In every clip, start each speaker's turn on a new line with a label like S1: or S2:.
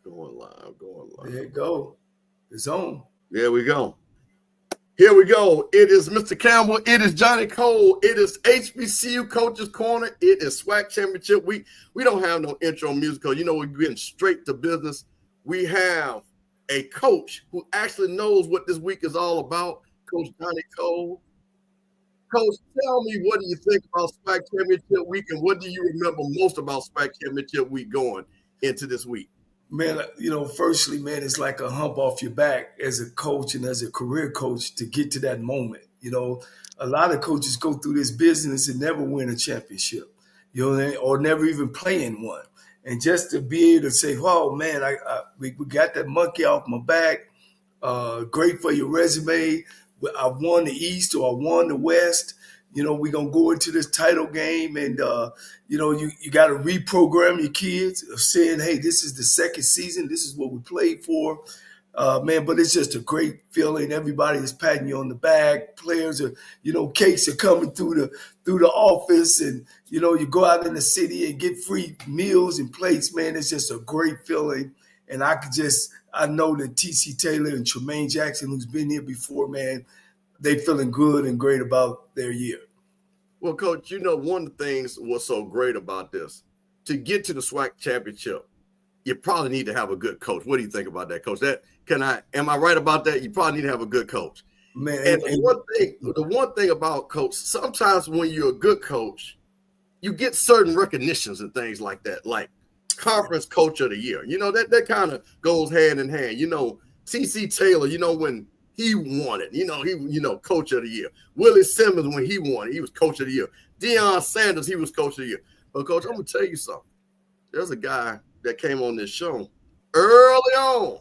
S1: Going live, going live.
S2: There you go. It's on.
S1: There we go. Here we go. It is Mr. Campbell. It is Johnny Cole. It is HBCU Coaches Corner. It is SWAC Championship Week. We don't have no intro musical. You know, we're getting straight to business. We have a coach who actually knows what this week is all about, Coach Johnny Cole. Coach, tell me, what do you think about SWAC Championship Week, and what do you remember most about SWAC Championship Week going into this week?
S2: Man, you know, firstly, man, it's like a hump off your back as a coach and as a career coach to get to that moment. You know, a lot of coaches go through this business and never win a championship, you know, or never even play in one. And just to be able to say, "Oh man, we got that monkey off my back. Great for your resume. I won the East or I won the West. You know, we're going to go into this title game and, you know, you got to reprogram your kids of saying, hey, this is the second season. This is what we played for. Man, but it's just a great feeling. Everybody is patting you on the back. Players are, you know, cakes are coming through the office, and, you know, you go out in the city and get free meals and plates. Man, it's just a great feeling. And I know that T.C. Taylor and Tremaine Jackson, who's been here before, man, they feeling good and great about their year.
S1: Well, Coach, you know, one of the things what's so great about this, to get to the SWAC championship, you probably need to have a good coach. What do you think about that, Coach? Am I right about that? You probably need to have a good coach.
S2: Man,
S1: and the one thing about Coach, sometimes when you're a good coach, you get certain recognitions and things like that, like Conference Coach of the Year. You know, that kind of goes hand in hand. You know, T.C. Taylor, you know, when he won it, he Coach of the Year. Willie Simmons, when he won it, he was Coach of the Year. Deion Sanders, he was Coach of the Year. But, Coach, I'm going to tell you something. There's a guy that came on this show early on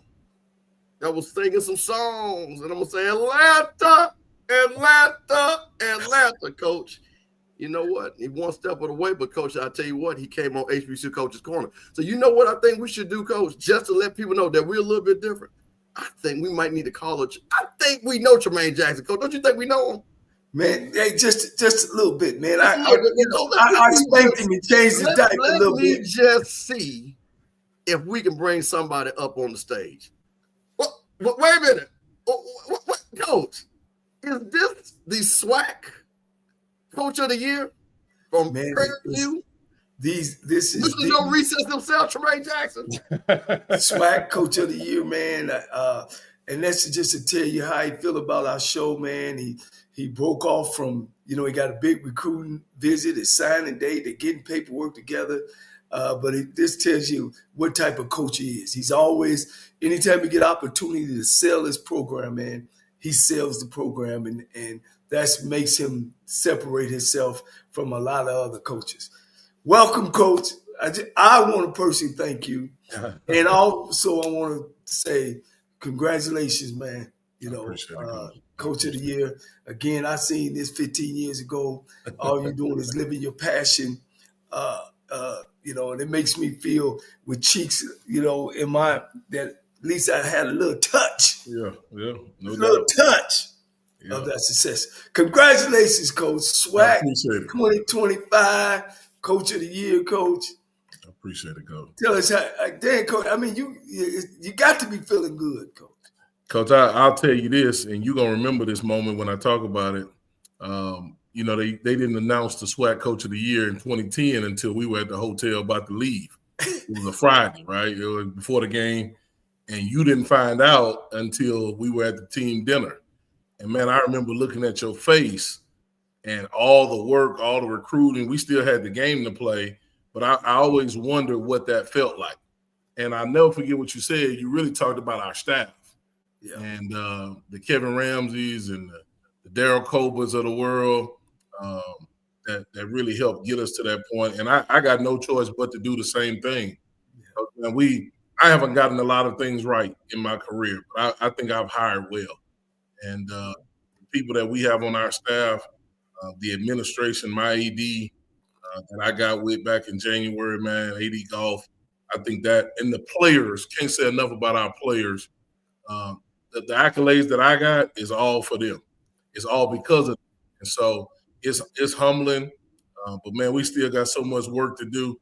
S1: that was singing some songs. And I'm going to say, Atlanta, Coach. You know what? He one step of the way, but, Coach, I'll tell you what, he came on HBCU Coaches Corner. So you know what I think we should do, Coach, just to let people know that we're a little bit different? I think we might need to call it. I think we know Tremaine Jackson, Coach. Don't you think we know him?
S2: Man, hey, just a little bit, man. I spanked him and changed the diaper a little bit.
S1: Let me just see if we can bring somebody up on the stage. Wait a minute. What, Coach? Is this the SWAC Coach of the Year from Prairie View?
S2: This is
S1: no recess himself, Tremaine Jackson.
S2: SWAC Coach of the Year, man. And that's just to tell you how he feel about our show, man. He broke off from, you know, he got a big recruiting visit, his signing day, they're getting paperwork together. But this tells you what type of coach he is. He's always, anytime he get opportunity to sell his program, man, he sells the program, and that makes him separate himself from a lot of other coaches. Welcome, Coach. I want to personally thank you. And also I want to say congratulations, man. You know, Coach of the Year. Again, I seen this 15 years ago. All you're doing is living your passion. You know, and it makes me feel with cheeks, you know, that at least I had a little touch.
S3: Yeah, no
S2: doubt. Touch of that success. Congratulations, Coach. SWAC 2025. Coach of the Year, Coach.
S3: I appreciate it, Coach.
S2: Tell us how, Coach, I mean, you got to be feeling good, Coach.
S3: Coach, I'll tell you this, and you're going to remember this moment when I talk about it. You know, they didn't announce the SWAC Coach of the Year in 2010 until we were at the hotel about to leave. It was a Friday, right? It was before the game, and you didn't find out until we were at the team dinner. And, man, I remember looking at your face and all the work, all the recruiting. We still had the game to play, but I always wondered what that felt like. And I'll never forget what you said. You really talked about our staff. Yeah. And the Kevin Ramseys and the Daryl Cobas of the world that really helped get us to that point. And I got no choice but to do the same thing. Yeah. And I haven't gotten a lot of things right in my career, but I think I've hired well. And the people that we have on our staff, the administration, my AD that I got with back in January, man, AD Golf, I think that, and the players, can't say enough about our players. The accolades that I got is all for them. It's all because of them. And so it's humbling, but, man, we still got so much work to do.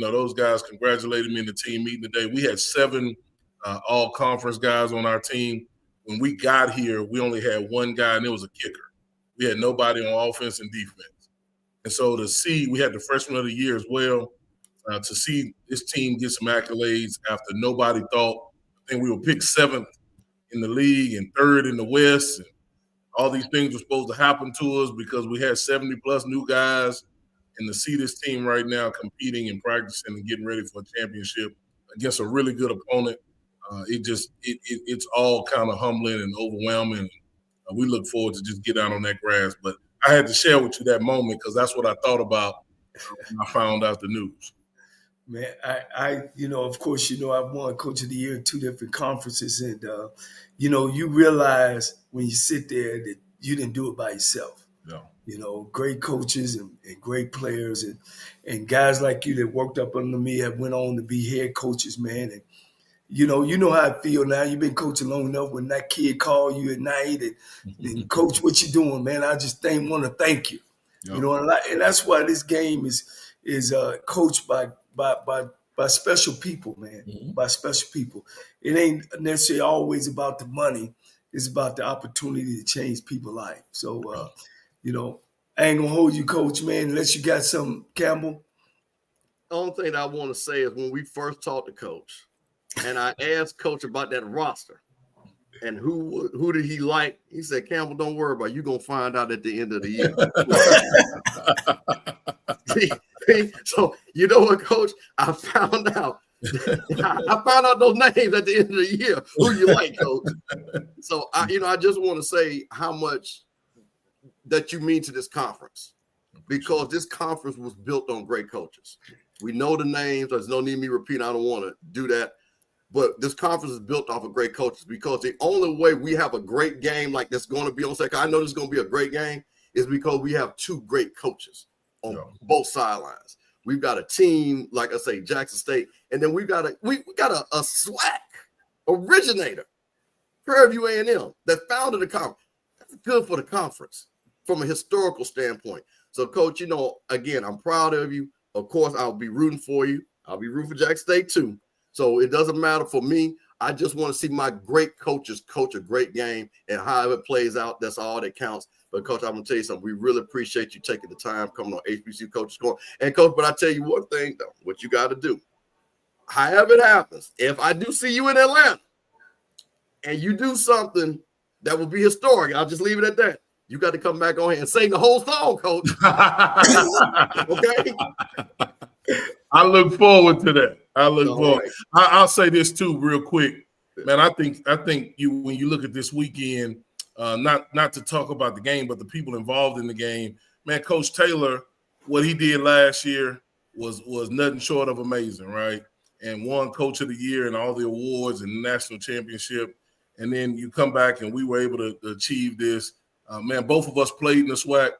S3: those guys congratulated me in the team meeting today. We had 7 all-conference guys on our team. When we got here, we only had 1 guy, and it was a kicker. We had nobody on offense and defense. And so to see, we had the freshman of the year as well, to see this team get some accolades after nobody thought. I think we were picked 7th in the league and 3rd in the West. And all these things were supposed to happen to us because we had 70-plus new guys. And to see this team right now competing and practicing and getting ready for a championship against a really good opponent, it's all kind of humbling and overwhelming. We look forward to just get out on that grass. But I had to share with you that moment because that's what I thought about when I found out the news.
S2: Man, of course, I've won Coach of the Year in 2 different conferences. And, you realize when you sit there that you didn't do it by yourself. No. Great coaches and great players and guys like you that worked up under me have went on to be head coaches, man. And, you know how I feel now. You've been coaching long enough when that kid called you at night and coach, what you doing, man? I just want to thank you. Yep. And that's why this game is coached by special people, man. Mm-hmm. By special people. It ain't necessarily always about the money. It's about the opportunity to change people's life. So, I ain't gonna hold you, Coach, man, unless you got something, Campbell.
S1: The only thing that I want to say is when we first talked to Coach, and I asked Coach about that roster and who did he like, he said, Campbell, don't worry about it. You're going to find out at the end of the year. So, you know what, Coach? I found out. I found out those names at the end of the year. Who you like, Coach? So, I just want to say how much that you mean to this conference, because this conference was built on great coaches. We know the names. There's no need of me repeating. I don't want to do that. But this conference is built off of great coaches, because the only way we have a great game like this going to be on second, I know this is going to be a great game, is because we have 2 great coaches on both sidelines. We've got a team, like I say, Jackson State, and then we got a SWAC originator, Prairie View A&M, that founded the conference. That's good for the conference from a historical standpoint. So, Coach, again, I'm proud of you. Of course, I'll be rooting for you. I'll be rooting for Jackson State too. So it doesn't matter for me. I just want to see my great coaches coach a great game, and how it plays out, that's all that counts. But, Coach, I'm going to tell you something. We really appreciate you taking the time coming on HBCU Coaches Corner. And, Coach, but I tell you one thing, though, what you got to do, however it happens, if I do see you in Atlanta and you do something that will be historic, I'll just leave it at that. You got to come back on here and sing the whole song, Coach. Okay?
S3: I look forward to that. Right. I'll say this too, real quick, man. I think when you look at this weekend, not to talk about the game, but the people involved in the game, man. Coach Taylor, what he did last year was nothing short of amazing, right? And won Coach of the Year and all the awards and the national championship. And then you come back and we were able to achieve this. Man, both of us played in the SWAC.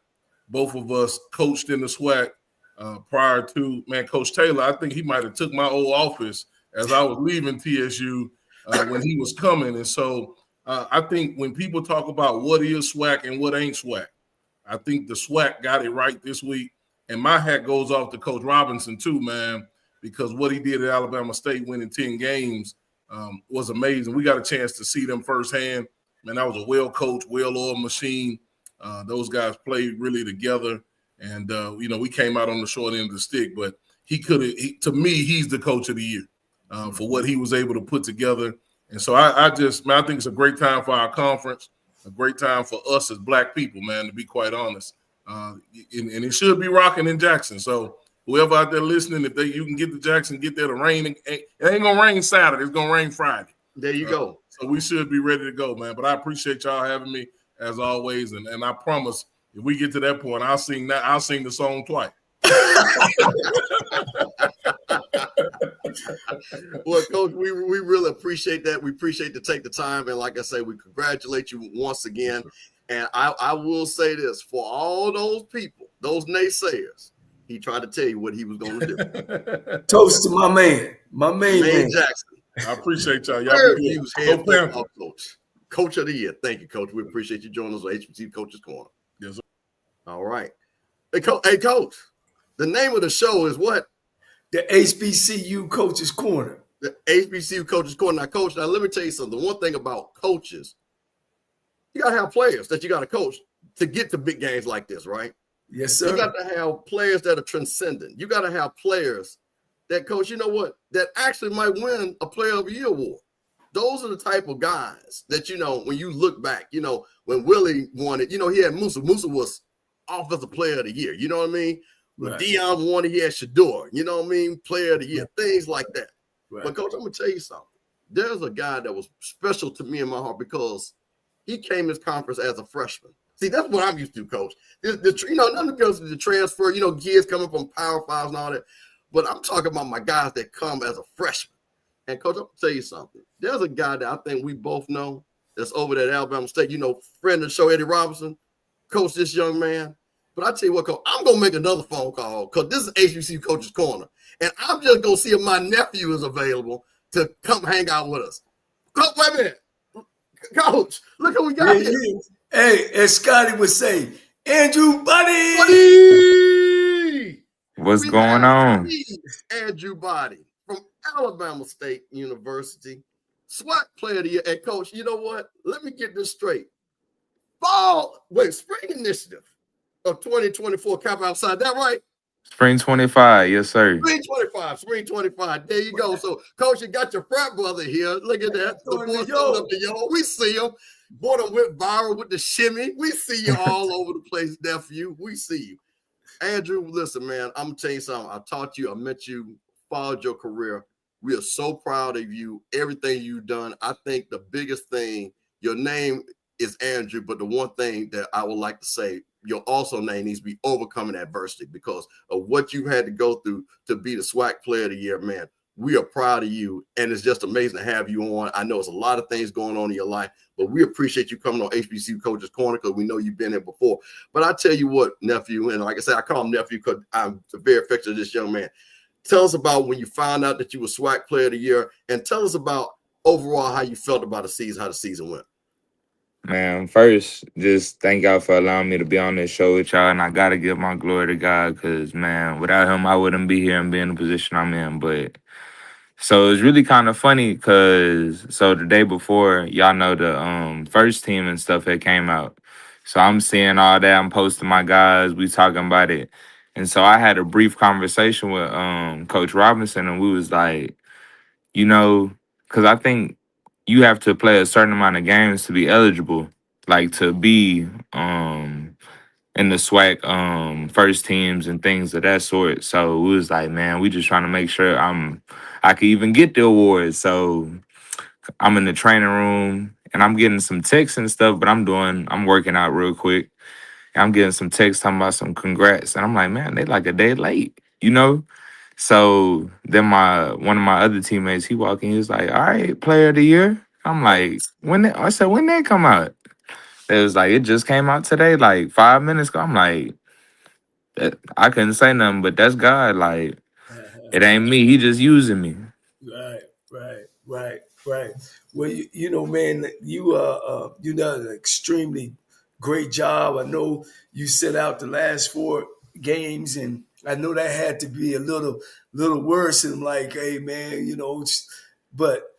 S3: Both of us coached in the SWAC. Prior to, man, Coach Taylor, I think he might have took my old office as I was leaving TSU when he was coming. And so I think when people talk about what is SWAC and what ain't SWAC, I think the SWAC got it right this week. And my hat goes off to Coach Robinson too, man, because what he did at Alabama State, winning 10 games, was amazing. We got a chance to see them firsthand. Man, that was a well-coached, well-oiled machine. Those guys played really together. And, we came out on the short end of the stick, but to me, he's the Coach of the Year for what he was able to put together. And so I think it's a great time for our conference, a great time for us as Black people, man, to be quite honest. And it should be rocking in Jackson. So whoever out there listening, if you can get to Jackson, get there to rain. It ain't going to rain Saturday. It's going to rain Friday.
S1: There you go.
S3: So we should be ready to go, man. But I appreciate y'all having me as always. And I promise, if we get to that point, I'll sing the song twice.
S1: Well, Coach, we really appreciate that. We appreciate to take the time. And like I say, we congratulate you once again. And I will say this, for all those people, those naysayers, he tried to tell you what he was going to do.
S2: Toast to my man Jackson.
S3: I appreciate y'all.
S1: He was head football coach of the year. Thank you, Coach. We appreciate you joining us on HBCU Coaches Corner.
S3: Yes, sir.
S1: All right. Hey, Coach, the name of the show is what?
S2: The HBCU Coaches Corner.
S1: The HBCU Coaches Corner. Now, Coach, now let me tell you something. One thing about coaches, you got to have players that you got to coach to get to big games like this, right?
S2: Yes, sir.
S1: You got to have players that are transcendent. You got to have players that, Coach, you know what, that actually might win a Player of the Year award. Those are the type of guys that, you know, when you look back, you know, when Willie won it, you know, he had Musa. Musa was Offensive Player of the Year. You know what I mean? When
S2: Right.
S1: Dion won it, he had Shador. You know what I mean? Player of the Year, things like that.
S2: Right.
S1: But, Coach, I'm going to tell you something. There's a guy that was special to me in my heart because he came to this conference as a freshman. See, that's what I'm used to, Coach. You know, nothing goes to the transfer, you know, kids coming from Power Fives and all that. But I'm talking about my guys that come as a freshman. And, Coach, I'll tell you something. There's a guy that I think we both know that's over there at Alabama State. You know, friend of the show, Eddie Robinson, coach this young man. But I tell you what, Coach, I'm going to make another phone call because this is HBCU Coaches Corner. And I'm just going to see if my nephew is available to come hang out with us. Coach, wait a minute. Coach, look who we got here.
S2: Hey, as Scotty would say, Andrew Buddy.
S4: What's going on?
S1: Andrew Buddy from Alabama State University, SWAC Player of the Year. And Coach, you know what? Let me get this straight. Spring initiative of 2024 Cap Outside. That right?
S4: Spring 25, yes, sir.
S1: Spring 25. There you go. So, Coach, you got your frat brother here. Look at that. The boy showed up to yo. We see him. Boy, done went viral with the shimmy. We see you all over the place, nephew. We see you. Andrew, listen, man, I'm going to tell you something. I taught you. I met you, followed your career. We are so proud of you, everything you've done. I think the biggest thing, your name is Andrew, but the one thing that I would like to say, your also name needs to be overcoming adversity because of what you had to go through to be the SWAC Player of the Year, man. We are proud of you, and it's just amazing to have you on. I know it's a lot of things going on in your life, but we appreciate you coming on HBCU Coaches Corner because we know you've been here before. But I tell you what, nephew, and like I said, I call him nephew because I'm very affectionate of this young man. Tell us about when you found out that you were SWAC Player of the Year, and tell us about overall how you felt about the season, how the season went.
S4: Man, first, just thank y'all for allowing me to be on this show with y'all, and I got to give my glory to God because, man, without him, I wouldn't be here and be in the position I'm in, but so it's really kind of funny because so the day before, y'all know the first team and stuff had came out. So I'm seeing all that. I'm posting my guys. We talking about it. And so I had a brief conversation with Coach Robinson, and we was like, you know, because I think you have to play a certain amount of games to be eligible, like to be in the SWAC first teams and things of that sort. So we was like, man, we just trying to make sure I could even get the award. So I'm in the training room and I'm getting some texts and stuff, but I'm working out real quick. I'm getting some texts talking about some congrats. And I'm like, man, they like a day late, you know? So then one of my other teammates, he walked in, he was like, all right, Player of the Year. I'm like, when they come out? It was like, it just came out today, like 5 minutes ago. I'm like, I couldn't say nothing, but that's God. Like, it ain't me. He just using me.
S2: Right. Well, you know, man, you done an extremely great job. I know you set out the last 4 games, and I know that had to be a little worrisome. Like, hey, man, you know, but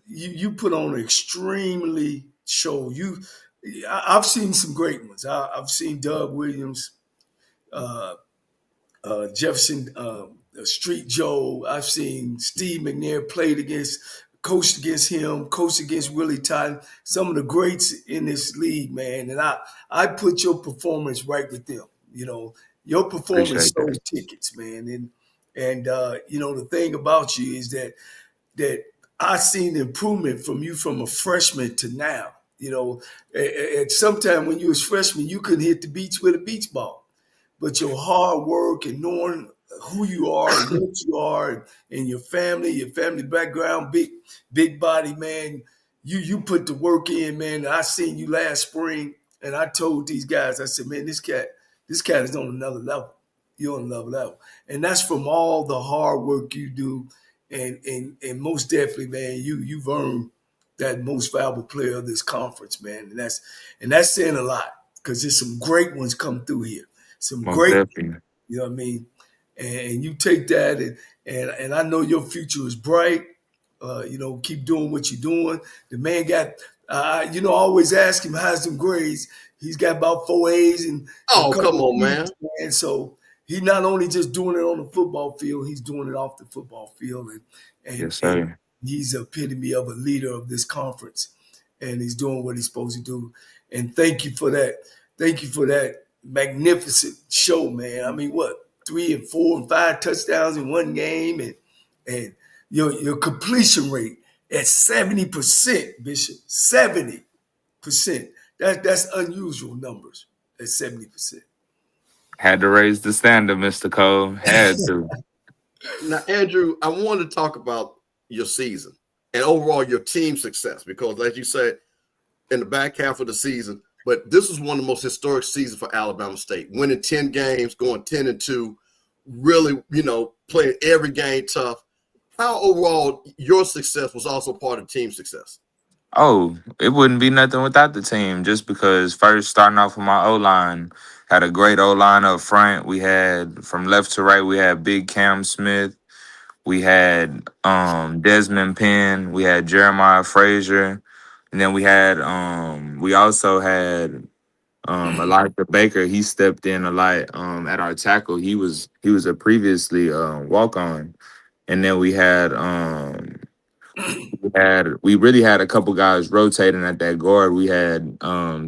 S2: you put on an extremely show. I've seen some great ones. I've seen Doug Williams, Jefferson, Street Joe. I've seen Steve McNair coached against him, coached against Willie Totten. Some of the greats in this league, man. And I put your performance right with them. You know, your performance sold tickets, man. And you know, the thing about you is that I seen improvement from you from a freshman to now. You know, at some time when you was freshman, you couldn't hit the beach with a beach ball. But your hard work and knowing who you are and what you are and your family background, big body, man, you put the work in, man. I seen you last spring, and I told these guys, I said, man, this cat is on another level. You're on another level. And that's from all the hard work you do. And most definitely, man, you've earned that most valuable player of this conference, man. And that's saying a lot because there's some great ones come through here. Some
S4: Most
S2: great,
S4: definitely.
S2: you know what I mean? and you take that, and I know your future is bright. Keep doing what you're doing. The man got, I always ask him how's them grades. He's got about 4 A's and a
S1: Oh, come
S2: couple of
S1: on,
S2: B's,
S1: man.
S2: man. So he not only just doing it on the football field, he's doing it off the football field,
S4: Yes,
S2: and
S4: sir.
S2: he's the epitome of a leader of this conference, and he's doing what he's supposed to do. And thank you for that. Thank you for that magnificent show, man. I mean, what, 3 and 4 and 5 touchdowns in one game, and your completion rate at 70%, Bishop. 70%. That's unusual numbers at 70%.
S4: Had to raise the standard, Mr. Cole. Had to.
S1: Now, Andrew, I want to talk about your season and overall your team success because, as you said, in the back half of the season, but this was one of the most historic seasons for Alabama State, winning 10 games, going 10-2, really, playing every game tough. How overall your success was also part of team success?
S4: Oh, it wouldn't be nothing without the team. Just because first starting off with my O-line, had a great O-line up front. We had from left to right, we had Big Cam Smith. We had Desmond Penn. We had Jeremiah Frazier. And then we also had Elijah Baker. He stepped in a lot at our tackle. He was a previously walk-on. And then we really had a couple guys rotating at that guard. We had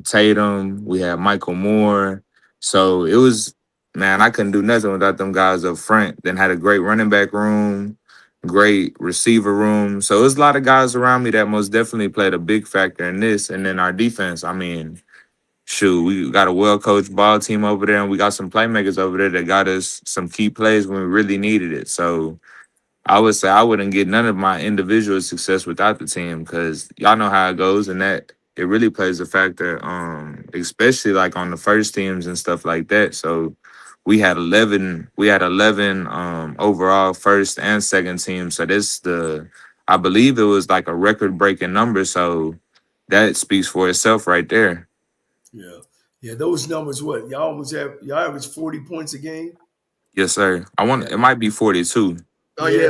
S4: Tatum, we had Michael Moore. So it was, man, I couldn't do nothing without them guys up front. Then had a great running back room, great receiver room. So it was a lot of guys around me that most definitely played a big factor in this. And then our defense, I mean, shoot, we got a well-coached ball team over there, and we got some playmakers over there that got us some key plays when we really needed it. So I would say I wouldn't get none of my individual success without the team because y'all know how it goes, and that it really plays a factor, especially like on the first teams and stuff like that. So we had 11 overall first and second team. So I believe it was like a record-breaking number. So that speaks for itself right there.
S2: Yeah. Those numbers, what y'all average 40 points a game?
S4: Yes, sir. It might be 42.
S1: Oh, yeah.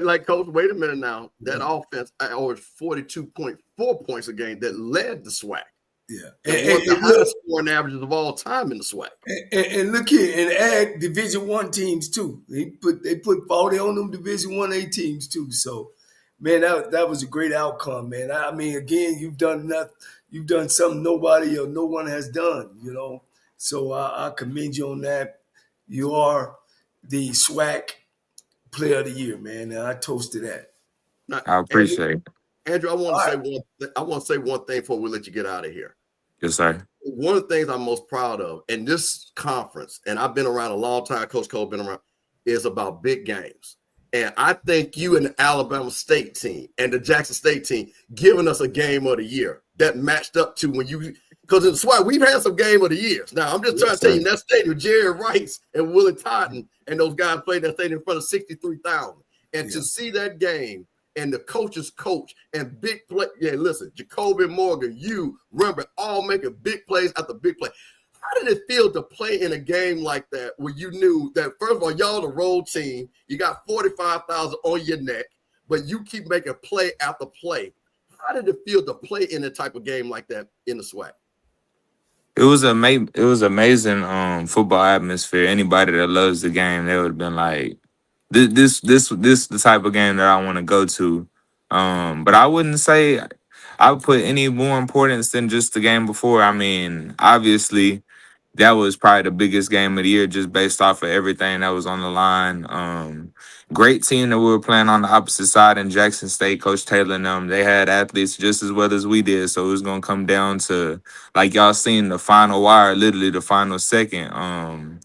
S1: Like, Coach, wait a minute now. That offense averaged 42.4 points a game that led the SWAC.
S2: Yeah.
S1: And the highest scoring averages of all time in the SWAC.
S2: And look here, and add Division I teams too. They put 40 on them Division I teams too. So, man, that was a great outcome, man. I mean, again, you've done something nobody or no one has done, So I commend you on that. You are the SWAC Player of the Year, man. And I toast to that.
S1: Now,
S4: I appreciate it.
S1: Andrew, I want to say one thing before we let you get out of here.
S4: Yes, sir.
S1: One of the things I'm most proud of in this conference, and I've been around a long time, Coach Cole been around, is about big games. And I think you and the Alabama State team and the Jackson State team giving us a game of the year that matched up to because in SWAC, we've had some game of the years. Now, I'm just trying to tell you, that stadium, Jerry Rice and Willie Totten and those guys played that stadium in front of 63,000. And to see that game and the coaches coach and big play. Yeah, listen, Jacoby Morgan, remember, all making big plays after big play. How did it feel to play in a game like that where you knew that, first of all, y'all the road team, you got 45,000 on your neck, but you keep making play after play? How did it feel to play in a type of game like that in the SWAC?
S4: It was amazing football atmosphere. Anybody that loves the game, they would have been like, this the type of game that I want to go to. But I wouldn't say I would put any more importance than just the game before. I mean, obviously, that was probably the biggest game of the year just based off of everything that was on the line. Great team that we were playing on the opposite side in Jackson State, Coach Taylor and them. They had athletes just as well as we did. So it was going to come down to, like y'all seen, the final wire, literally the final second.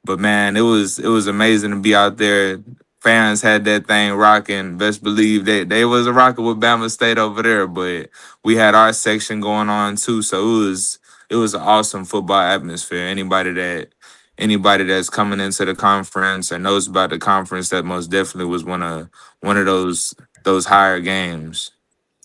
S4: But, man, it was amazing to be out there. Fans had that thing rocking. Best believe they was a rocking with Bama State over there. But we had our section going on, too. So it was an awesome football atmosphere. Anybody that's coming into the conference or knows about the conference, that most definitely was one of those higher games.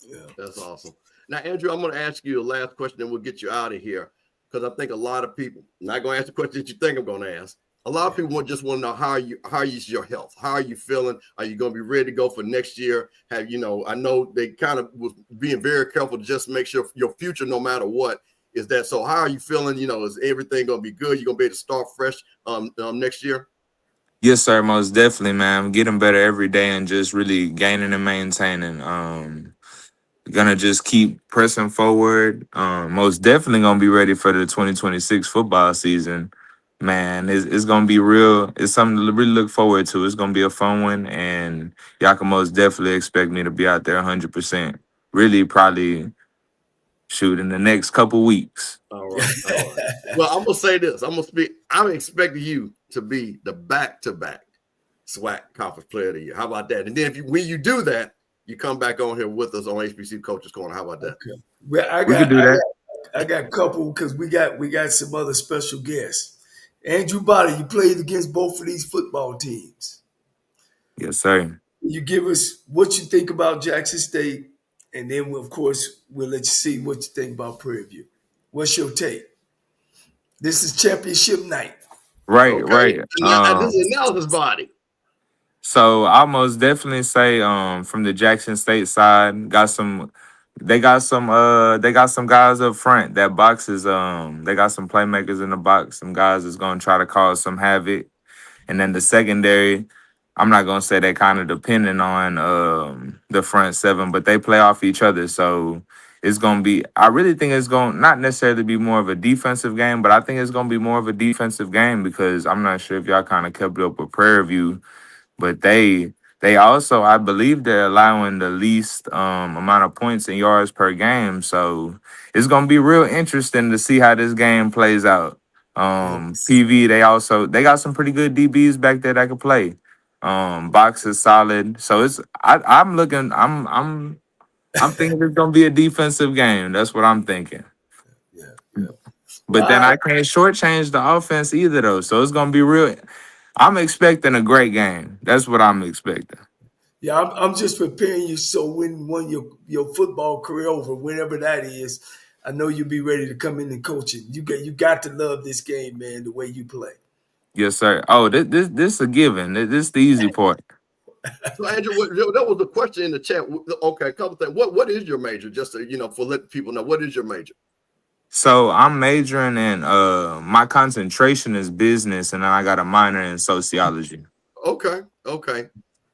S1: Yeah, that's awesome. Now, Andrew, I'm going to ask you a last question, and we'll get you out of here because I think a lot of people, I'm not going to ask the question that you think I'm going to ask. A lot of people just want to know how is your health? How are you feeling? Are you going to be ready to go for next year? I know they kind of was being very careful to just make sure your future, no matter what, is that. So how are you feeling? Is everything going to be good? You're going to be able to start fresh next year?
S4: Yes, sir. Most definitely, man. I'm getting better every day and just really gaining and maintaining. Gonna just keep pressing forward. Most definitely gonna be ready for the 2026 football season. Man, it's gonna be real. It's something to really look forward to. It's gonna be a fun one, and y'all can most definitely expect me to be out there 100%. Really, probably shoot in the next couple weeks.
S1: All right. Well, I'm gonna say this. I'm expecting you to be the back-to-back SWAC Conference Player of the Year. How about that? And then when you do that, you come back on here with us on HBCU Coaches Corner. How about that?
S2: Okay. Well,
S4: We could do that.
S2: I got a couple because we got some other special guests. Andrew Body, you played against both of these football teams.
S4: Yes, sir.
S2: You give us what you think about Jackson State, and then we'll let you see what you think about Prairie View. What's your take? This is championship night.
S4: Right,
S1: Okay.
S4: right.
S1: This is analysis body.
S4: So I'll most definitely say from the Jackson State side, they got some guys up front that boxes they got some playmakers in the box, some guys that's gonna try to cause some havoc. And then the secondary, I'm not gonna say they kind of dependent on the front seven, but they play off each other. So it's gonna be, I really think it's gonna not necessarily be more of a defensive game, but I think it's gonna be more of a defensive game because I'm not sure if y'all kind of kept up with Prairie View. But they also, I believe, they're allowing the least amount of points and yards per game. So it's gonna be real interesting to see how this game plays out. PV, they got some pretty good DBs back there that can play. Box is solid. So I'm thinking it's gonna be a defensive game. That's what I'm thinking.
S2: Yeah.
S4: But then I can't shortchange the offense either though. So it's gonna be real. I'm expecting a great game. That's what I'm expecting.
S2: Yeah, I'm just preparing you so when your football career over, whenever that is, I know you'll be ready to come in and coach it. You got to love this game, man, the way you play.
S4: Yes, sir. Oh, this a given. This the easy part.
S1: So Andrew, that was the question in the chat. Okay, a couple things. What is your major? Just to, for letting people know, what is your major?
S4: So I'm majoring in my concentration is business, and then I got a minor in sociology.
S1: Okay.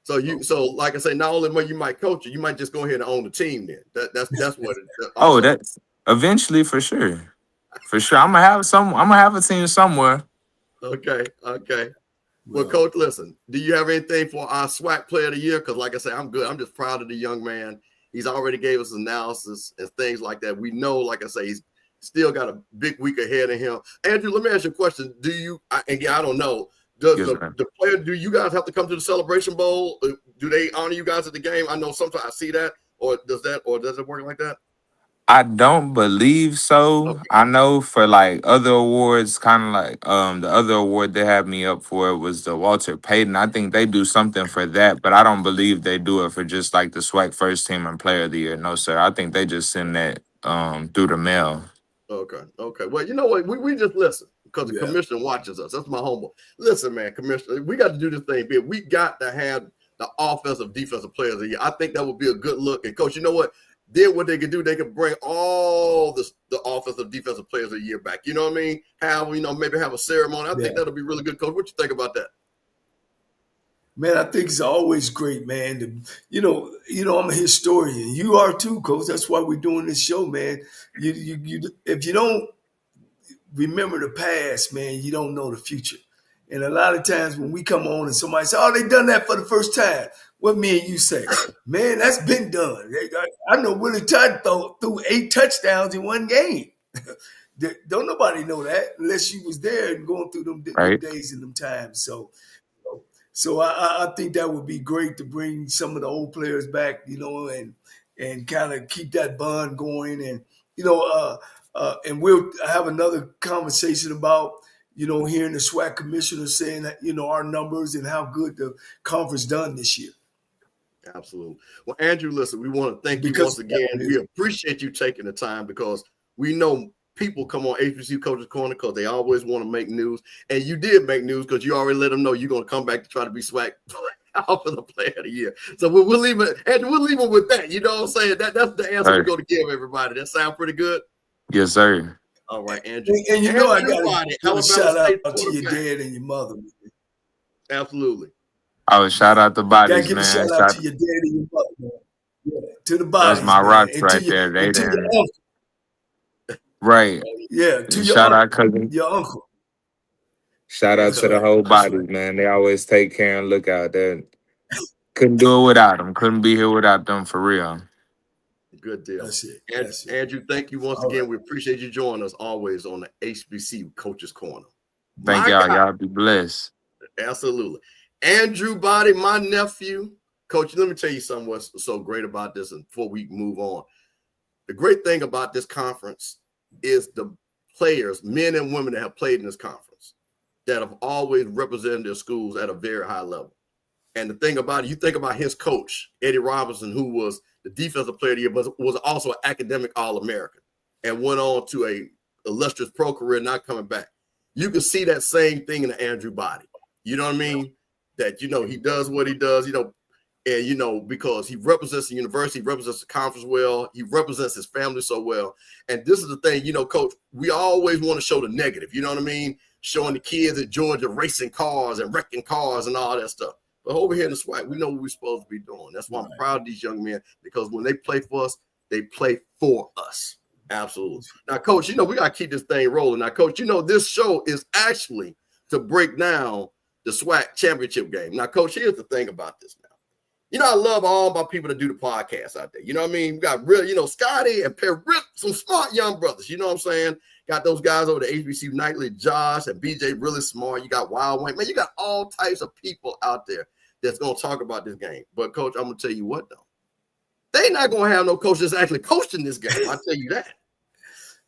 S1: So like I say, not only when you might coach it, you might just go ahead and own the team. Then that's what.
S4: Oh, that's eventually for sure. For sure, I'm gonna have a team somewhere.
S1: Okay. Well, Coach, listen. Do you have anything for our SWAC Player of the Year? Because, like I say, I'm good. I'm just proud of the young man. He's already gave us analysis and things like that. We know, like I say, he's still got a big week ahead of him. Andrew, let me ask you a question. Do you? Again, I don't know. Does the player? Do you guys have to come to the Celebration Bowl? Do they honor you guys at the game? I know sometimes I see that, or does it work like that?
S4: I don't believe so. Okay. I know for like other awards, kind of like the other award they had me up for was the Walter Payton. I think they do something for that, but I don't believe they do it for just like the SWAC first team and player of the year. No, sir. I think they just send that through the mail.
S1: Okay. Well, you know what? We just listen because the commissioner watches us. That's my homework. Listen, man, commissioner, we got to do this thing big. We got to have the offensive, defensive players of the year. I think that would be a good look. And coach, you know what? Then what they could do, they could bring all the offensive, defensive players of the year back. You know what I mean? Maybe have a ceremony. I think that'll be really good, coach. What you think about that?
S2: Man, I think it's always great, man. I'm a historian. You are too, coach. That's why we're doing this show, man. If you don't remember the past, man, you don't know the future. And a lot of times when we come on and somebody says, "Oh, they done that for the first time," what me and you say, "Man, that's been done." I know Willie Todd threw 8 touchdowns in one game. Don't nobody know that unless you was there and going through them days and them times. So I think that would be great to bring some of the old players back, and kind of keep that bond going. And, and we'll have another conversation about, hearing the SWAC commissioner saying that, our numbers and how good the conference done this year.
S1: Absolutely. Well, Andrew, listen, we want to thank you once again. We appreciate you taking the time because we know people come on HBCU Coaches Corner because they always want to make news. And you did make news because you already let them know you're going to come back to try to be SWAC Offensive Player of the Year. So we'll leave it, and we'll leave it with that. You know what I'm saying? That's the answer we're going to give everybody. That sound pretty good?
S4: Yes, sir.
S1: All right, Andrew.
S2: And you know I got to shout out to your dad and your mother.
S1: Absolutely.
S4: I would shout out the bodies,
S2: Gotta give
S4: man.
S2: a shout out to your dad and your mother, man. Yeah, to the bodies.
S4: That's my rocks
S2: and
S4: right
S2: your,
S4: there. They
S2: to your
S4: didn't. Right.
S2: Yeah, to your
S4: shout
S2: uncle,
S4: out cousin.
S2: your uncle.
S4: Shout out to the whole bodies, man. They always take care and look out. That couldn't do it without them. Couldn't be here without them for real.
S1: Good deal.
S2: That's it.
S1: Andrew, thank you once again. Right. We appreciate you joining us always on the HBCU Coaches Corner.
S4: Thank y'all. Y'all be blessed.
S1: Absolutely. Andrew Body, my nephew. Coach, let me tell you something what's so great about this, and before we move on. The great thing about this conference is the players, men and women that have played in this conference, that have always represented their schools at a very high level. And the thing about it, you think about his coach, Eddie Robinson, who was the defensive player of the year, but was also an academic All-American and went on to a illustrious pro career, not coming back. You can see that same thing in the Andrew Body. You know what I mean? That, you know, he does what he does, you know, and, you know, because he represents the university, he represents the conference well, he represents his family so well. And this is the thing, you know, Coach, we always want to show the negative, you know what I mean? Showing the kids at Georgia racing cars and wrecking cars and all that stuff. But over here in the SWAC, we know what we're supposed to be doing. That's why I'm proud of these young men, because when they play for us, they play for us. Absolutely. Now, Coach, you know, we got to keep this thing rolling. Now, Coach, you know, this show is actually to break down the SWAC championship game. Now, Coach, here's the thing about this now. You know, I love all my people that do the podcast out there. You know what I mean? We got real, you know, Scotty and Perry, some smart young brothers. You know what I'm saying? Got those guys over the HBCU Nightly, Josh and BJ, really smart. You got Wild Wayne. Man, you got all types of people out there that's going to talk about this game. But, Coach, I'm going to tell you what, though. They not going to have no coach that's actually coaching this game. I'll tell you that.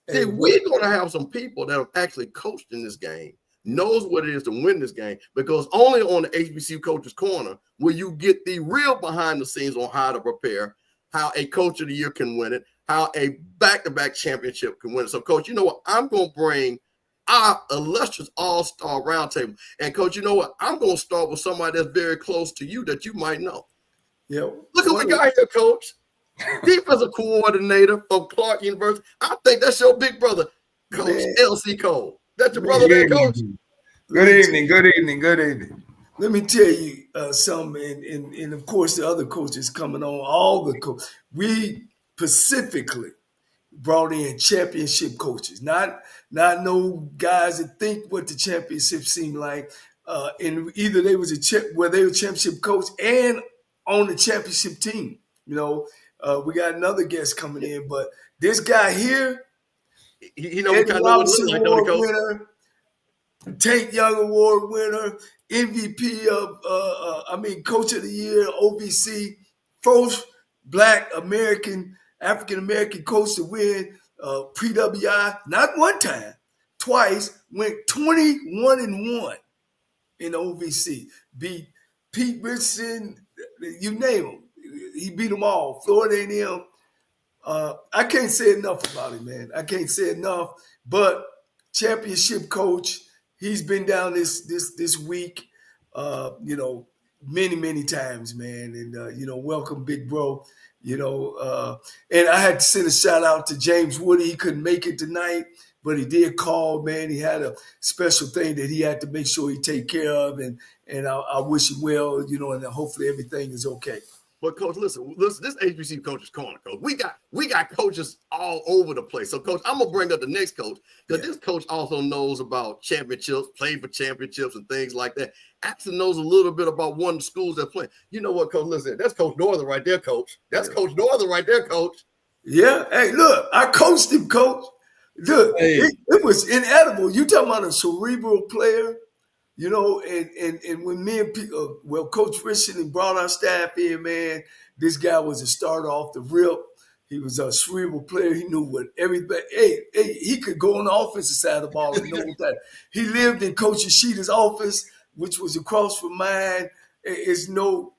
S1: Hey, we're going to have some people that have actually coached in this game, knows what it is to win this game, because only on the HBCU Coaches Corner will you get the real behind the scenes on how to prepare, how a Coach of the Year can win it, how a back-to-back championship can win it. So, Coach, you know what? I'm going to bring our illustrious all-star roundtable. And, Coach, you know what? I'm going to start with somebody that's very close to you that you might know.
S2: Yeah.
S1: Look who we got here, Coach. Defensive coordinator from Clark University. I think that's your big brother, Coach L.C. Cole. That's your brother there, Coach?
S5: Good evening, good evening, good evening.
S2: Let me tell you something, and of course the other coaches coming on, all the coaches. We specifically brought in championship coaches, not no guys that think what the championship seemed like. And either they was they were championship coach and on the championship team. You know, we got another guest coming in, but this guy here,
S1: you know, Eddie Robinson
S2: Award winner, Tank Young Award winner, MVP of Coach of the Year, OVC, first Black African American coach to win PWI, not one time, twice, went 21-1 in OVC. Beat Pete Richardson, you name him. He beat them all. Florida A&M. I can't say enough about him, man. I can't say enough. But championship coach, he's been down this week, you know, many times, man. And, you know, welcome, big bro. You know, and I had to send a shout out to James Woody. He couldn't make it tonight, but he did call, man. He had a special thing that he had to make sure he take care of. And I wish him well, you know, and hopefully everything is okay.
S1: But, Coach, listen, this HBCU Coaches Corner, Coach. We got coaches all over the place. So, Coach, I'm gonna bring up the next coach, because this coach also knows about championships, played for championships and things like that. Actually knows a little bit about one of the schools that play. You know what, Coach? Listen, that's Coach Northern right there, Coach. That's Coach Northern right there, Coach.
S2: Yeah. Hey, look, I coached him, Coach. Look, it was inedible. You talking about a cerebral player? You know, and when me and Coach Richardson brought our staff in, man, this guy was a starter off the rip. He was a cerebral player. He knew what everybody. Hey, he could go on the offensive side of the ball and know what that. He lived in Coach Yoshida's office, which was across from mine. It's no.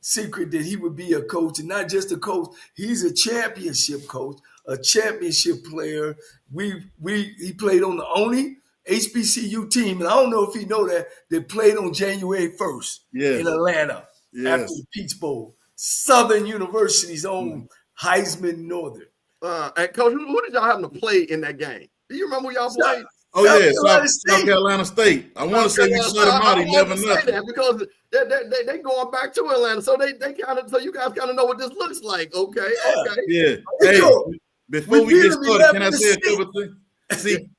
S2: secret that he would be a coach, and not just a coach. He's a championship coach, a championship player. He played on the only HBCU team, and I don't know if he know that, they played on January 1st in Atlanta after the Peach Bowl. Southern University's own Heishma Northern.
S1: And Coach, who did y'all happen to play in that game? Do you remember who y'all played?
S3: Oh, South Carolina State. I want to say we shut them out 11-0.
S1: Because they going back to Atlanta, so they kind of, so you guys kind of know what this looks like. Okay.
S3: Yeah. Hey, before we get started, can I say a couple things? See,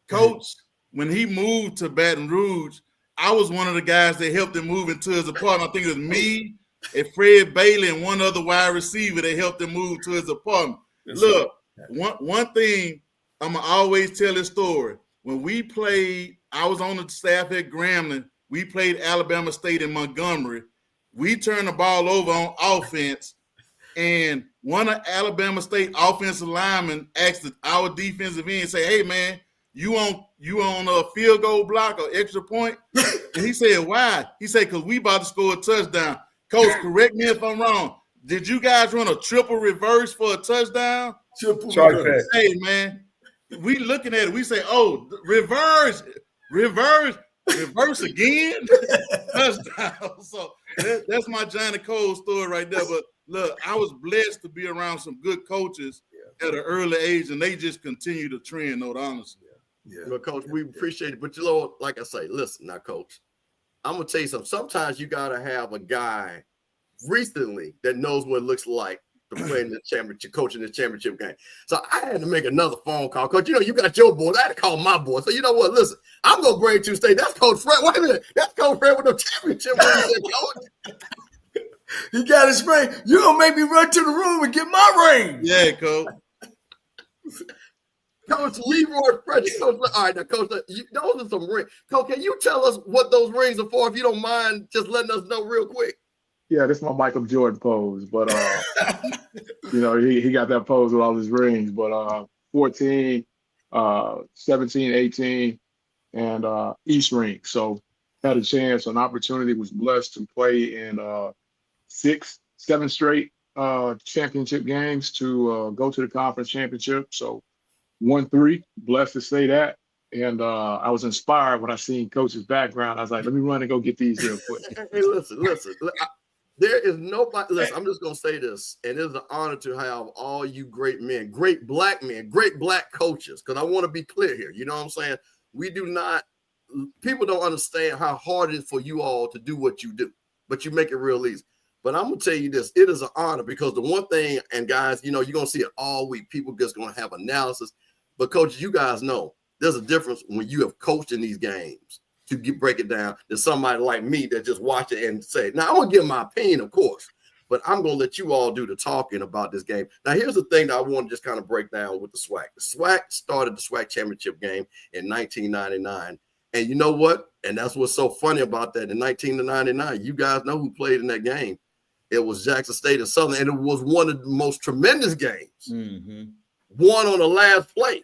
S3: Coach, when he moved to Baton Rouge, I was one of the guys that helped him move into his apartment. I think it was me and Fred Bailey and one other wide receiver that helped him move to his apartment. Look, one thing I'm going to always tell this story. When we played, I was on the staff at Grambling. We played Alabama State in Montgomery. We turned the ball over on offense, and one of Alabama State offensive linemen asked our defensive end, say, "Hey, man, you on a field goal block or extra point?" And he said, "Why?" He said, "Because we about to score a touchdown." Coach, correct me if I'm wrong. Did you guys run a triple reverse for a touchdown?
S2: Triple reverse.
S3: Hey, man, we looking at it. We say, "Oh, reverse again." Touchdown. So that's my Johnny Cole story right there. But look, I was blessed to be around some good coaches at an early age, and they just continue to trend, honestly.
S1: Well, Coach, we appreciate it. But, you know, like I say, listen now, Coach, I'm going to tell you something. Sometimes you got to have a guy recently that knows what it looks like to play in the championship, coaching the championship game. So I had to make another phone call. Coach, you know, you got your boys. I had to call my boys. So you know what? Listen, I'm going to bring to state. That's Coach Fred. Wait a minute. That's Coach Fred with the championship ring, Coach.
S2: He got his ring. You're going to make me run to the room and get my ring.
S3: Yeah, Coach.
S1: Coach Leroy Frederick. Coach, all right, now, Coach, those are some rings. Coach, can you tell us what those rings are for, if you don't mind just letting us know real quick?
S6: Yeah, this is my Michael Jordan pose, but you know, he got that pose with all his rings. But 14, 17, 18, and East ring. So had a chance, an opportunity, was blessed to play in 7 straight championship games to go to the conference championship. So 1-3, blessed to say that. And I was inspired when I seen Coach's background. I was like, let me run and go get these real quick.
S1: Hey, listen. There is nobody. Listen, I'm just gonna say this, and it's an honor to have all you great men, great black coaches. Because I want to be clear here. You know what I'm saying? People don't understand how hard it is for you all to do what you do, but you make it real easy. But I'm gonna tell you this: it is an honor, because the one thing, and guys, you know, you're gonna see it all week. People just gonna have analysis, but coaches, you guys know there's a difference when you have coached in these games to break it down than somebody like me that just watch it and say, now I'm gonna give my opinion, of course, but I'm gonna let you all do the talking about this game. Now, here's the thing that I want to just kind of break down with the SWAC. The SWAC started the SWAC championship game in 1999. And you know what? And that's what's so funny about that. In 1999, you guys know who played in that game. It was Jackson State and Southern, and it was one of the most tremendous games. Mm-hmm. Won on the last play.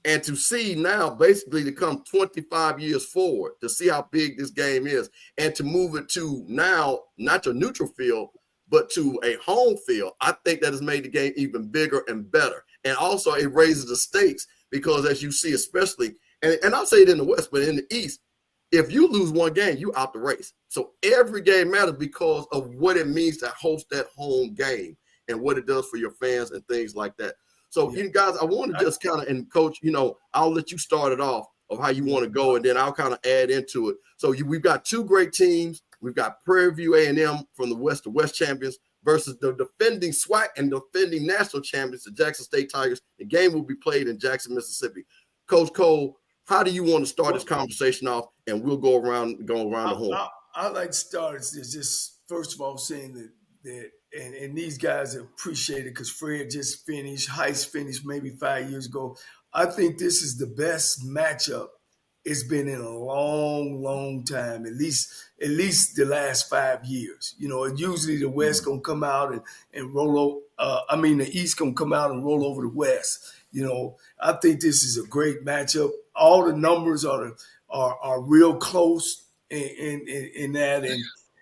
S1: And to see now, basically, to come 25 years forward, to see how big this game is, and to move it to now, not to a neutral field, but to a home field, I think that has made the game even bigger and better. And also, it raises the stakes, because as you see, especially, and I'll say it in the West, but in the East, if you lose one game, you out the race. So every game matters because of what it means to host that home game and what it does for your fans and things like that. So, you guys, I want to just kind of, and Coach, you know, I'll let you start it off of how you want to go, and then I'll kind of add into it. So we've got two great teams. We've got Prairie View A&M from the West, the West champions, versus the defending SWAC and defending national champions, the Jackson State Tigers. The game will be played in Jackson, Mississippi. Coach Cole, how do you want to start this conversation off? And we'll go around the horn.
S2: I like to start just first of all saying that and these guys appreciate it, because Fred just finished, Heist finished maybe 5 years ago. I think this is the best matchup it's been in a long, long time, at least the last 5 years. You know, and usually the West gonna come out and roll over. The East gonna come out and roll over the West. You know, I think this is a great matchup. All the numbers are real close in that,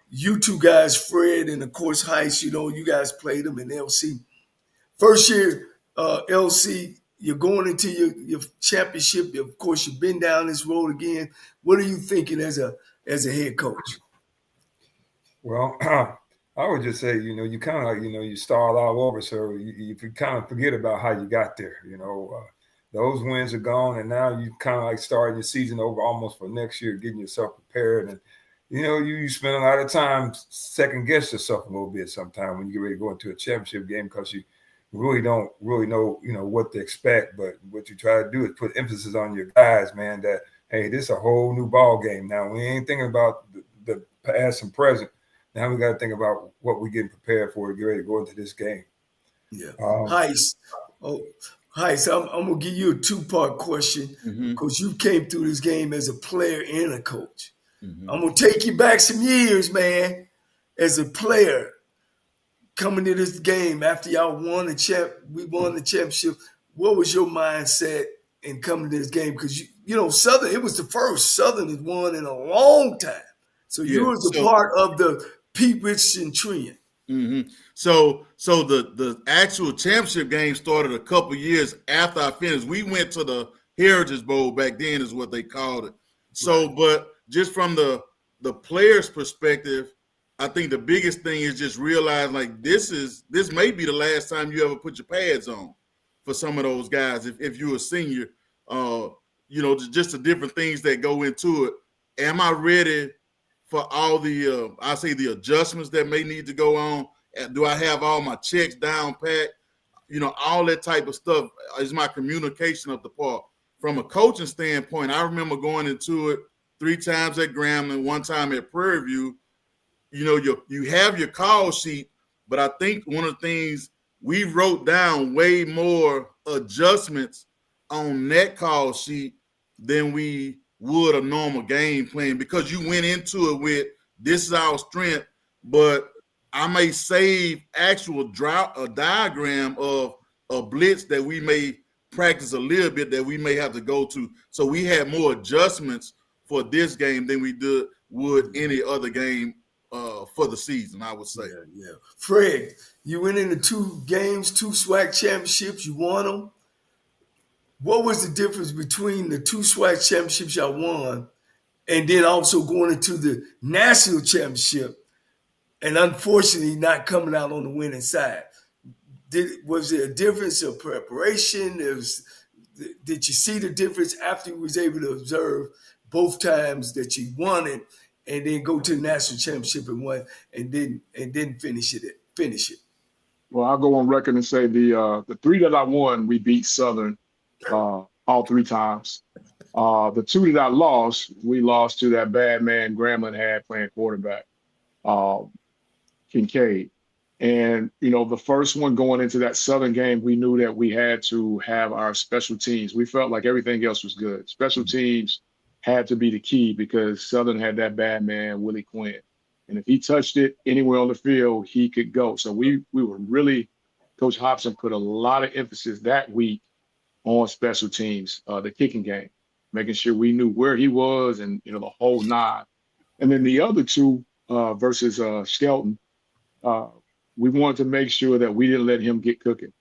S2: you two guys, Fred and of course Heist, you guys played them in LC. First year, LC, you're going into your championship. Of course, you've been down this road again. What are you thinking as a head coach?
S5: Well, I would just say, you kind of like, you start all over. So you kind of forget about how you got there. Those wins are gone. And now you kind of like starting your season over almost for next year, getting yourself prepared. And, you spend a lot of time second guess yourself a little bit sometimes when you get ready to go into a championship game because you really don't know, what to expect. But what you try to do is put emphasis on your guys, man, that, hey, this is a whole new ball game. Now, we ain't thinking about the past and present. Now we got to think about what we're getting prepared for to get ready to go into this game.
S2: Yeah. Heist, I'm going to give you a two-part question because you came through this game as a player and a coach. I'm going to take you back some years, man, as a player coming to this game after y'all won we won the championship. What was your mindset in coming to this game? Because, Southern, it was the first Southern has won in a long time. So you was a part of the Pete Richardson trend.
S3: So the actual championship game started a couple years after I finished. We went to the Heritage Bowl back then is what they called it. So, but just from the player's perspective, I think the biggest thing is just realize like this may be the last time you ever put your pads on for some of those guys. If you're a senior, just the different things that go into it. Am I ready for all the, the adjustments that may need to go on? Do I have all my checks down pat? All that type of stuff is my communication up the part. From a coaching standpoint, I remember going into it 3 times at Grambling, 1 time at Prairie View. You have your call sheet, but I think one of the things we wrote down way more adjustments on that call sheet than we would a normal game plan because you went into it with this is our strength, but I may save actual a diagram of a blitz that we may practice a little bit that we may have to go to. So we had more adjustments for this game than we would any other game for the season, I would say.
S2: Yeah. Fred, you went into 2 games, 2 SWAC championships, you won them. What was the difference between the 2 SWAC championships y'all won and then also going into the national championship and unfortunately not coming out on the winning side? Was there a difference of preparation? Did you see the difference after you was able to observe both times that you won it and then go to the national championship and won and then finish it?
S6: Well, I'll go on record and say the 3 that I won, we beat Southern all 3 times. The 2 that I lost, we lost to that bad man Grambling had playing quarterback, Kincaid. And, the first one going into that Southern game, we knew that we had to have our special teams. We felt like everything else was good. Special teams had to be the key because Southern had that bad man, Willie Quinn. And if he touched it anywhere on the field, he could go. So we were really, Coach Hobson put a lot of emphasis that week on special teams, the kicking game, making sure we knew where he was and, the whole 9. And then the other 2 versus Skelton, we wanted to make sure that we didn't let him get cooking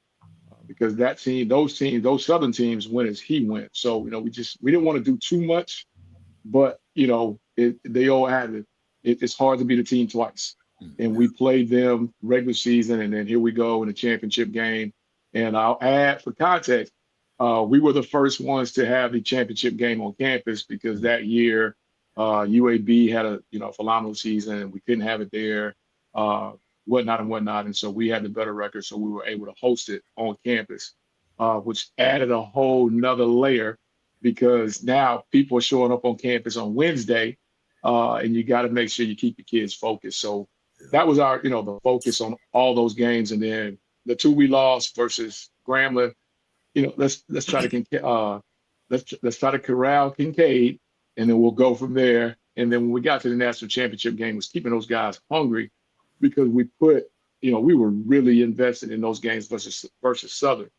S6: because those Southern teams went as he went. So, we didn't want to do too much, but, they all had it. It's hard to beat a team twice. And we played them regular season, and then here we go in the championship game. And I'll add for context, we were the first ones to have the championship game on campus because that year UAB had a phenomenal season and we couldn't have it there. Whatnot. And so we had the better record. So we were able to host it on campus, which added a whole nother layer because now people are showing up on campus on Wednesday and you got to make sure you keep your kids focused. So that was our, the focus on all those games. And then the 2 we lost versus Grambling, let's try to corral Kincaid and then we'll go from there. And then when we got to the national championship game, was keeping those guys hungry because we were really invested in those games versus Southern.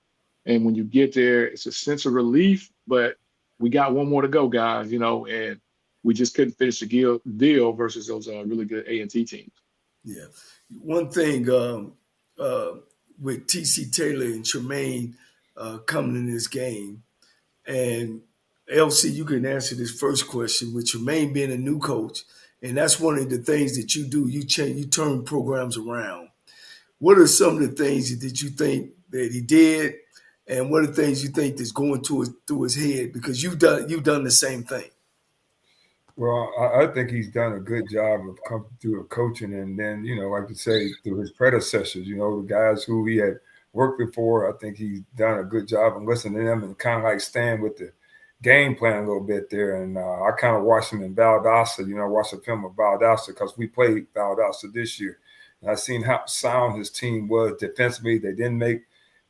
S6: And when you get there, it's a sense of relief, but we got one more to go, guys, and we just couldn't finish the deal versus those really good A&T teams.
S2: Yeah. One thing with T.C. Taylor and Tremaine coming in this game, and LC, you can answer this first question with Tremaine being a new coach, and that's one of the things that you do. You turn programs around. What are some of the things that you think that he did, and what are the things you think that's going through his head? Because you've done the same thing.
S5: Well, I think he's done a good job of coming through coaching, and then, like you say, through his predecessors, the guys who he had worked before. I think he's done a good job of listening to them and kind of like staying with the game plan a little bit there. And I kind of watched him in Valdosta. I watched a film of Valdosta because we played Valdosta this year. And I seen how sound his team was defensively. They didn't make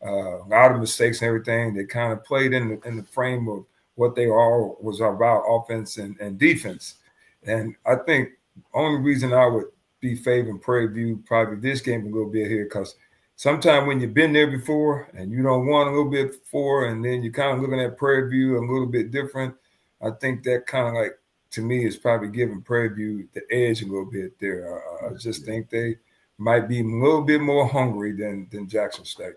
S5: a lot of mistakes and everything. They kind of played in the frame of what they all was about, offense and defense. And I think the only reason I would be favoring Prairie View probably this game a little bit here, because sometimes when you've been there before and you don't want a little bit before, and then you're kind of looking at Prairie View a little bit different, I think that kind of like, to me, is probably giving Prairie View the edge a little bit there. I just think they might be a little bit more hungry than Jackson State.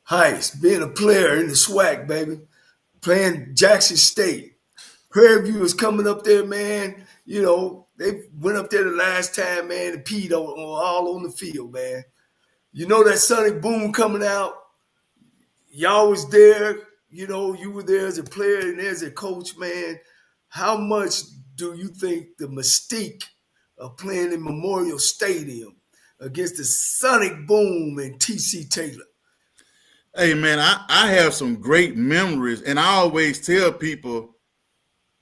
S2: Heist, being a player in the SWAC, baby, playing Jackson State. Prairie View is coming up there, man. They went up there the last time, man, and peed all on the field, man. That sonic boom coming out. Y'all was there. You were there as a player and as a coach, man. How much do you think the mystique of playing in Memorial Stadium against the sonic boom and T.C. Taylor?
S7: Hey, man, I have some great memories, and I always tell people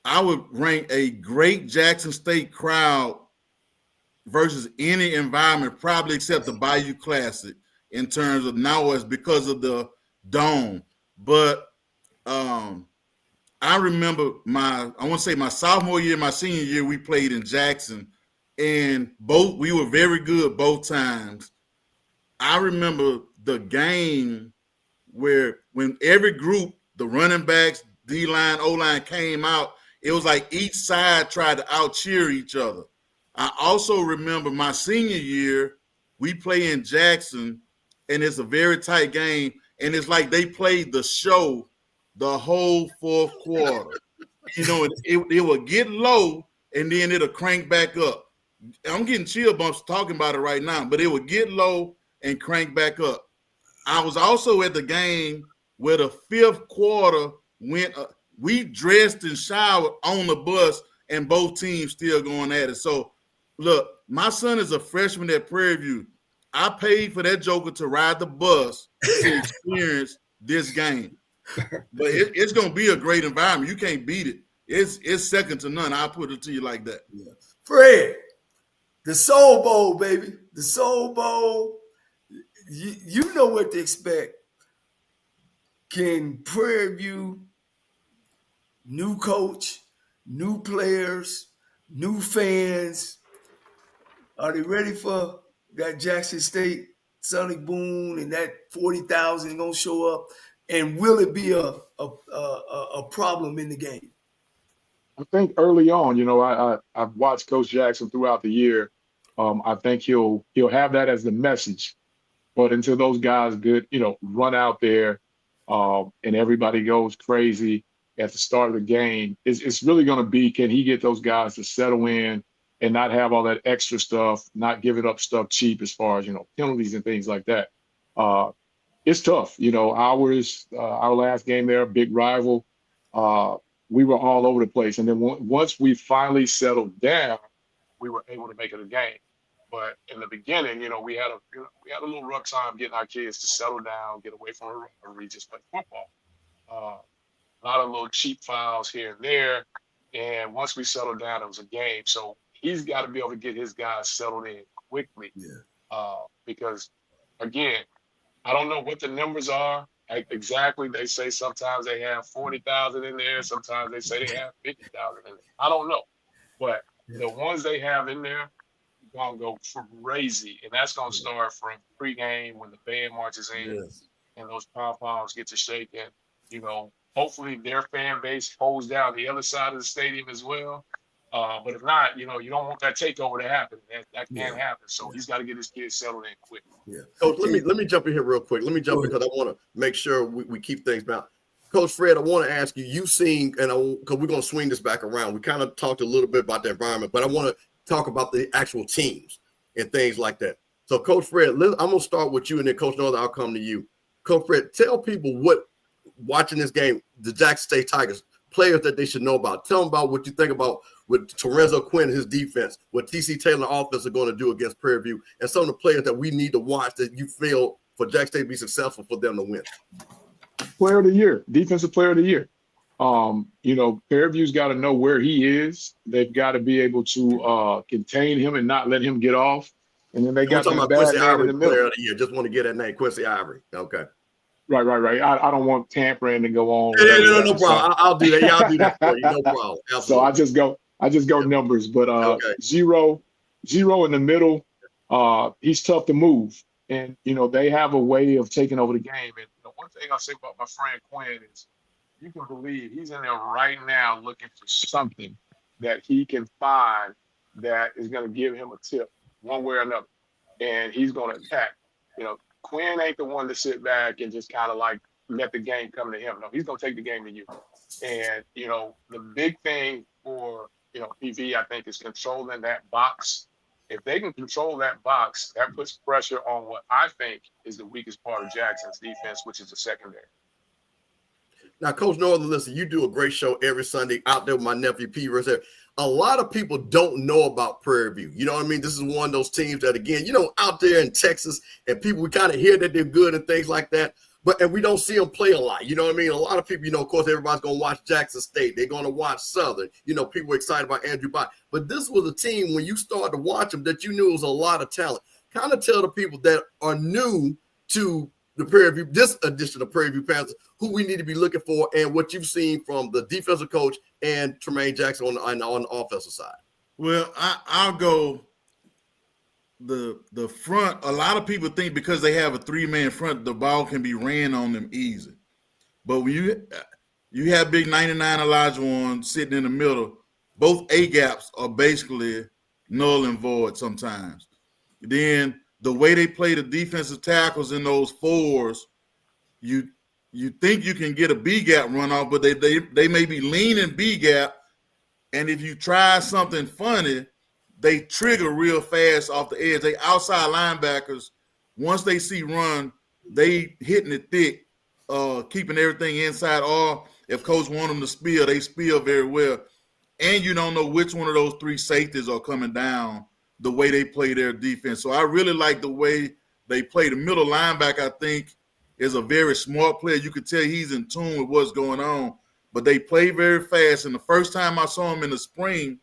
S7: I would rank a great Jackson State crowd versus any environment, probably except the Bayou Classic, in terms of now it's because of the dome. But I remember my sophomore year, my senior year, we played in Jackson, and we were very good both times. I remember the game where when every group, the running backs, D-line, O-line came out, it was like each side tried to out-cheer each other. I also remember my senior year, we play in Jackson, and it's a very tight game, and it's like they played the show the whole fourth quarter. It would get low, and then it'll crank back up. I'm getting chill bumps talking about it right now, but it would get low and crank back up. I was also at the game where the fifth quarter went. We dressed and showered on the bus, and both teams still going at it. So, look, my son is a freshman at Prairie View. I paid for that joker to ride the bus to experience this game. But it's going to be a great environment. You can't beat it. It's second to none. I'll put it to you like that.
S2: Yeah. Fred, the Soul Bowl, baby. The Soul Bowl. You know what to expect. Can Prairie View, new coach, new players, new fans, are they ready for that Jackson State sonic boom and that 40,000 gonna show up? And will it be a problem in the game?
S6: I think early on, I've watched Coach Jackson throughout the year. I think he'll have that as the message. But until those guys run out there and everybody goes crazy at the start of the game, it's really going to be, can he get those guys to settle in and not have all that extra stuff, not giving up stuff cheap as far as, penalties and things like that. It's tough. Our last game there, big rival, we were all over the place. And then once we finally settled down, we were able to make it a game. But in the beginning, we had a little rough time getting our kids to settle down, get away from the rivalry, just play football. A lot of little cheap fouls here and there. And once we settled down, it was a game. So he's got to be able to get his guys settled in quickly. Yeah. Because, again, I don't know what the numbers are exactly. They say sometimes they have 40,000 in there. Sometimes they say they have 50,000 in there. I don't know. But the ones they have in there, going to go crazy, and that's going to start from pregame when the band marches in and those pom-poms get to shaking. Hopefully their fan base holds down the other side of the stadium as well.
S8: But if not, you don't want that takeover to happen. That can't happen. So he's got to get his kids settled in quick.
S2: Yeah.
S1: Coach, let me jump in here real quick. Let me jump in because I want to make sure we keep things balanced. Coach Fred, I want to ask you, you've seen, and because we're going to swing this back around. We kind of talked a little bit about the environment, but I want to talk about the actual teams and things like that. So, Coach Fred, I'm going to start with you, and then Coach Northern, I'll come to you. Coach Fred, tell people what, watching this game, the Jackson State Tigers, players that they should know about. Tell them about what you think about with Terrenzo Quinn and his defense, what T.C. Taylor offense are going to do against Prairie View, and some of the players that we need to watch that you feel for Jackson State to be successful for them to win.
S6: Player of the year, defensive player of the year. Prairie View's got to know where he is. They've got to be able to contain him and not let him get off. And then they got
S1: talking
S6: the
S1: about
S6: bad
S1: Quincy
S6: man
S1: Ivory,
S6: in the middle.
S1: player of the year. Just want to get that name, Quincy Ivory. Okay.
S6: Right. I don't want tampering to go on.
S1: No problem. I'll do that. Yeah, I'll do that for you. No problem. Absolutely.
S6: So I just go numbers, but zero in the middle. He's tough to move, and they have a way of taking over the game. And one thing I'll say about my friend Quinn is, you can believe he's in there right now looking for something that he can find that is going to give him a tip one way or another, and he's going to attack. Quinn ain't the one to sit back and just kind of like let the game come to him. No, he's going to take the game to you. And, the big thing for, PV, I think, is controlling that box. If they can control that box, that puts pressure on what I think is the weakest part of Jackson's defense, which is the secondary.
S1: Now, Coach Northern, listen, you do a great show every Sunday out there with my nephew, P. A lot of people don't know about Prairie View. You know what I mean? This is one of those teams that, again, out there in Texas, and people, we kind of hear that they're good and things like that, and we don't see them play a lot. You know what I mean? A lot of people, of course, everybody's going to watch Jackson State. They're going to watch Southern. People were excited about Andrew Bott. But this was a team, when you started to watch them, that you knew was a lot of talent. Kind of tell the people that are new to the Prairie View, this edition of Prairie View Panthers, who we need to be looking for and what you've seen from the defensive coach and Tremaine Jackson on the offensive side.
S7: Well, I'll go the front. A lot of people think because they have a three-man front, the ball can be ran on them easy. But when you have big 99 Elijah Warren sitting in the middle, both A-gaps are basically null and void sometimes. Then the way they play the defensive tackles in those fours, you think you can get a B-gap run off, but they may be leaning B-gap, and if you try something funny, they trigger real fast off the edge. They outside linebackers, once they see run, they hitting it thick, keeping everything inside, or if coach want them to spill, they spill very well. And you don't know which one of those three safeties are coming down the way they play their defense. So I really like the way they play. The middle linebacker, I think, is a very smart player. You could tell he's in tune with what's going on, but they play very fast. And the first time I saw him in the spring,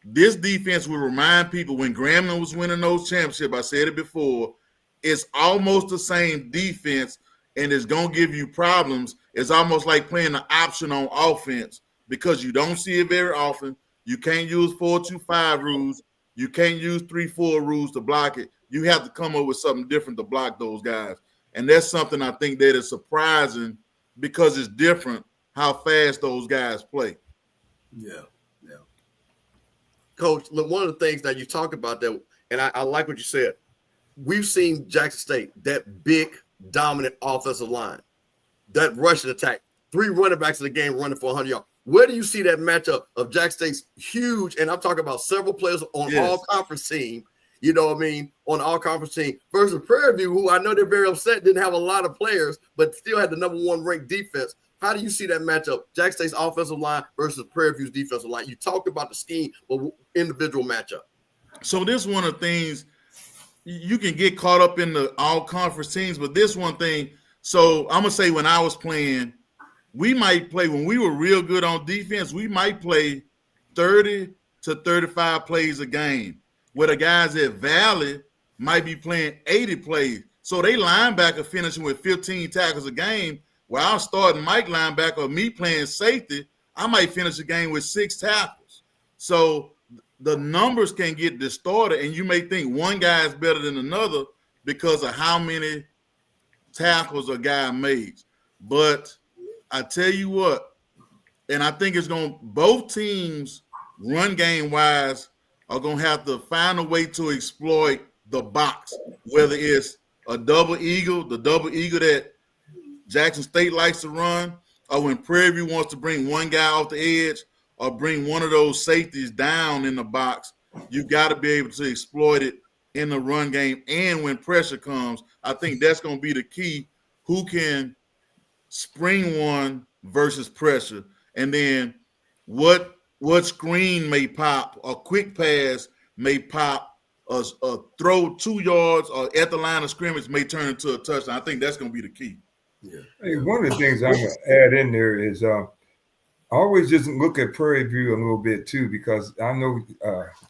S7: this defense will remind people when Grambling was winning those championships, I said it before, it's almost the same defense, and it's going to give you problems. It's almost like playing an option on offense because you don't see it very often. You can't use 4-2-5 rules. You can't use 3-4 rules to block it. You have to come up with something different to block those guys. And that's something I think that is surprising because it's different how fast those guys play.
S2: Yeah.
S1: Coach, look, one of the things that you talked about that, and I like what you said, we've seen Jackson State, that big, dominant offensive line, that rushing attack, 3 running backs in the game running for 100 yards. Where do you see that matchup of Jackson State's huge, and I'm talking about several players on all conference team, on the all conference team versus Prairie View, who I know they're very upset, didn't have a lot of players, but still had the number 1 ranked defense. How do you see that matchup, Jackson State's offensive line versus Prairie View's defensive line? You talked about the scheme, but individual matchup.
S7: So this one of the things, you can get caught up in the all conference teams, but this one thing, so I'm going to say when I was playing, we might play, when we were real good on defense, we might play 30 to 35 plays a game, where the guys at Valley might be playing 80 plays. So they linebacker finishing with 15 tackles a game, where I'll start Mike linebacker or me playing safety, I might finish the game with 6 tackles. So the numbers can get distorted, and you may think one guy is better than another because of how many tackles a guy makes. But I tell you what, and I think it's going to – both teams run game wise, are going to have to find a way to exploit the box, whether it's a double eagle, the double eagle that Jackson State likes to run, or when Prairie View wants to bring one guy off the edge or bring one of those safeties down in the box. You got to be able to exploit it in the run game. And when pressure comes, I think that's going to be the key. Who can spring one versus pressure? And then what screen may pop, a quick pass may pop, a throw 2 yards or at the line of scrimmage may turn into a touchdown. I think that's going to be the key.
S5: Yeah. Hey, one of the things I'm going to add in there is I always just look at Prairie View a little bit too, because I know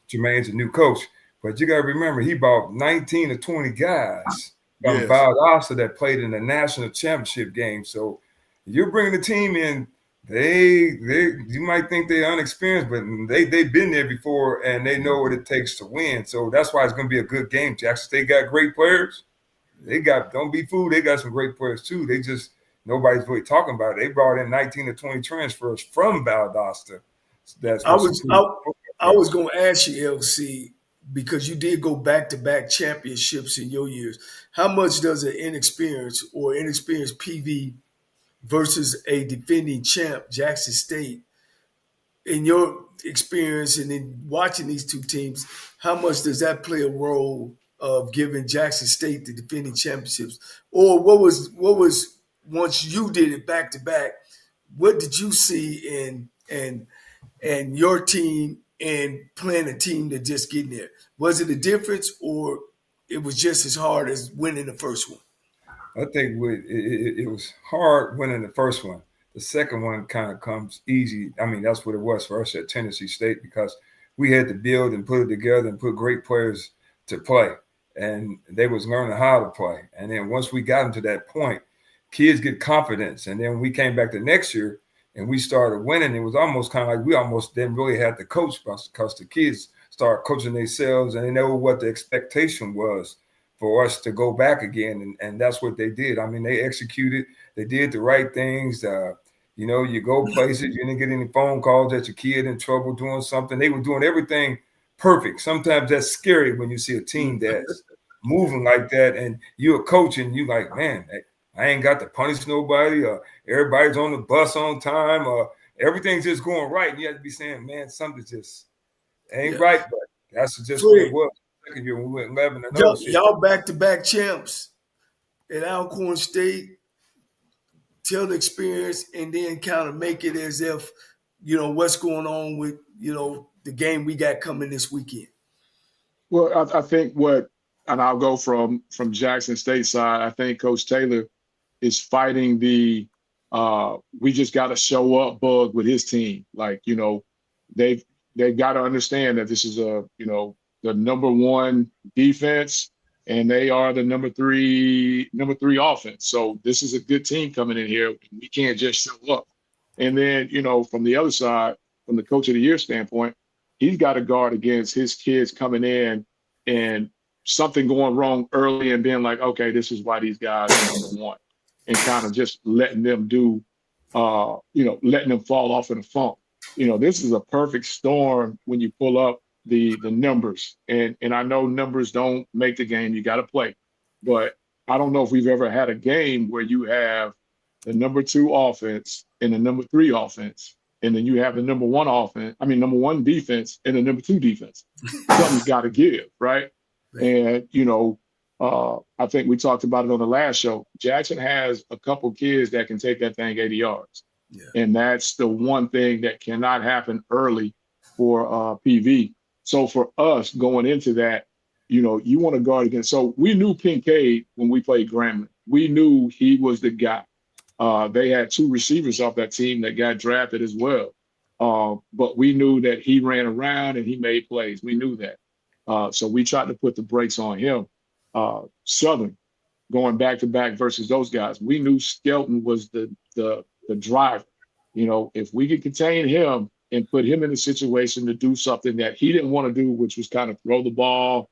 S5: Tremaine's a new coach, but you got to remember he brought 19 or 20 guys from Valdosta that played in the national championship game. So you're bringing the team in. You might think they're unexperienced, but they've been there before and they know what it takes to win. So that's why it's going to be a good game. Jackson State got great players. Don't be fooled. They got some great players too. They just, nobody's really talking about it. They brought in 19 to 20 transfers from Valdosta.
S2: I was going to ask you, LC, because you did go back-to-back championships in your years. How much does an inexperienced PV versus a defending champ, Jackson State, in your experience and in watching these two teams, how much does that play a role of giving Jackson State the defending championships? Or what was once you did it back to back, what did you see in your team and playing a team that just getting there? Was it a difference, or it was just as hard as winning the first one?
S5: I think it was hard winning the first one. The second one kind of comes easy. I mean, that's what it was for us at Tennessee State, because we had to build and put it together and put great players to play. And they was learning how to play. And then once we got them to that point, kids get confidence. And then we came back the next year and we started winning. It was almost kind of like we almost didn't really have to coach, because the kids started coaching themselves and they know what the expectation was for us to go back again. And that's what they did. I mean, they executed. They did the right things. You go places, you didn't get any phone calls that your kid in trouble doing something. They were doing everything perfect. Sometimes that's scary when you see a team that's moving like that and you're a coach and you like, man, I ain't got to punish nobody, or everybody's on the bus on time, or everything's just going right. And you have to be saying, man, something just ain't right. But that's just what it was. Second year when we went 11-0.
S2: Y'all back-to-back champs at Alcorn State. Tell the experience and then kind of make it as if, what's going on with, the game we got coming this weekend.
S6: Well, I think and I'll go from Jackson State side, I think Coach Taylor is fighting the we just got to show up bug with his team. Like, they've got to understand that this is the number one defense and they are the number three offense. So this is a good team coming in here. We can't just show up. And then, from the other side, from the coach of the year standpoint, he's got to guard against his kids coming in and something going wrong early and being like, okay, this is why these guys are number one, and kind of just letting them letting them fall off in a funk. This is a perfect storm when you pull up the numbers. And I know numbers don't make the game. You got to play. But I don't know if we've ever had a game where you have the number 2 offense and the number 3 offense, and then you have the number 1 defense and the number 2 defense. Something's got to give, right? And, I think we talked about it on the last show. Jackson has a couple kids that can take that thing 80 yards. Yeah. And that's the one thing that cannot happen early for PV. So for us going into that, you want to guard against. So we knew Kincaid when we played Grambling. We knew he was the guy. They had 2 receivers off that team that got drafted as well. But we knew that he ran around and he made plays. We knew that. So we tried to put the brakes on him. Southern going back to back versus those guys. We knew Skelton was the driver. If we could contain him and put him in a situation to do something that he didn't want to do, which was kind of throw the ball,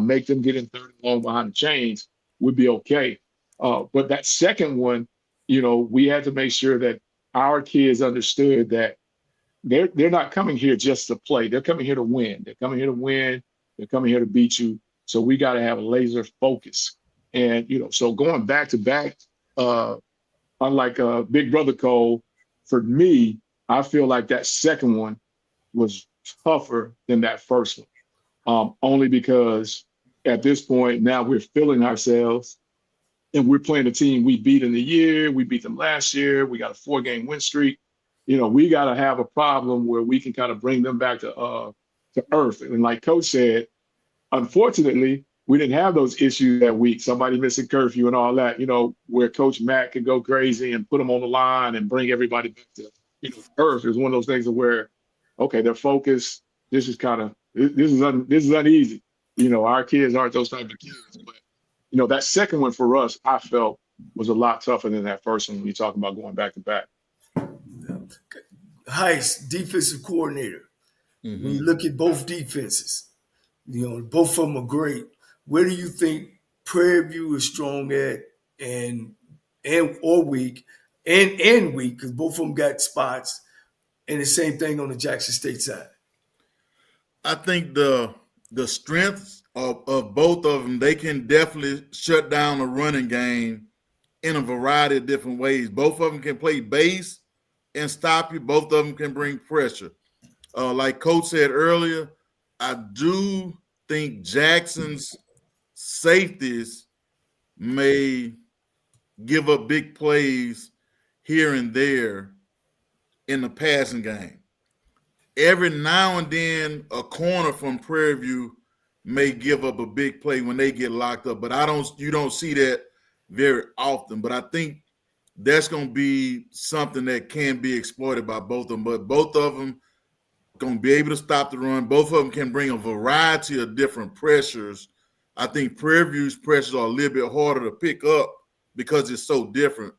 S6: make them get in 3rd and long behind the chains, would be okay. But that second one, we had to make sure that our kids understood that they're not coming here just to play. They're coming here to win. They're coming here to win. They're coming here to beat you. So we got to have a laser focus. And, so going back to back, unlike Big Brother Cole, for me, I feel like that second one was tougher than that first one. Only because at this point now we're feeling ourselves and we're playing a team we beat in the year. We beat them last year. We got a 4-game win streak. We got to have a problem where we can kind of bring them back to earth. And like Coach said, unfortunately, we didn't have those issues that week. Somebody missing curfew and all that, where Coach Matt could go crazy and put them on the line and bring everybody back to, earth. It was one of those things where, okay, they're focused. This is uneasy. Our kids aren't those type of kids. But, that second one for us, I felt was a lot tougher than that first one when you talk about going back to back.
S2: Heist, defensive coordinator. Mm-hmm. When you look at both defenses, both of them are great. Where do you think Prairie View is strong at or weak, and weak, because both of them got spots, and the same thing on the Jackson State side?
S7: I think the strengths of both of them, they can definitely shut down the running game in a variety of different ways. Both of them can play base and stop you. Both of them can bring pressure. Like Coach said earlier, I do think Jackson's safeties may give up big plays here and there in the passing game. Every now and then, a corner from Prairie View may give up a big play when they get locked up, but you don't see that very often. But I think that's going to be something that can be exploited by both of them. But both of them going to be able to stop the run. Both of them can bring a variety of different pressures. I think Prairie View's pressures are a little bit harder to pick up because it's so different.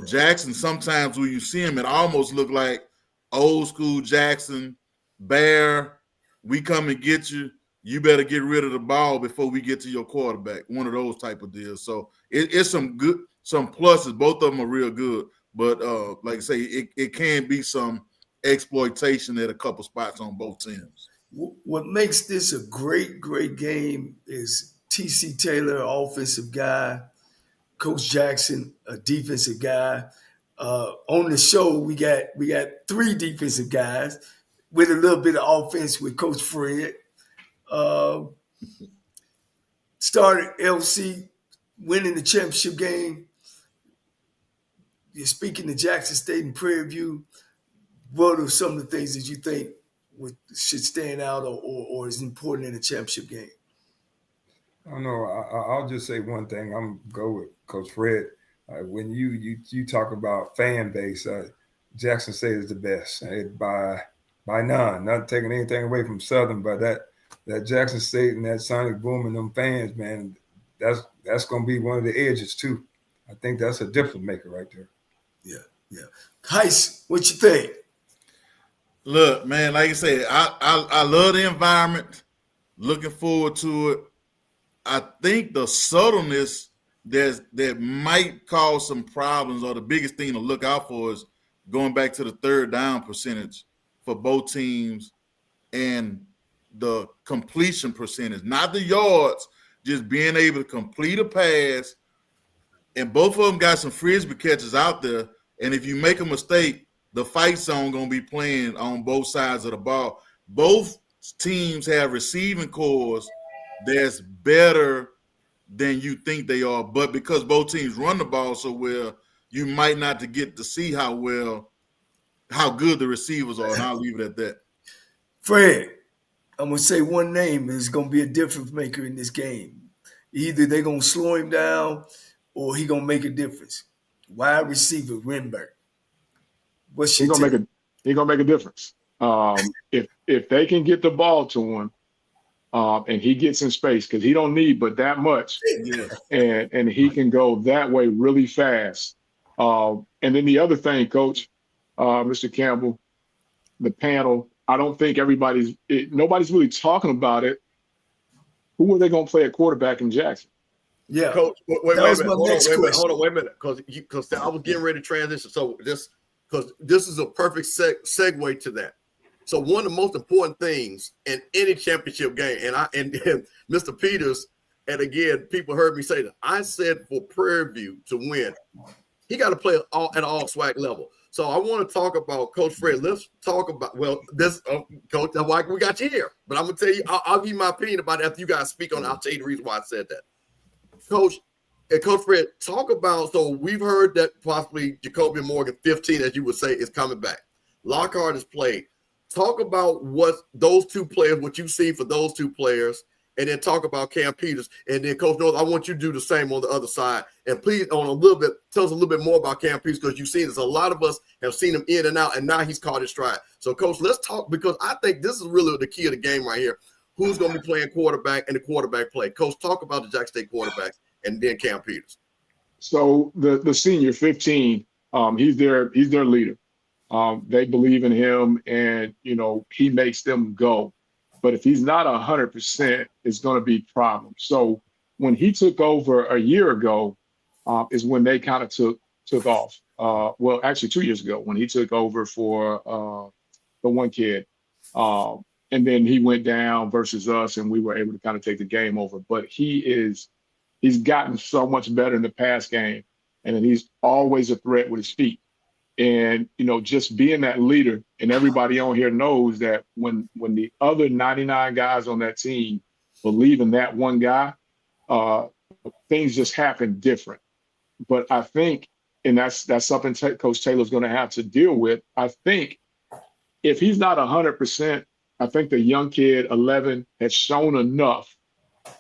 S7: Jackson, sometimes when you see him, it almost look like old school Jackson, Bear, we come and get you. You better get rid of the ball before we get to your quarterback. One of those type of deals. So it's some pluses. Both of them are real good. But like I say, it can be some exploitation at a couple spots on both teams.
S2: What makes this a great, great game is T.C. Taylor, offensive guy, Coach Jackson, a defensive guy. On the show, we got 3 defensive guys with a little bit of offense with Coach Fred. Started LC winning the championship game. You're speaking to Jackson State and Prairie View. What are some of the things that you think should stand out or is important in a championship game?
S5: I don't know. I'll just say one thing. I'm go with Coach Fred. When you talk about fan base, Jackson State is the best by none. Not taking anything away from Southern, but that Jackson State and that Sonic Boom and them fans, man, that's going to be one of the edges too. I think that's a difference maker right there.
S2: Yeah. Heist, what you think?
S7: Look, man, like I said, I love the environment. Looking forward to it. I think the subtleness that might cause some problems, or the biggest thing to look out for, is going back to the third down percentage for both teams and the completion percentage, not the yards, just being able to complete a pass. And both of them got some frisbee catches out there. And if you make a mistake, the fight zone going to be playing on both sides of the ball. Both teams have receiving cores that's better than you think they are. But because both teams run the ball so well, you might not get to see how good the receivers are. And I'll leave it at that.
S2: Fred, I'm going to say one name is going to be a difference maker in this game. Either they're going to slow him down or he going to make a difference. Wide receiver, Renberg. What's your take?
S6: He's gonna make a difference. If they can get the ball to him, and he gets in space, because he don't need but that much, and he can go that way really fast. And then the other thing, Coach, Mr. Campbell, the panel, I don't think nobody's really talking about it. Who are they gonna play at quarterback in Jackson?
S2: Yeah,
S1: Coach, wait a minute. Hold on, wait a minute. Because I was getting ready to transition. So just because this is a perfect segue to that. So one of the most important things in any championship game, and Mr. Peters, and again, people heard me say that. I said for Prairie View to win, he got to play at all SWAC level. So I want to talk about Coach Fred. Let's talk about, this, Coach, that's why we got you here. But I'm going to tell you, I'll give you my opinion about it after you guys speak on it. I'll tell you the reason why I said that. Coach Fred, talk about, so we've heard that possibly Jacoby Morgan, 15, as you would say, is coming back. Lockhart has played. Talk about what those two players, what you see for those two players, and then talk about Cam Peters. And then, Coach North, I want you to do the same on the other side. And please, tell us a little bit more about Cam Peters, because you've seen this. A lot of us have seen him in and out, and now he's caught his stride. So, Coach, let's talk, because I think this is really the key of the game right here. Who's going to be playing quarterback and the quarterback play? Coach, talk about the Jackson State quarterbacks and then Cam Peters.
S6: So the senior 15, he's their leader. They believe in him, and he makes them go. But if he's not 100%, it's going to be a problem. So when he took over a year ago, is when they kind of took off. Well, actually 2 years ago, when he took over for the one kid, and then he went down versus us, and we were able to kind of take the game over. But he's gotten so much better in the pass game, and then he's always a threat with his feet. And, just being that leader, and everybody on here knows that when the other 99 guys on that team believe in that one guy, things just happen different. But I think, and that's something Coach Taylor's going to have to deal with. I think if he's not 100%, I think the young kid, 11, has shown enough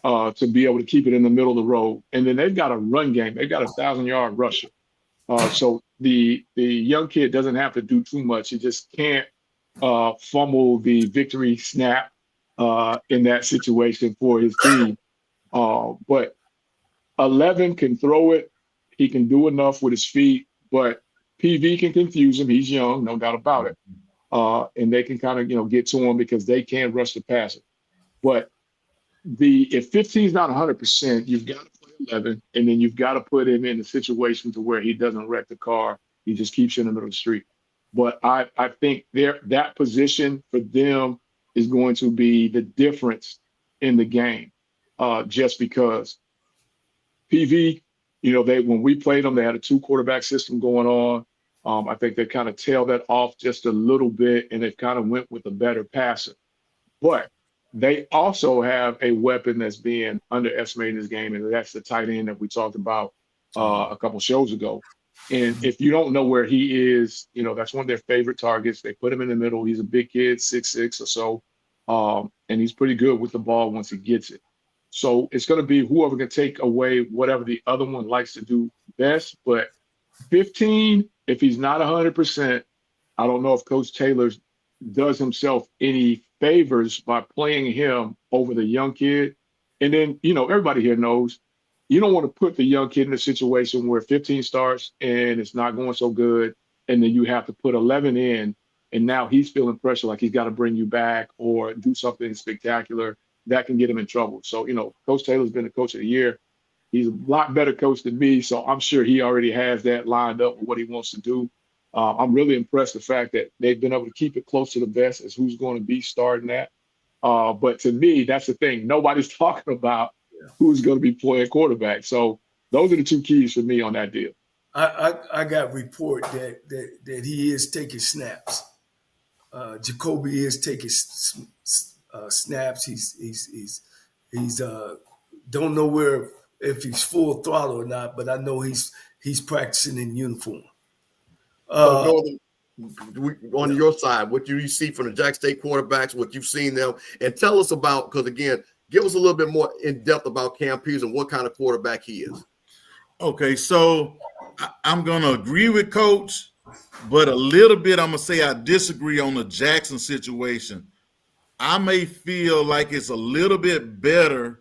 S6: to be able to keep it in the middle of the road. And then they've got a run game. They've got a 1,000-yard rusher. So the young kid doesn't have to do too much. He just can't fumble the victory snap in that situation for his team. But 11 can throw it. He can do enough with his feet, but PV can confuse him. He's young, no doubt about it. And they can kind of, get to him because they can rush the passer. But if 15 is not 100%, you've got to play 11, and then you've got to put him in a situation to where he doesn't wreck the car. He just keeps you in the middle of the street. But I think that position for them is going to be the difference in the game, just because PV, when we played them, they had a 2-quarterback system going on. I think they kind of tailed that off just a little bit, and they kind of went with a better passer. But they also have a weapon that's being underestimated in this game, and that's the tight end that we talked about a couple shows ago. And if you don't know where he is, that's one of their favorite targets. They put him in the middle. He's a big kid, 6'6" or so, and he's pretty good with the ball once he gets it. So it's going to be whoever can take away whatever the other one likes to do best. But 15, if he's not 100%, I don't know if Coach Taylor does himself any favors by playing him over the young kid. And then, everybody here knows you don't want to put the young kid in a situation where 15 starts and it's not going so good, and then you have to put 11 in, and now he's feeling pressure like he's got to bring you back or do something spectacular. That can get him in trouble. So, Coach Taylor's been the coach of the year. He's a lot better coach than me, so I'm sure he already has that lined up with what he wants to do. I'm really impressed with the fact that they've been able to keep it close to the vest as who's going to be starting that. But to me, that's the thing. Nobody's talking about who's going to be playing quarterback. So those are the two keys for me on that deal.
S2: I got report that he is taking snaps. Jacoby is taking snaps. He's don't know where if he's full throttle or not, but I know he's practicing in uniform.
S1: Northern, on your side, what do you see from the Jackson State quarterbacks, what you've seen them, and tell us about, because again, give us a little bit more in depth about Cam Peters and what kind of quarterback he is.
S7: Okay, so I'm going to agree with Coach, but a little bit I'm going to say I disagree on the Jackson situation. I may feel like it's a little bit better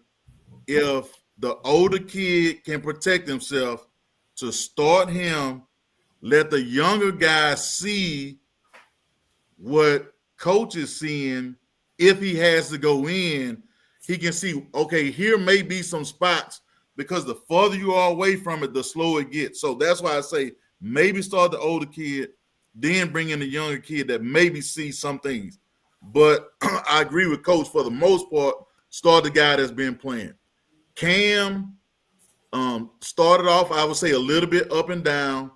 S7: if the older kid can protect himself to start him. Let the younger guys see what Coach is seeing. If he has to go in, he can see, okay, here may be some spots, because the further you are away from it, the slower it gets. So that's why I say maybe start the older kid, then bring in a younger kid that maybe sees some things. But I agree with Coach for the most part. Start the guy that's been playing. Cam started off, I would say, a little bit up and down.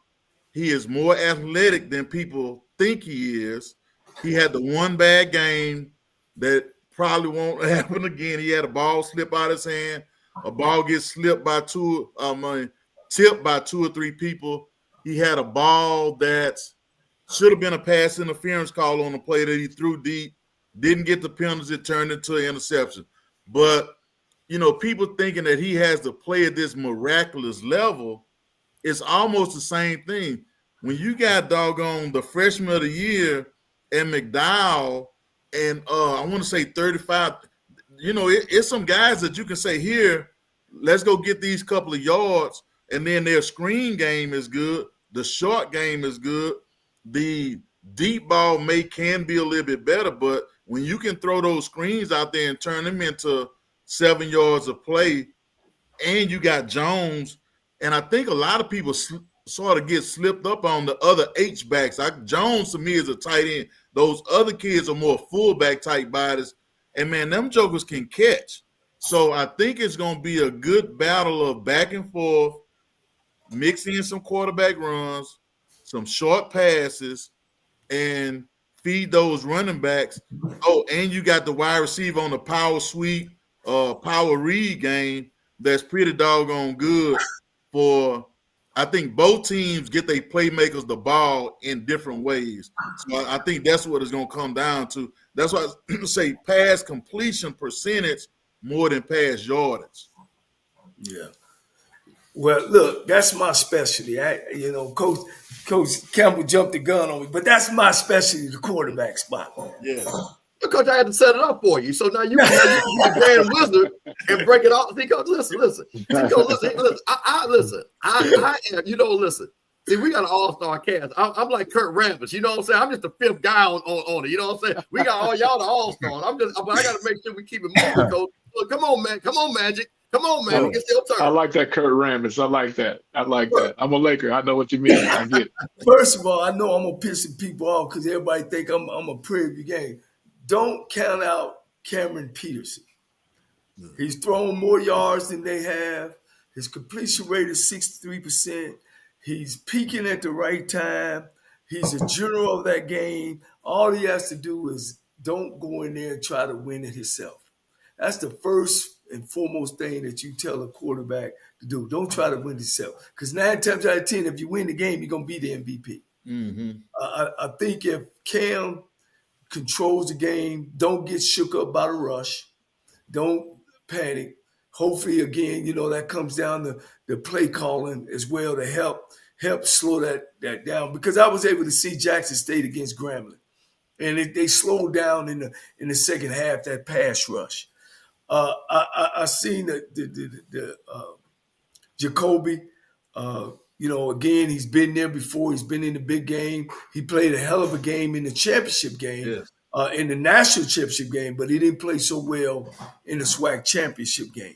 S7: He is more athletic than people think he is. He had the one bad game that probably won't happen again. He had a ball slip out of his hand. A ball gets slipped by tipped by 2 or 3 people. He had a ball that should have been a pass interference call on the play that he threw deep. Didn't get the penalty. It turned into an interception. But, you know, people thinking that he has to play at this miraculous level, it's almost the same thing. When you got doggone the freshman of the year and McDowell and I want to say 35, you know, it's some guys that you can say, here, let's go get these couple of yards, and then their screen game is good. The short game is good. The deep ball can be a little bit better, but when you can throw those screens out there and turn them into 7 yards of play, and you got Jones, and I think a lot of people sort of get slipped up on the other H-backs. Jones, to me, is a tight end. Those other kids are more fullback type bodies, and, man, them jokers can catch. So I think it's going to be a good battle of back and forth, mixing in some quarterback runs, some short passes, and feed those running backs. Oh, and you got the wide receiver on the power sweep, power read game that's pretty doggone good for, I think both teams get their playmakers the ball in different ways. So I think that's what it's going to come down to. That's why I say pass completion percentage more than pass yardage.
S2: Yeah. Well, look, that's my specialty. Coach Campbell jumped the gun on me, but that's my specialty, the quarterback spot.
S7: Yeah.
S1: Coach, I had to set it up for you. So now you can be the grand wizard and break it off. See, Coach, listen. See, Coach, listen. I am, listen. See, we got an all-star cast. I'm like Kurt Rambis. You know what I'm saying? I'm just the 5th guy on it. You know what I'm saying? We got all y'all the all-stars. I got to make sure we keep it moving, Coach. Look, come on, man. Come on, Magic. Come on, man. It's your turn.
S6: I like that Kurt Rambis. I like that. I'm a Laker. I know what you mean. I get it.
S2: First of all, I know I'm going to piss some people off because everybody think I'm a Prairie View game. Don't count out Cameron Peterson. He's thrown more yards than they have. His completion rate is 63%. He's peaking at the right time. He's a general of that game. All he has to do is don't go in there and try to win it himself. That's the first and foremost thing that you tell a quarterback to do. Don't try to win yourself. Because 9 times out of 10, if you win the game, you're going to be the MVP.
S7: Mm-hmm.
S2: I think if Cam controls the game, don't get shook up by the rush, don't panic. Hopefully, again, that comes down to the play calling as well to help slow that down. Because I was able to see Jackson State against Grambling, and they slowed down in the second half, that pass rush. I seen the Jacoby. Again, he's been there before. He's been in the big game. He played a hell of a game in the championship game, in the national championship game, but he didn't play so well in the SWAC championship game.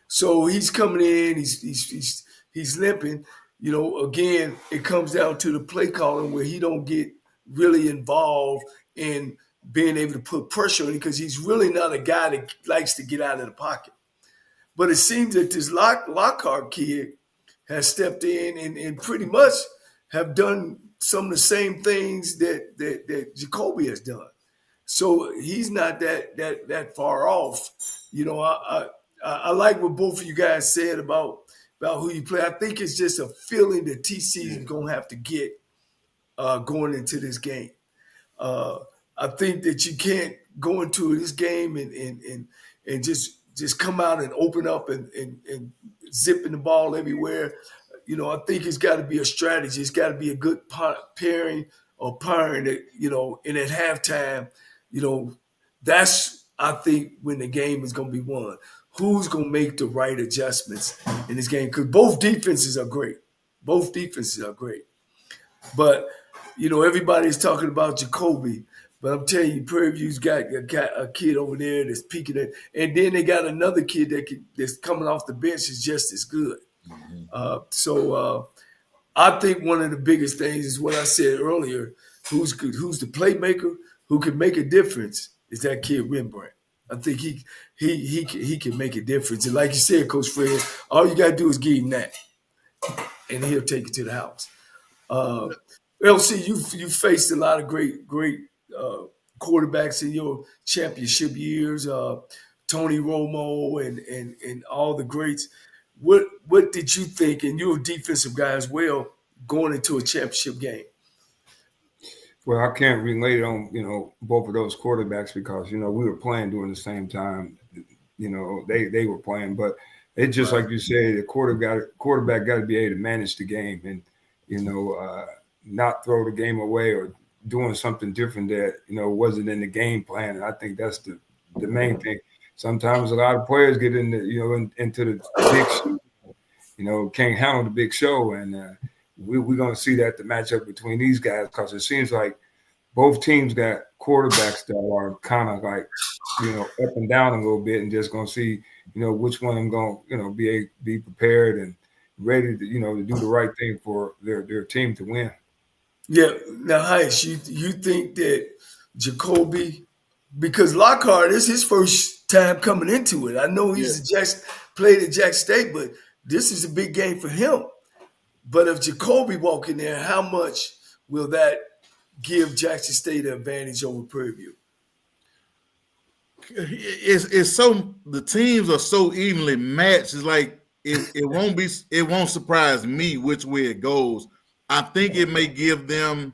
S2: So he's coming in. He's limping. Again, it comes down to the play calling where he don't get really involved in being able to put pressure on him because he's really not a guy that likes to get out of the pocket. But it seems that this Lockhart kid has stepped in and pretty much have done some of the same things that Jacoby has done. So he's not that far off. I like what both of you guys said about who you play. I think it's just a feeling that TC is going to have to get going into this game. I think that you can't go into this game and just come out and open up and zipping the ball everywhere. I think it's got to be a strategy. It's got to be a good pairing or pairing that, and at halftime, that's, I think, when the game is going to be won. Who's going to make the right adjustments in this game? Because both defenses are great. But, everybody's talking about Jacoby. But I'm telling you, Prairie View's got a kid over there that's peaking at, and then they got another kid that's coming off the bench is just as good.
S7: Mm-hmm.
S2: I think one of the biggest things is what I said earlier. Who's good? Who's the playmaker? Who can make a difference? Is that kid Rembrandt? I think he can make a difference. And like you said, Coach Fred, all you gotta do is give him that, and he'll take it to the house. LC, you faced a lot of great quarterbacks in your championship years. Tony Romo and all the greats. What did you think? And you're a defensive guy as well, going into a championship game.
S5: Well, I can't relate on, both of those quarterbacks because, we were playing during the same time, they were playing. But it's just like you said, the quarterback got to be able to manage the game and, not throw the game away or doing something different that, wasn't in the game plan. And I think that's the main thing. Sometimes a lot of players get into the big show, can't handle the big show. And we're going to see that the matchup between these guys because it seems like both teams got quarterbacks that are kind of like, up and down a little bit and just going to see, which one of them going to, be prepared and ready to, to do the right thing for their team to win.
S2: Yeah. Now, Heish, you think that Jacoby, because Lockhart is his first time coming into it. I know he's played at Jack State, but this is a big game for him. But if Jacoby walk in there, how much will that give Jackson State an advantage over Prairie View?
S7: It's so the teams are so evenly matched. It's like it won't surprise me which way it goes. I think it may give them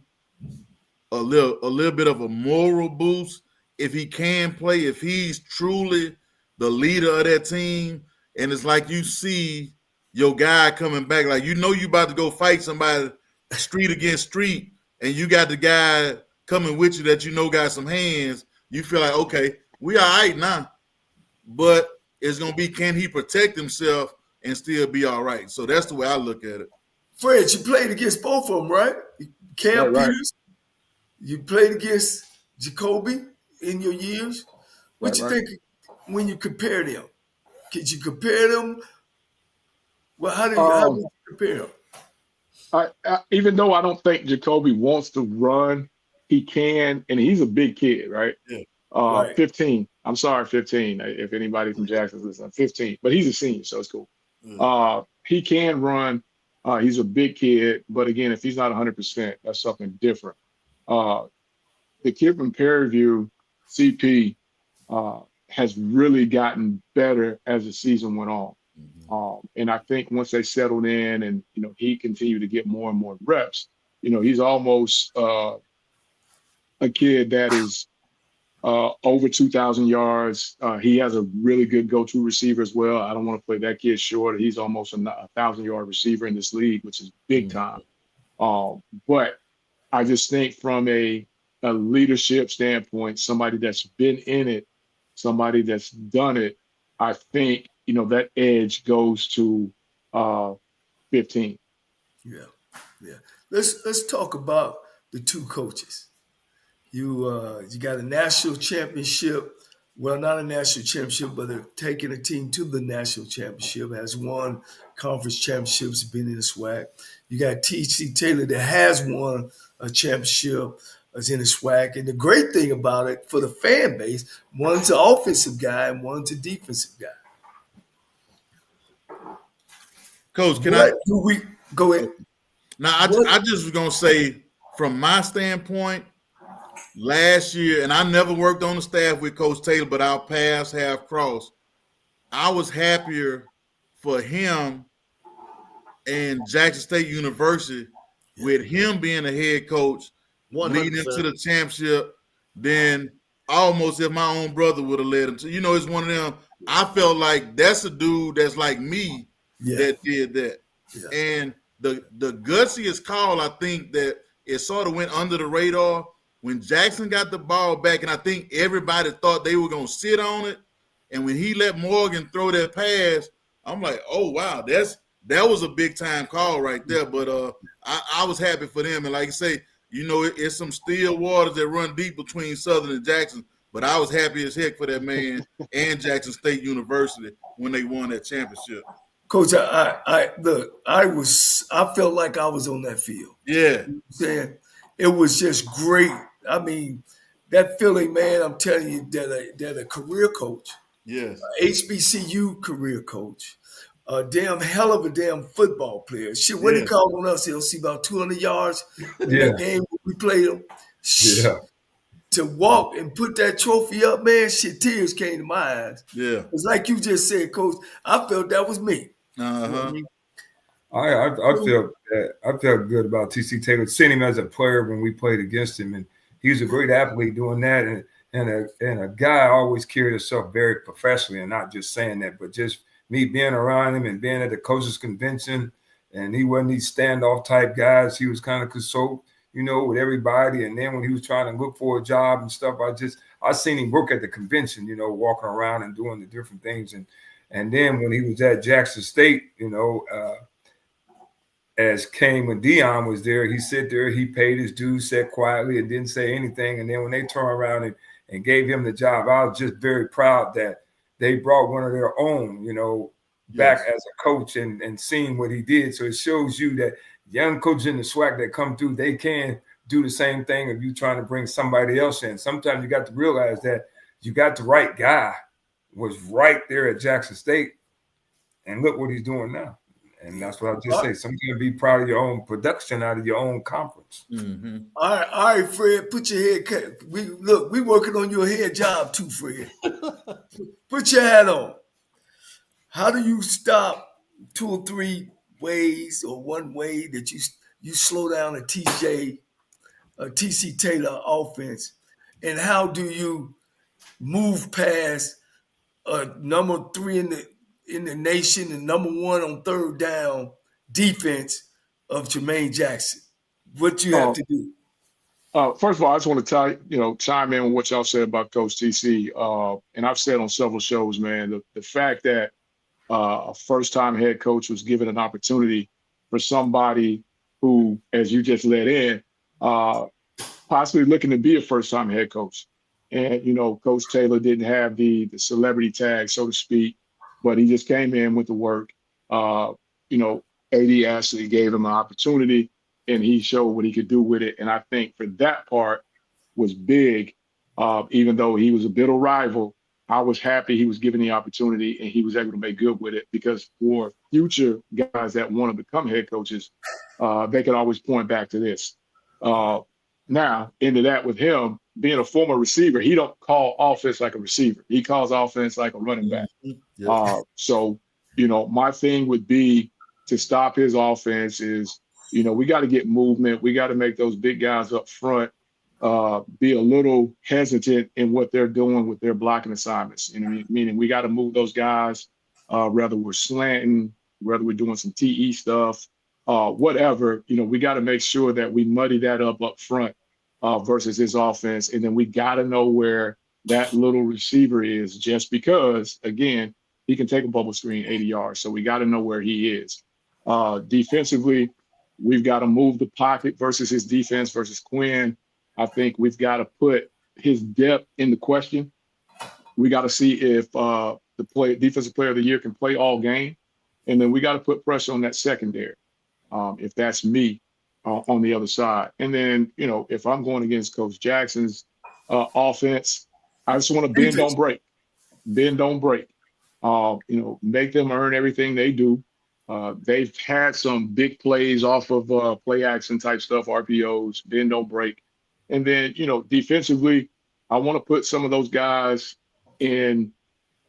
S7: a little bit of a moral boost if he can play, if he's truly the leader of that team. And it's like you see your guy coming back, like you about to go fight somebody street against street, and you got the guy coming with you that got some hands. You feel like, okay, we all right now. But it's gonna be, can he protect himself and still be all right? So that's the way I look at it.
S2: Fred, you played against both of them, right? Cam Peters, you played against Jacoby in your years. What you think when you compare them? Could you compare them? Well, how would you compare them?
S6: Even though I don't think Jacoby wants to run, he can, and he's a big kid, right? Yeah. 15. I'm sorry, 15. If anybody from Jackson's listening, 15. But he's a senior, so it's cool. He can run. He's a big kid, but again, if he's not 100%, that's something different. The kid from Prairie View, CP, has really gotten better as the season went on. And I think once they settled in and, he continued to get more and more reps, he's almost a kid that is over 2,000 yards. He has a really good go-to receiver as well. I don't want to play that kid short. He's almost a 1,000-yard receiver in this league, which is big time. But I just think from a leadership standpoint, somebody that's been in it, somebody that's done it, I think, that edge goes to 15.
S2: Yeah. Let's talk about the two coaches. You got a national championship. Well, not a national championship, but they're taking a team to the national championship, has won conference championships, been in the SWAC. You got T.C. Taylor that has won a championship, is in the SWAC. And the great thing about it for the fan base, one's an offensive guy and one's a defensive guy.
S7: Coach, can
S2: go ahead?
S7: Now, I just was going to say, from my standpoint, last year, and I never worked on the staff with Coach Taylor, but our paths have crossed. I was happier for him and Jackson State University with him being a head coach 100%. Leading into the championship than almost if my own brother would have led him to. It's one of them. I felt like that's a dude that's like me that did that. Yeah. And the gutsiest call, I think, that it sort of went under the radar when Jackson got the ball back, and I think everybody thought they were going to sit on it. And when he let Morgan throw that pass, I'm like, oh, wow, that was a big-time call right there. But I was happy for them. And like I say, it's some still waters that run deep between Southern and Jackson. But I was happy as heck for that man and Jackson State University when they won that championship.
S2: Coach, I felt like I was on that field.
S7: Yeah.
S2: Saying it was just great. I mean, that feeling, man, I'm telling you, that a career coach,
S7: Yes.
S2: HBCU career coach, a damn hell of a damn football player. Shit, when he
S7: Yes.
S2: called on us, he'll see about 200 yards in
S5: Yeah.
S2: that game when we played him.
S5: Yeah.
S2: To walk and put that trophy up, man, shit, tears came to my eyes.
S7: Yeah.
S2: It's like you just said, Coach, I felt that was me. You know what I mean?
S5: I felt good about T.C. Taylor, seeing him as a player when we played against him, and he was a great athlete doing that, and a guy always carried himself very professionally, and not just saying that, but just me being around him and being at the coaches convention, and he wasn't these standoff type guys. He was kind of consult, with everybody, and then when he was trying to look for a job and stuff, I seen him work at the convention, walking around and doing the different things, and then when he was at Jackson State, as came when Dion was there, he sat there, he paid his dues, sat quietly and didn't say anything. And then when they turned around and gave him the job, I was just very proud that they brought one of their own, back as a coach and seeing what he did. So it shows you that young coaches in the SWAC that come through, they can do the same thing if you trying to bring somebody else in. Sometimes you got to realize that you got the right guy was right there at Jackson State, and look what he's doing now. And that's what I just say. Sometimes be proud of your own production out of your own conference.
S7: Mm-hmm.
S2: All right, Fred, put your head. We working on your head job too, Fred. Put your hat on. How do you stop 2 or 3 ways or one way that you slow down a TC Taylor offense, and how do you move past number 3 in the nation and number 1 on third down defense of Tremaine Jackson? What you have to do?
S6: First of all, I just want to chime in on what y'all said about Coach T.C. And I've said on several shows, man, the fact that a first-time head coach was given an opportunity for somebody who, as you just let in, possibly looking to be a first-time head coach. And, Coach Taylor didn't have the celebrity tag, so to speak, but he just came in with the work. AD actually gave him an opportunity, and he showed what he could do with it. And I think for that part was big, even though he was a bitter rival. I was happy he was given the opportunity and he was able to make good with it, because for future guys that want to become head coaches, they can always point back to this. Now, into that with him, being a former receiver, he don't call offense like a receiver. He calls offense like a running back. So, my thing would be to stop his offense is, we got to get movement. We got to make those big guys up front be a little hesitant in what they're doing with their blocking assignments. Meaning we got to move those guys, whether we're slanting, whether we're doing some TE stuff, whatever. We got to make sure that we muddy that up front versus his offense. And then we got to know where that little receiver is, just because, again, he can take a bubble screen 80 yards. So we got to know where he is. Defensively, we've got to move the pocket versus his defense versus Quinn. I think we've got to put his depth in the question. We got to see if the defensive player of the year can play all game. And then we got to put pressure on that secondary, if that's me on the other side. And then, if I'm going against Coach Jackson's offense, I just want to bend, don't break. Bend, don't break. Make them earn everything they do. They've had some big plays off of play action type stuff, RPOs, bend, don't break. And then, defensively, I want to put some of those guys in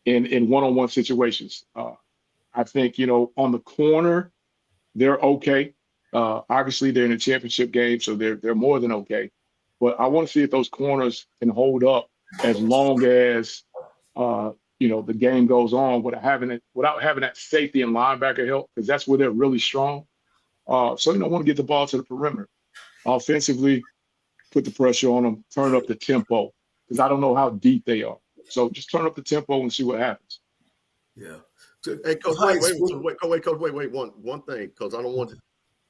S6: one-on-one situations. I think, on the corner, they're okay. Obviously, they're in a championship game, so they're more than okay. But I want to see if those corners can hold up as long as the game goes on without having that safety and linebacker help, because that's where they're really strong. So I want to get the ball to the perimeter. Offensively, put the pressure on them, turn up the tempo, because I don't know how deep they are. So just turn up the tempo and see what happens.
S2: Yeah.
S1: Hey, Coach, wait, one thing, because I don't want to.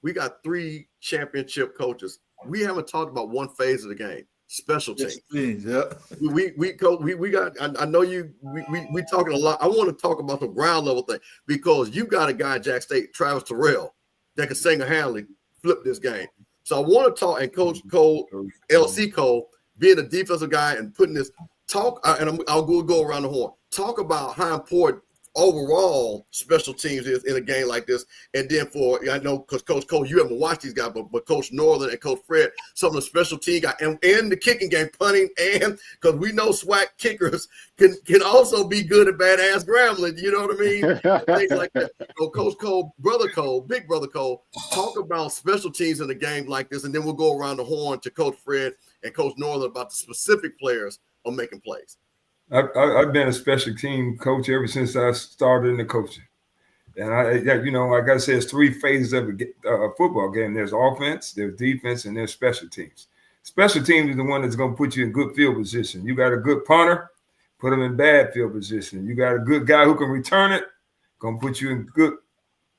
S1: We got 3 championship coaches. We haven't talked about one phase of the game. special teams.
S7: Yeah.
S1: We got. I know we talking a lot. I want to talk about the ground level thing because you got a guy at Jack State, Travis Terrell, that can single-handedly flip this game. So I want to talk, and Coach Cole, LC Cole, being a defensive guy and putting this talk, and I'll go around the horn. Talk about how important overall special teams is in a game like this. And then I know because Coach Cole, you haven't watched these guys, but Coach Northern and Coach Fred, some of the special team guys, and the kicking game, punting, and because we know SWAC kickers can also be good at badass scrambling. You know what I mean? Things like that. So Coach Cole, big brother Cole, talk about special teams in a game like this, and then we'll go around the horn to Coach Fred and Coach Northern about the specific players on making plays.
S5: I've been a special team coach ever since I started in the coaching. And like I said, it's three phases of a football game. There's offense, there's defense, and there's special teams. Special teams is the one that's going to put you in good field position. You got a good punter, put him in bad field position. You got a good guy who can return it, going to put you in good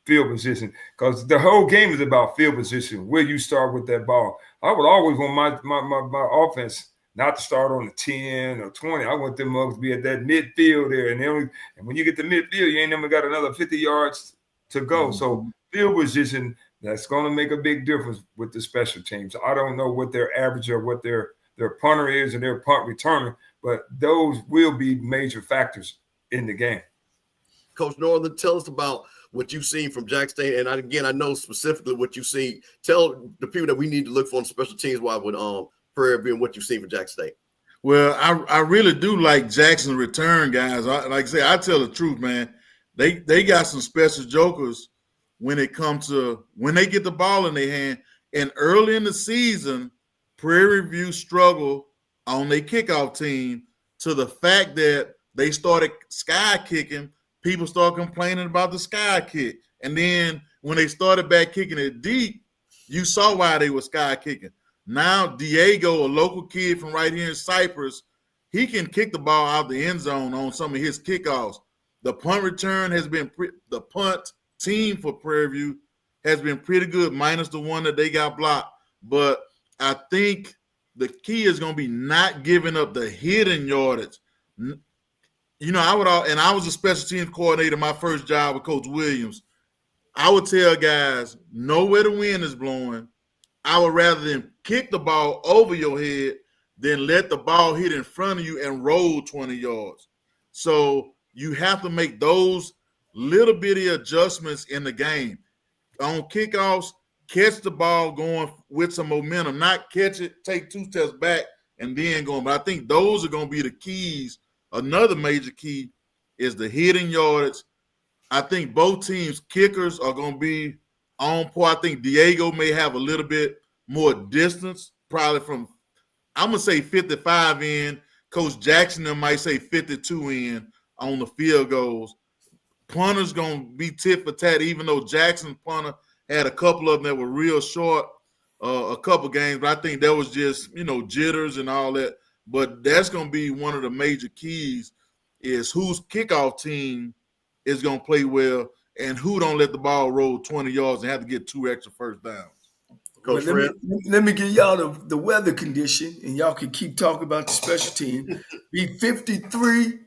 S5: field position. Because the whole game is about field position, where you start with that ball. I would always want my offense not to start on the 10 or 20. I want them to be at that midfield there. And when you get to midfield, you ain't never got another 50 yards to go. Mm-hmm. So field position, that's going to make a big difference with the special teams. I don't know what their average or what their punter is and their punt returner, but those will be major factors in the game.
S1: Coach Northern, tell us about what you've seen from Jack State. And I know specifically what you've seen. Tell the people that we need to look for on special teams while with Prairie View and what you've seen from Jack State.
S7: Well, I really do like Jackson's return guys. Like I say, I tell the truth, man. They got some special jokers when it comes to when they get the ball in their hand. And early in the season, Prairie View struggled on their kickoff team to the fact that they started sky kicking. People started complaining about the sky kick. And then when they started back kicking it deep, you saw why they were sky kicking. Now, Diego, a local kid from right here in Cypress, he can kick the ball out the end zone on some of his kickoffs. The punt return has been the punt team for Prairie View has been pretty good, minus the one that they got blocked. But I think the key is going to be not giving up the hidden yardage. You know, I was a special teams coordinator my first job with Coach Williams. I would tell guys, know where the wind is blowing. I would rather than kick the ball over your head than let the ball hit in front of you and roll 20 yards. So you have to make those little bitty adjustments in the game. On kickoffs, catch the ball going with some momentum, not catch it, take 2 steps back, and then going. But I think those are going to be the keys. Another major key is the hidden yardage. I think both teams' kickers are going to be on point. I think Diego may have a little bit more distance, probably from, I'm going to say 55 in. Coach Jackson might say 52 in on the field goals. Punter's going to be tit for tat, even though Jackson's punter had a couple of them that were real short, a couple games. But I think that was just, jitters and all that. But that's going to be one of the major keys is whose kickoff team is going to play well and who don't let the ball roll 20 yards and have to get 2 extra first downs.
S1: Coach Fred?
S2: Let me give y'all the weather condition, and y'all can keep talking about the special team. Be 53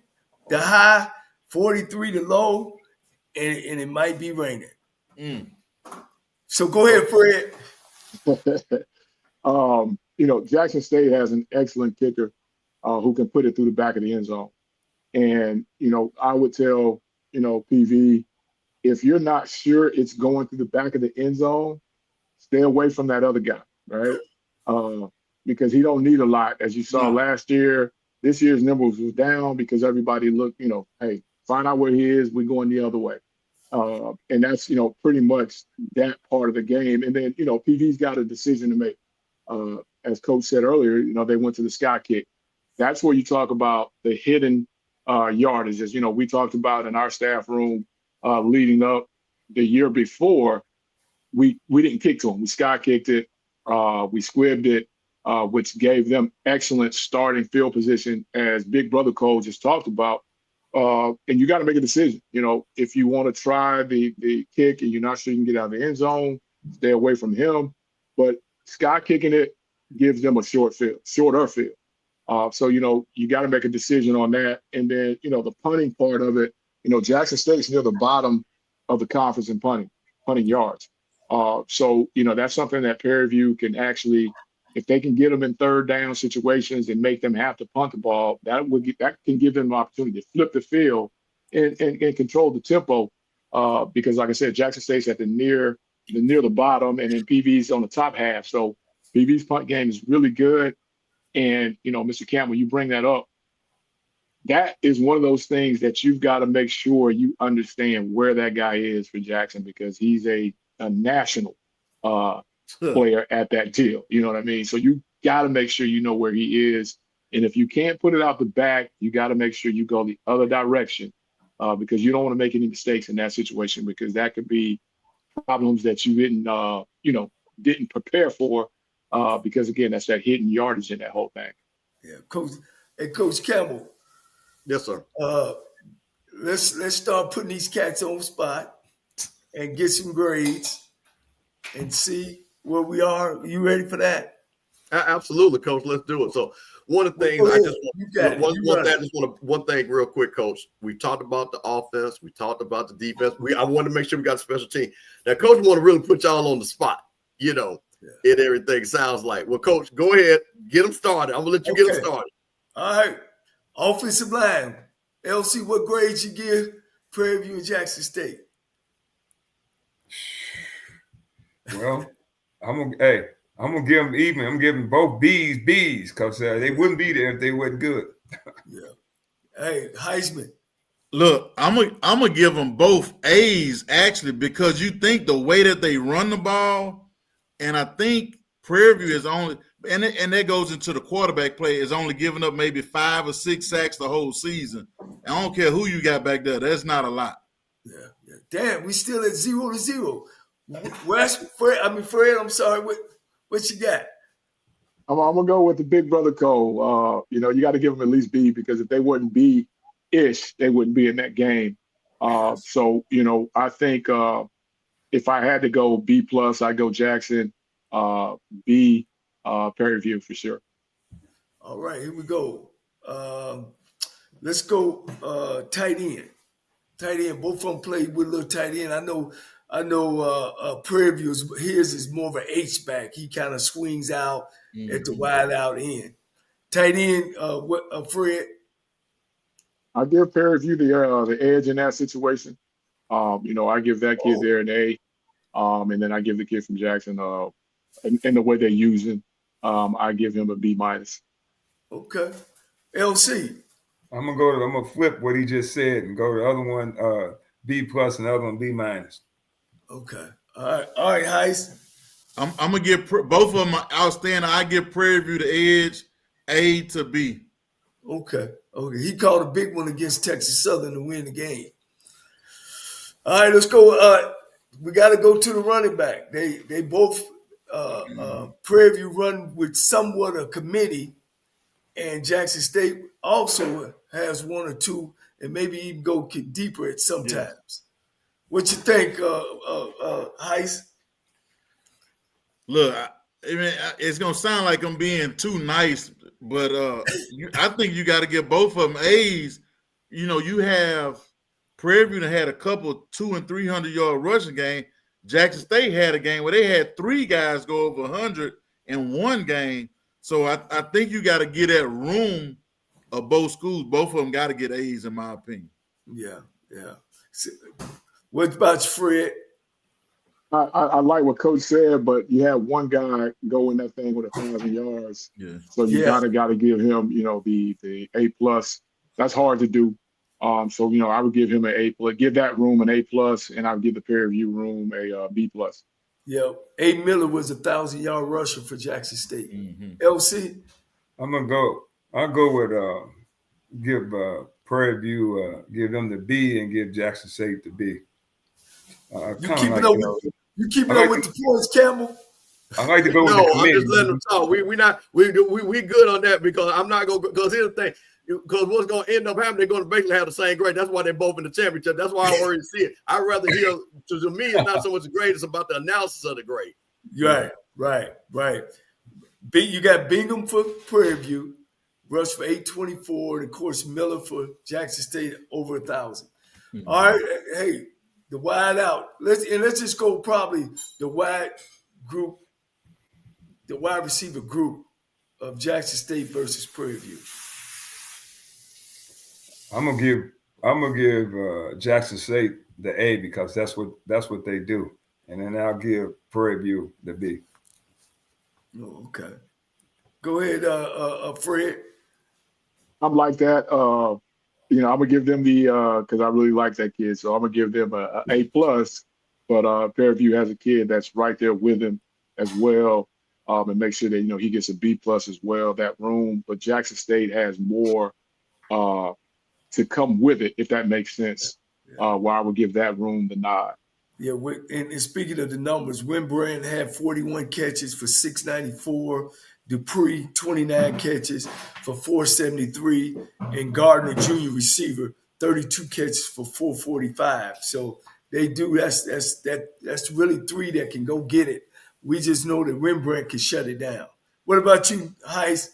S2: the high, 43 the low, and it might be raining. So go ahead, Fred.
S6: Jackson State has an excellent kicker who can put it through the back of the end zone. And, I would tell, PV, if you're not sure it's going through the back of the end zone, stay away from that other guy, right? Because he don't need a lot. As you saw last year, this year's numbers was down because everybody looked, hey, find out where he is. We're going the other way. And that's, pretty much that part of the game. And then, PV's got a decision to make. As Coach said earlier, they went to the sky kick. That's where you talk about the hidden yardages. We talked about in our staff room leading up the year before, we didn't kick to them. We sky kicked it. We squibbed it, which gave them excellent starting field position, as Big Brother Cole just talked about. And you got to make a decision. If you want to try the kick and you're not sure you can get out of the end zone, stay away from him. But sky kicking it gives them a shorter field. So, you got to make a decision on that. And then, the punting part of it, Jackson State's near the bottom of the conference in punting yards. So, that's something that Prairie View can actually, if they can get them in third down situations and make them have to punt the ball, that can give them an opportunity to flip the field and control the tempo. Because like I said, Jackson State's at near the bottom, and then PV's on the top half. So PV's punt game is really good. And, Mr. Campbell, you bring that up. That is one of those things that you've got to make sure you understand where that guy is for Jackson, because he's a national player at that deal. You know what I mean? So you got to make sure you know where he is. And if you can't put it out the back, you got to make sure you go the other direction, because you don't want to make any mistakes in that situation, because that could be problems that you didn't prepare for. Because again, that's that hidden yardage in that whole thing.
S2: Yeah, Coach Campbell.
S1: Yes, sir.
S2: Let's start putting these cats on the spot and get some grades and see where we are. You ready for that?
S1: Absolutely, Coach. Let's do it. So one of the things one thing real quick, Coach. We talked about the offense. We talked about the defense. I wanted to make sure we got a special team. Now, Coach, want to really put y'all on the spot. And everything sounds like. Well, Coach, go ahead, get them started. I'm gonna let you get them started.
S2: All right, offensive line. LC, what grades you give Prairie View and Jackson State?
S5: Well, I'm gonna give them even. I'm giving both B's because they wouldn't be there if they weren't good.
S2: Yeah. Hey, Heisman.
S7: Look, I'm gonna give them both A's actually, because you think the way that they run the ball. And I think Prairie View is only, and that goes into the quarterback play, is only giving up maybe 5 or 6 sacks the whole season. I don't care who you got back there. That's not a lot.
S2: Yeah. Damn, we still at 0-0. Fred, I'm sorry. What you got?
S6: I'm going to go with the big brother Cole. You got to give them at least B, because if they wouldn't B-ish, they wouldn't be in that game. So, I think if I had to go B+, I'd go Jackson, B, Prairie View for sure.
S2: All right, here we go. Let's go tight end. Tight end, both of them play with a little tight end. I know Prairie View, his is more of an H-back. He kind of swings out at the wide out end. Tight end, Fred?
S6: I give Prairie View the edge in that situation. I give that kid there an A, and then I give the kid from Jackson, in the way they're using, I give him a B-.
S2: Okay. LC.
S5: I'm gonna flip what he just said and go to the other one B+ and the other one B-.
S2: Okay. All right, Heist.
S7: I'm gonna give both of them outstanding. I give Prairie View the edge, A to B.
S2: Okay. He called a big one against Texas Southern to win the game. All right, let's go. We got to go to the running back. They both Prairie View run with somewhat a committee, and Jackson State also has one or two, and maybe even go deeper at sometimes. Yes. What you think, Heist?
S7: Look, it's gonna sound like I'm being too nice, but I think you got to give both of them A's. You have Prairie View had a couple 200 and 300 yard rushing game. Jackson State had a game where they had 3 guys go over 100 in one game. So I think you got to get that room of both schools. Both of them got to get A's, in my opinion.
S2: Yeah. What about you, Fred?
S6: I like what Coach said, but you have one guy go in that thing with 1,000 yards. Yeah. So you gotta give him, the A+. That's hard to do. So I would give him an A+. Give that room an A+, and I would give the Prairie View room a B+.
S2: Yeah. A. Miller was 1,000-yard rusher for Jackson State. LC.
S5: I'll go with give Prairie View give them the B and give Jackson State the B.
S2: You keep it up with the points, Campbell?
S5: I like to go with the committee.
S1: I'm just letting them talk. We good on that, because I'm not going, because here's the thing. Because what's going to end up happening, they're going to basically have the same grade. That's why they're both in the championship. That's why I already see it. I'd rather hear, to me, it's not so much the grade, it's about the analysis of the grade.
S2: Right. You got Bingham for Prairie View, Rush for 824, and of course Miller for Jackson State over 1,000.
S7: Mm-hmm.
S2: All right, hey, the wide out. Let's just go probably the wide receiver group of Jackson State versus Prairie View.
S5: I'm gonna give Jackson State the A because that's what they do, and then I'll give Prairie View the B.
S2: Oh, okay. Go ahead, Fred.
S6: I'm like that. I'm gonna give them the because I really like that kid, so I'm gonna give them a A+. But Prairie View has a kid that's right there with him as well, and make sure that he gets a B+ as well. That room, but Jackson State has more to come with it, if that makes sense. Where I would give that room the nod.
S2: Yeah, and speaking of the numbers, Wimbrand had 41 catches for 694, Dupree 29 catches for 473, and Gardner, junior receiver, 32 catches for 445. So they do. That's really three that can go get it. We just know that Wimbrand can shut it down. What about you, Heis?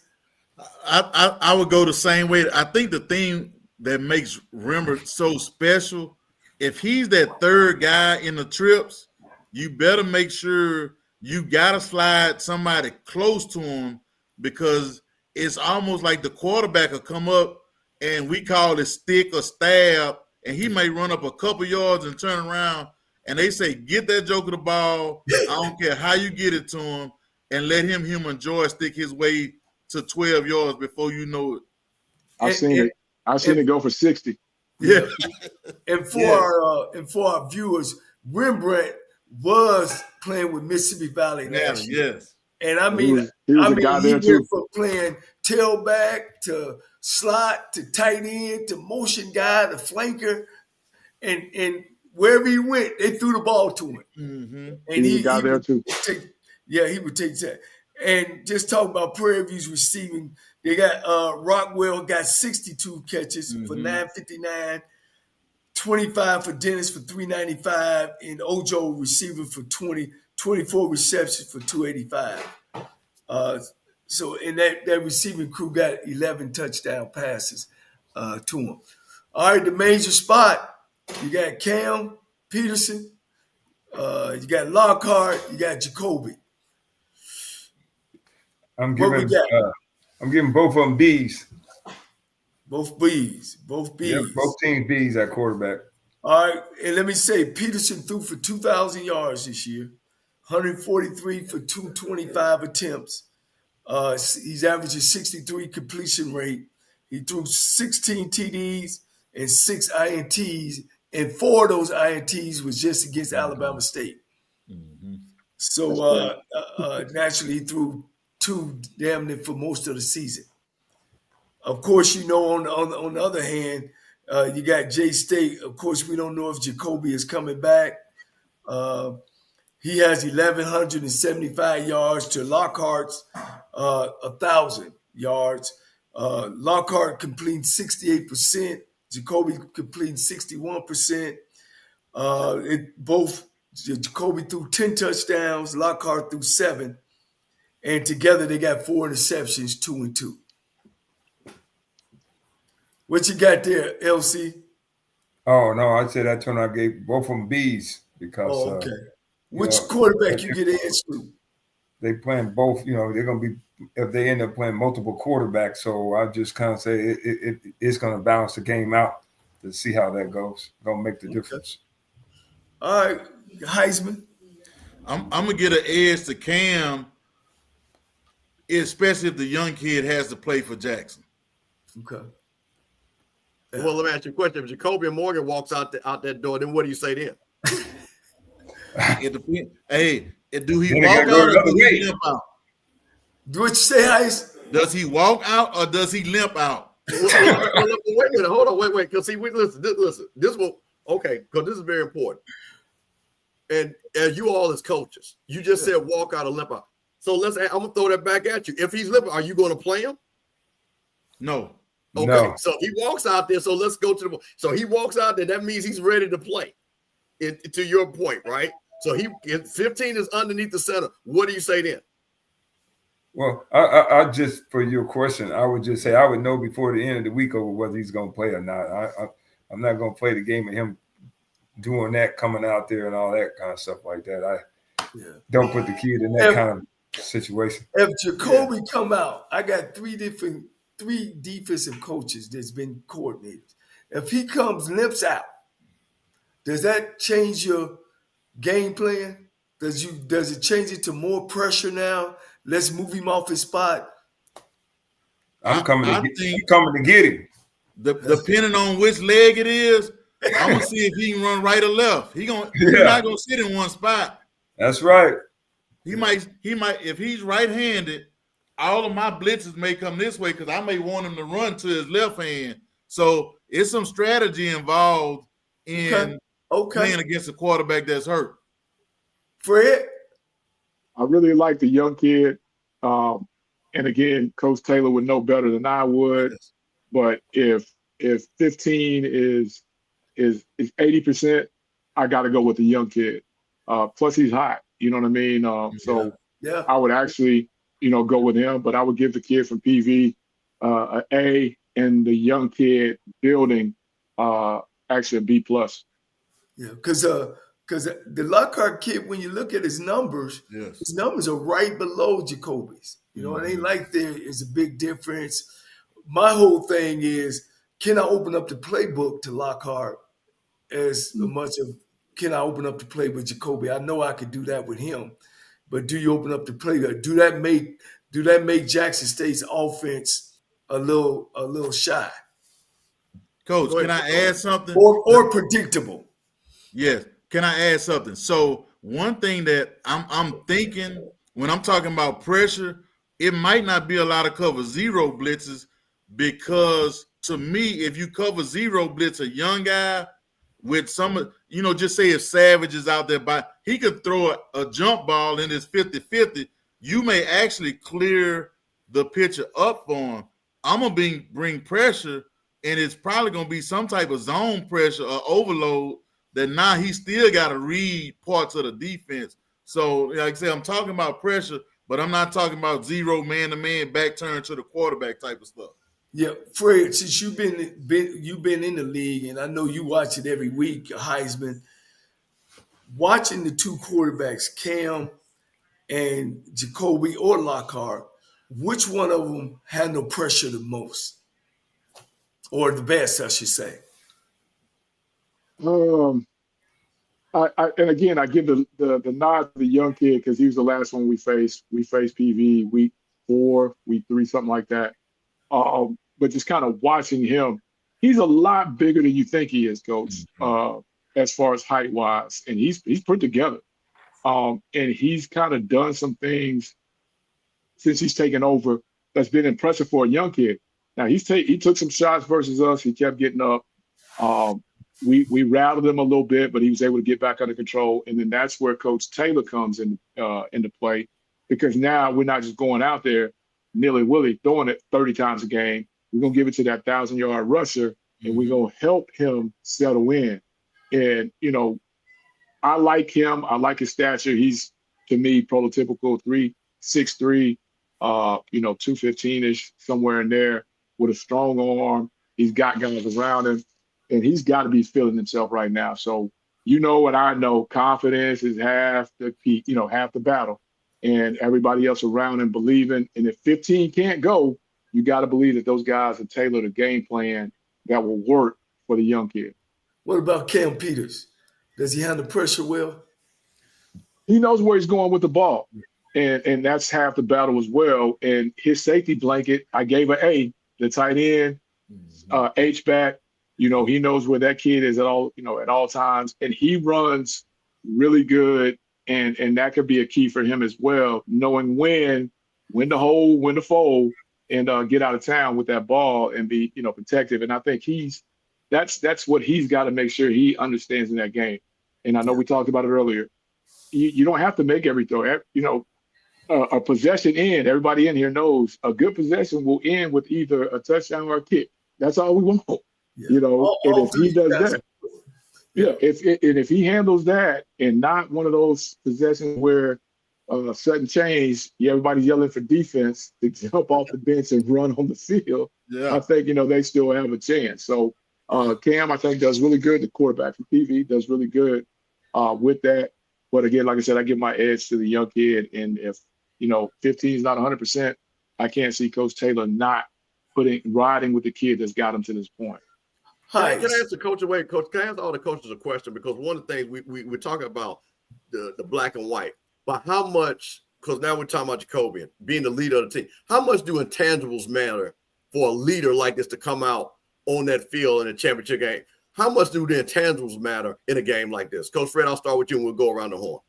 S7: I would go the same way. I think the thing that makes Rembert so special, if he's that third guy in the trips, you better make sure you got to slide somebody close to him, because it's almost like the quarterback will come up and we call it stick or stab, and he may run up a couple yards and turn around, and they say, get that joker the ball. I don't care how you get it to him, and let him human joystick his way to 12 yards before you know it.
S6: I've seen it go for 60.
S2: Yeah. And for our viewers, Rembrandt was playing with Mississippi Valley last year.
S7: Yes.
S2: And I mean, he went from playing tailback to slot to tight end to motion guy to flanker, and wherever he went, they threw the ball to him.
S6: Mm-hmm. And he got there too.
S2: He would take that. And just talking about Prairie View's receiving, they got Rockwell got 62 catches for 959, 25 for Dennis for 395, and Ojo receiver for 24 receptions for 285. So in that receiving crew got 11 touchdown passes to him. All right, the major spot, you got Cam, Peterson, you got Lockhart, you got Jacoby.
S5: I'm giving both of them B's.
S2: Both B's.
S5: Yep, both teams B's at quarterback.
S2: All right, and let me say, Peterson threw for 2,000 yards this year, 143 for 225 attempts. He's averaging 63 completion rate. He threw 16 TDs and 6 INTs, and 4 of those INTs was just against Alabama State. Mm-hmm. So naturally, he threw 2 damn near for most of the season. Of course, on the other hand, you got J-State. Of course, we don't know if Jacoby is coming back. He has 1,175 yards to Lockhart's 1,000 yards. Lockhart completing 68%. Jacoby completing 61%. Jacoby threw 10 touchdowns. Lockhart threw 7. And together they got 4 interceptions, 2 and 2. What you got there, LC?
S5: Oh, no, I said I gave both of them B's because.
S2: Oh, okay. Which quarterback you get edge to?
S5: They playing both, they're going to be, if they end up playing multiple quarterbacks. So I just kind of say it's going to balance the game out to see how that goes. Going to make the difference.
S2: All right, Heisman.
S7: I'm going to get an edge to Cam, especially if the young kid has to play for Jackson.
S2: Okay.
S1: Well, let me ask you a question. If Jacoby Morgan walks out that door, then what do you say then?
S7: It depends. Hey, do he walk out or does he limp out?
S2: Do what you say, Heis?
S7: Does he walk out or does he limp out?
S1: Wait a minute. Hold on. Wait. Because see, listen. This will because this is very important. And as you all as coaches, you just said walk out or limp out. So I'm gonna throw that back at you. If he's limping, are you going to play him?
S7: No.
S1: Okay. No. So he walks out there. So let's go to so he walks out there. That means he's ready to play. To your point, right? So 15 is underneath the center. What do you say then?
S5: Well, I just, for your question, I would just say I would know before the end of the week over whether he's going to play or not. I'm not going to play the game of him doing that, coming out there and all that kind of stuff like that. I don't put the kid in that kind of situation.
S2: If Jacoby come out, I got three defensive coaches that's been coordinated. If he limps out, does that change your game plan? Does it change it to more pressure now? Let's move him off his spot.
S5: I'm coming to get him.
S7: Depending on which leg it is, I'm gonna see if he can run right or left. He's not gonna sit in one spot.
S5: That's right.
S7: He might if he's right-handed, all of my blitzes may come this way because I may want him to run to his left hand. So it's some strategy involved in playing against a quarterback that's hurt.
S2: Fred?
S6: I really like the young kid. And again, Coach Taylor would know better than I would. But if 15 is 80%, I got to go with the young kid. Plus he's hot. You know what I mean? So I would actually, go with him. But I would give the kid from PV an A, and the young kid building actually a B+.
S2: Yeah, because the Lockhart kid, when you look at his numbers, his numbers are right below Jacoby's. It ain't like there is a big difference. My whole thing is, can I open up the playbook to Lockhart as much of can I open up the play with Jacoby? I know I could do that with him, but do you open up the play? Do that make Jackson State's offense a little shy?
S7: Coach, can I add something?
S2: Or predictable?
S7: Yes. Can I add something? So one thing that I'm thinking when I'm talking about pressure, it might not be a lot of cover zero blitzes, because to me, if you cover zero blitz a young guy with some, just say if Savage is out there, he could throw a jump ball in his 50-50. You may actually clear the pitcher up for him. I'm going to bring pressure, and it's probably going to be some type of zone pressure or overload that now he still got to read parts of the defense. So, like I said, I'm talking about pressure, but I'm not talking about zero man-to-man back turn to the quarterback type of stuff.
S2: Yeah, Fred, since you've been in the league, and I know you watch it every week, Heisman, watching the two quarterbacks, Cam and Jacoby or Lockhart, which one of them handle pressure the most? Or the best, I should say.
S6: And again, I give the nod to the young kid because he was the last one we faced. We faced PV week 4, week 3, something like that. But just kind of watching him, he's a lot bigger than you think he is, Coach, as far as height-wise. And he's put together. And he's kind of done some things since he's taken over that's been impressive for a young kid. Now, he took some shots versus us. He kept getting up. We rattled him a little bit, but he was able to get back under control. And then that's where Coach Taylor comes into play, because now we're not just going out there nilly-willy throwing it 30 times a game. We're going to give it to that 1,000-yard rusher, and we're going to help him settle in. And, I like him. I like his stature. He's, to me, prototypical 6'3", 215-ish, somewhere in there, with a strong arm. He's got guys around him, and he's got to be feeling himself right now. So, what I know, confidence is half the battle, and everybody else around him believing. And if 15 can't go, you got to believe that those guys have tailored a game plan that will work for the young kid.
S2: What about Cam Peters? Does he handle pressure well?
S6: He knows where he's going with the ball, and that's half the battle as well. And his safety blanket, I gave an A. The tight end, H-back, he knows where that kid is at all times, and he runs really good, and that could be a key for him as well, knowing when to hold, when to fold, and get out of town with that ball and be, protective. And I think that's what he's got to make sure he understands in that game. And I know we talked about it earlier. You don't have to make every throw. A possession end, everybody in here knows a good possession will end with either a touchdown or a kick. That's all we want.
S2: Yeah.
S6: And if he does that, if he handles that and not one of those possessions where sudden change, everybody's yelling for defense to jump off the bench and run on the field.
S7: Yeah.
S6: I think, they still have a chance. So Cam, I think, does really good. The quarterback from PV does really good with that. But again, like I said, I give my edge to the young kid. And if, 15 is not 100%, I can't see Coach Taylor not riding with the kid that's got him to this point.
S1: Can I ask the coach away? Coach, can I ask all the coaches a question? Because one of the things we're talking about the black and white, but how much, because now we're talking about Jacobian being the leader of the team, how much do intangibles matter for a leader like this to come out on that field in a championship game? How much do the intangibles matter in a game like this? Coach Fred, I'll start with you and we'll go around the horn.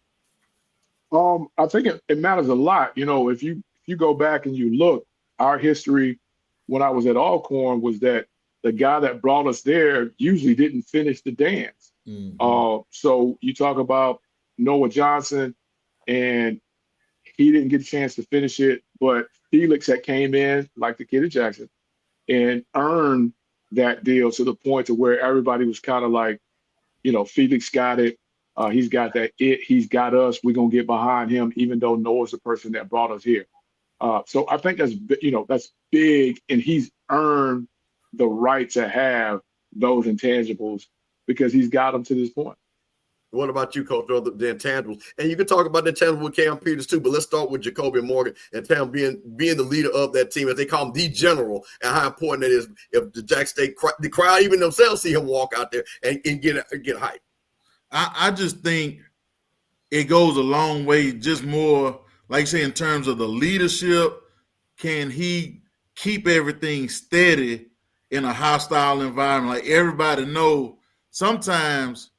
S6: I think it matters a lot. If you go back and you look, our history when I was at Alcorn was that the guy that brought us there usually didn't finish the dance.
S7: Mm-hmm.
S6: So you talk about Noah Johnson, and he didn't get a chance to finish it, but Felix had came in, like the kid at Jackson, and earned that deal to the point to where everybody was kind of like, Felix got it. He's got that he's got us. We're going to get behind him, even though Noah's the person that brought us here. So I think that's big, and he's earned the right to have those intangibles because he's got them to this point.
S1: What about you, Coach? The intangibles, and you can talk about the intangibles with Cam Peters too. But let's start with Jacoby Morgan and Tam being the leader of that team, as they call him, the general, and how important it is if the Jack State the crowd, even themselves, see him walk out there and get hyped.
S7: I just think it goes a long way. Just more, like you say, in terms of the leadership, can he keep everything steady in a hostile environment? Like everybody know, sometimes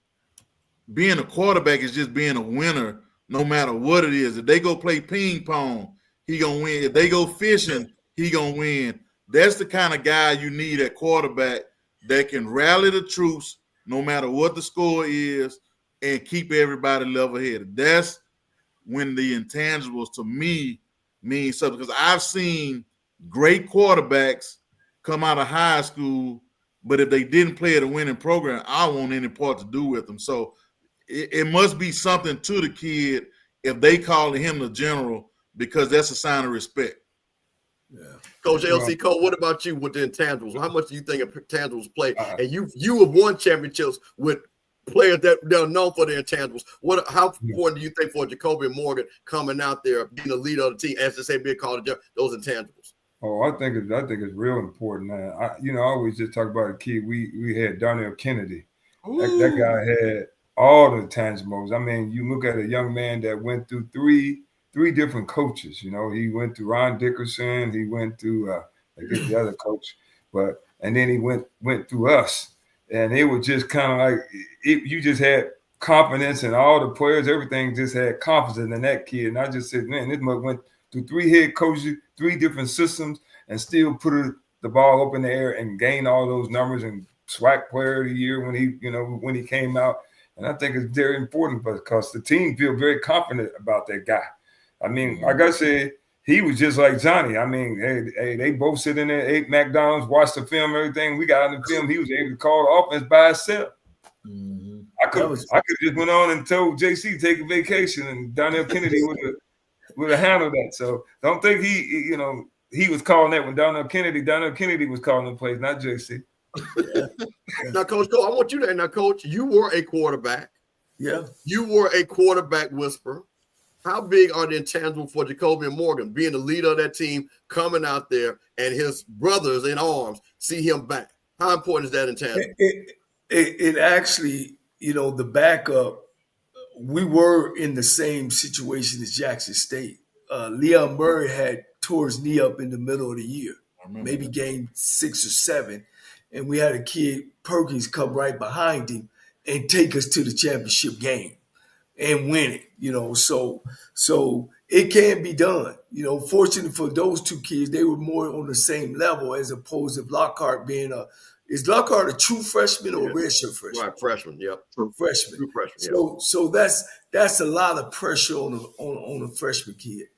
S7: being a quarterback is just being a winner, no matter what it is. If they go play ping pong, he gonna win. If they go fishing, he gonna win. That's the kind of guy you need at quarterback that can rally the troops no matter what the score is and keep everybody level-headed. That's when the intangibles to me mean something, because I've seen great quarterbacks come out of high school, but if they didn't play at a winning program, I don't want any part to do with them. So it must be something to the kid if they call him the general, because that's a sign of respect.
S1: Yeah. Coach LC Cole, what about you with the intangibles? How much do you think intangibles play? And you have won championships with players that are known for their intangibles. How important do you think for Jacoby Morgan coming out there, being the leader of the team, as to say, being called those intangibles?
S5: Oh, I think it's real important, man. I always just talk about a kid. We had Darnell Kennedy. That guy had all the intangibles. I mean, you look at a young man that went through three different coaches. He went through Ron Dickerson. He went through I guess the other coach, and then he went through us. And it was just kind of like you just had confidence in all the players. Everything just had confidence in that kid. And I just said, man, this mother went through 3 head coaches, 3 different systems, and still put the ball up in the air and gain all those numbers and SWAC Player of the Year when he came out. And I think it's very important because the team feel very confident about that guy. I mean, like I said, he was just like Johnny. I mean, hey, they both sit in there, ate McDonald's, watched the film, everything. We got in the film. He was able to call the offense by himself.
S7: Mm-hmm.
S5: I could just went on and told JC to take a vacation, and Darnell Kennedy would have handled that. So don't think he was calling that when Darnell Kennedy was calling the plays, not JC.
S1: Now, Coach Cole, I want you to now, Coach, you were a quarterback.
S2: Yeah.
S1: You were a quarterback whisperer. How big are the intangibles for Jacoby Morgan, being the leader of that team, coming out there and his brothers in arms see him back? How important is that intangible?
S2: It actually, the backup, we were in the same situation as Jackson State. Leon Murray had tore his knee up in the middle of the year, maybe game 6 or 7. And we had a kid, Perkins, come right behind him and take us to the championship game and win it, so it can be done. Fortunately for those 2 kids, they were more on the same level as opposed to Lockhart being is Lockhart a true freshman or a redshirt freshman?
S1: Right, freshman, yep.
S2: Freshman.
S1: True freshman,
S2: So that's a lot of pressure on a freshman kid.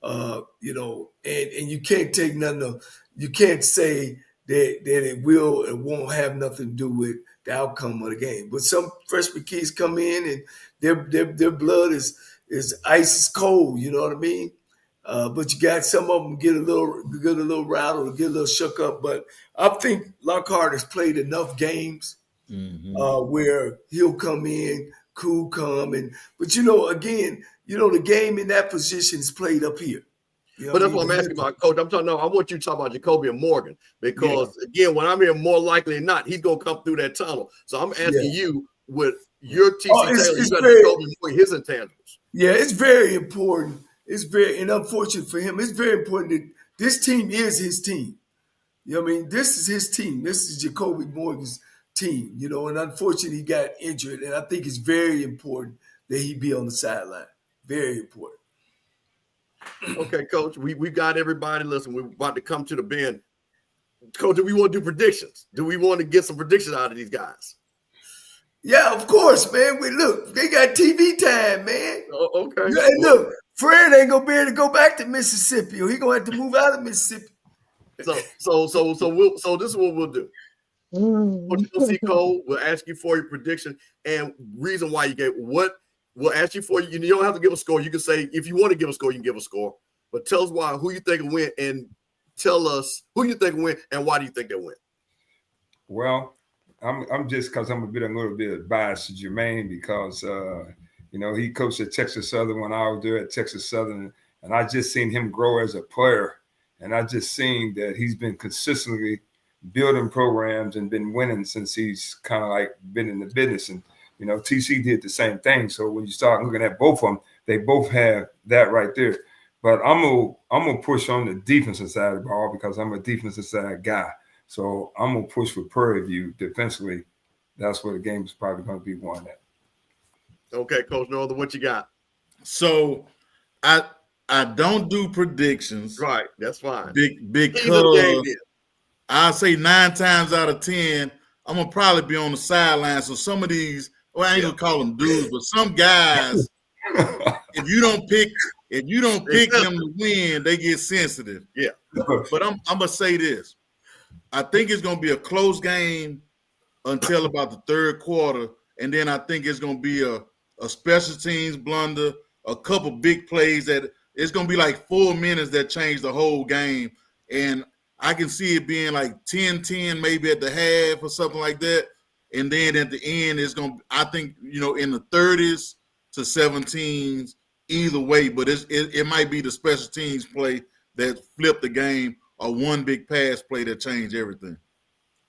S2: And you can't take nothing. You can't say that it will and won't have nothing to do with the outcome of the game. But some freshman kids come in and their blood is It's ice is cold. You know what I mean? But you got some of them get a little rattled, get a little shook up. But I think Lockhart has played enough games where he'll come in, cool, calm, but again, the game in that position is played up here.
S1: But that's what I'm asking about, Coach. I want you to talk about Jacoby and Morgan because, again, when I'm here, more likely than not, he's going to come through that tunnel. So I'm asking you, with your T.C. Taylor, you got Jacoby and Morgan, his intangibles.
S2: Yeah, it's very important. And unfortunate for him, it's very important that this team is his team. You know what I mean? This is his team. This is Jacoby Morgan's team, and unfortunately he got injured. And I think it's very important that he be on the sideline. Very important.
S1: Okay, Coach, we got everybody. Listen, we're about to come to the bend. Coach, do we want to do predictions? Do we want to get some predictions out of these guys?
S2: Yeah, of course, man. They got TV time, man.
S1: Oh, okay.
S2: Hey, look, Fred ain't gonna be able to go back to Mississippi, or he gonna have to move out of Mississippi.
S1: So this is what we'll do. Coach Cole will ask you for your prediction and reason why you gave what. We'll ask you for you. You don't have to give a score. You can say if you want to give a score, you can give a score. But tell us who you think will win, and tell us who you think will win and why do you think they'll win.
S5: Well, I'm just because I'm a little bit biased to Tremaine because he coached at Texas Southern when I was there at Texas Southern, and I just seen him grow as a player, and I just seen that he's been consistently building programs and been winning since he's kind of like been in the business. And TC did the same thing. So when you start looking at both of them, they both have that right there. But I'm gonna push on the defensive side of the ball because I'm a defensive side guy. So I'm gonna push for Prairie View defensively. That's where the game is probably gonna be won at.
S1: Okay, Coach Northern, what you got?
S7: So I don't do predictions.
S1: Right, that's fine.
S7: Because I say 9 times out of 10, I'm gonna probably be on the sideline. So some of these, I ain't gonna call them dudes, but some guys, if you don't pick them to win, they get sensitive.
S1: Yeah.
S7: But I'm gonna say this. I think it's gonna be a close game until about the third quarter, and then I think it's gonna be a special teams blunder, a couple big plays that it's gonna be like 4 minutes that change the whole game. And I can see it being like 10-10 maybe at the half or something like that. And then at the end, it's going to, I think, in the 30s to 17s either way. But it might be the special teams play that flipped the game or one big pass play that changed everything.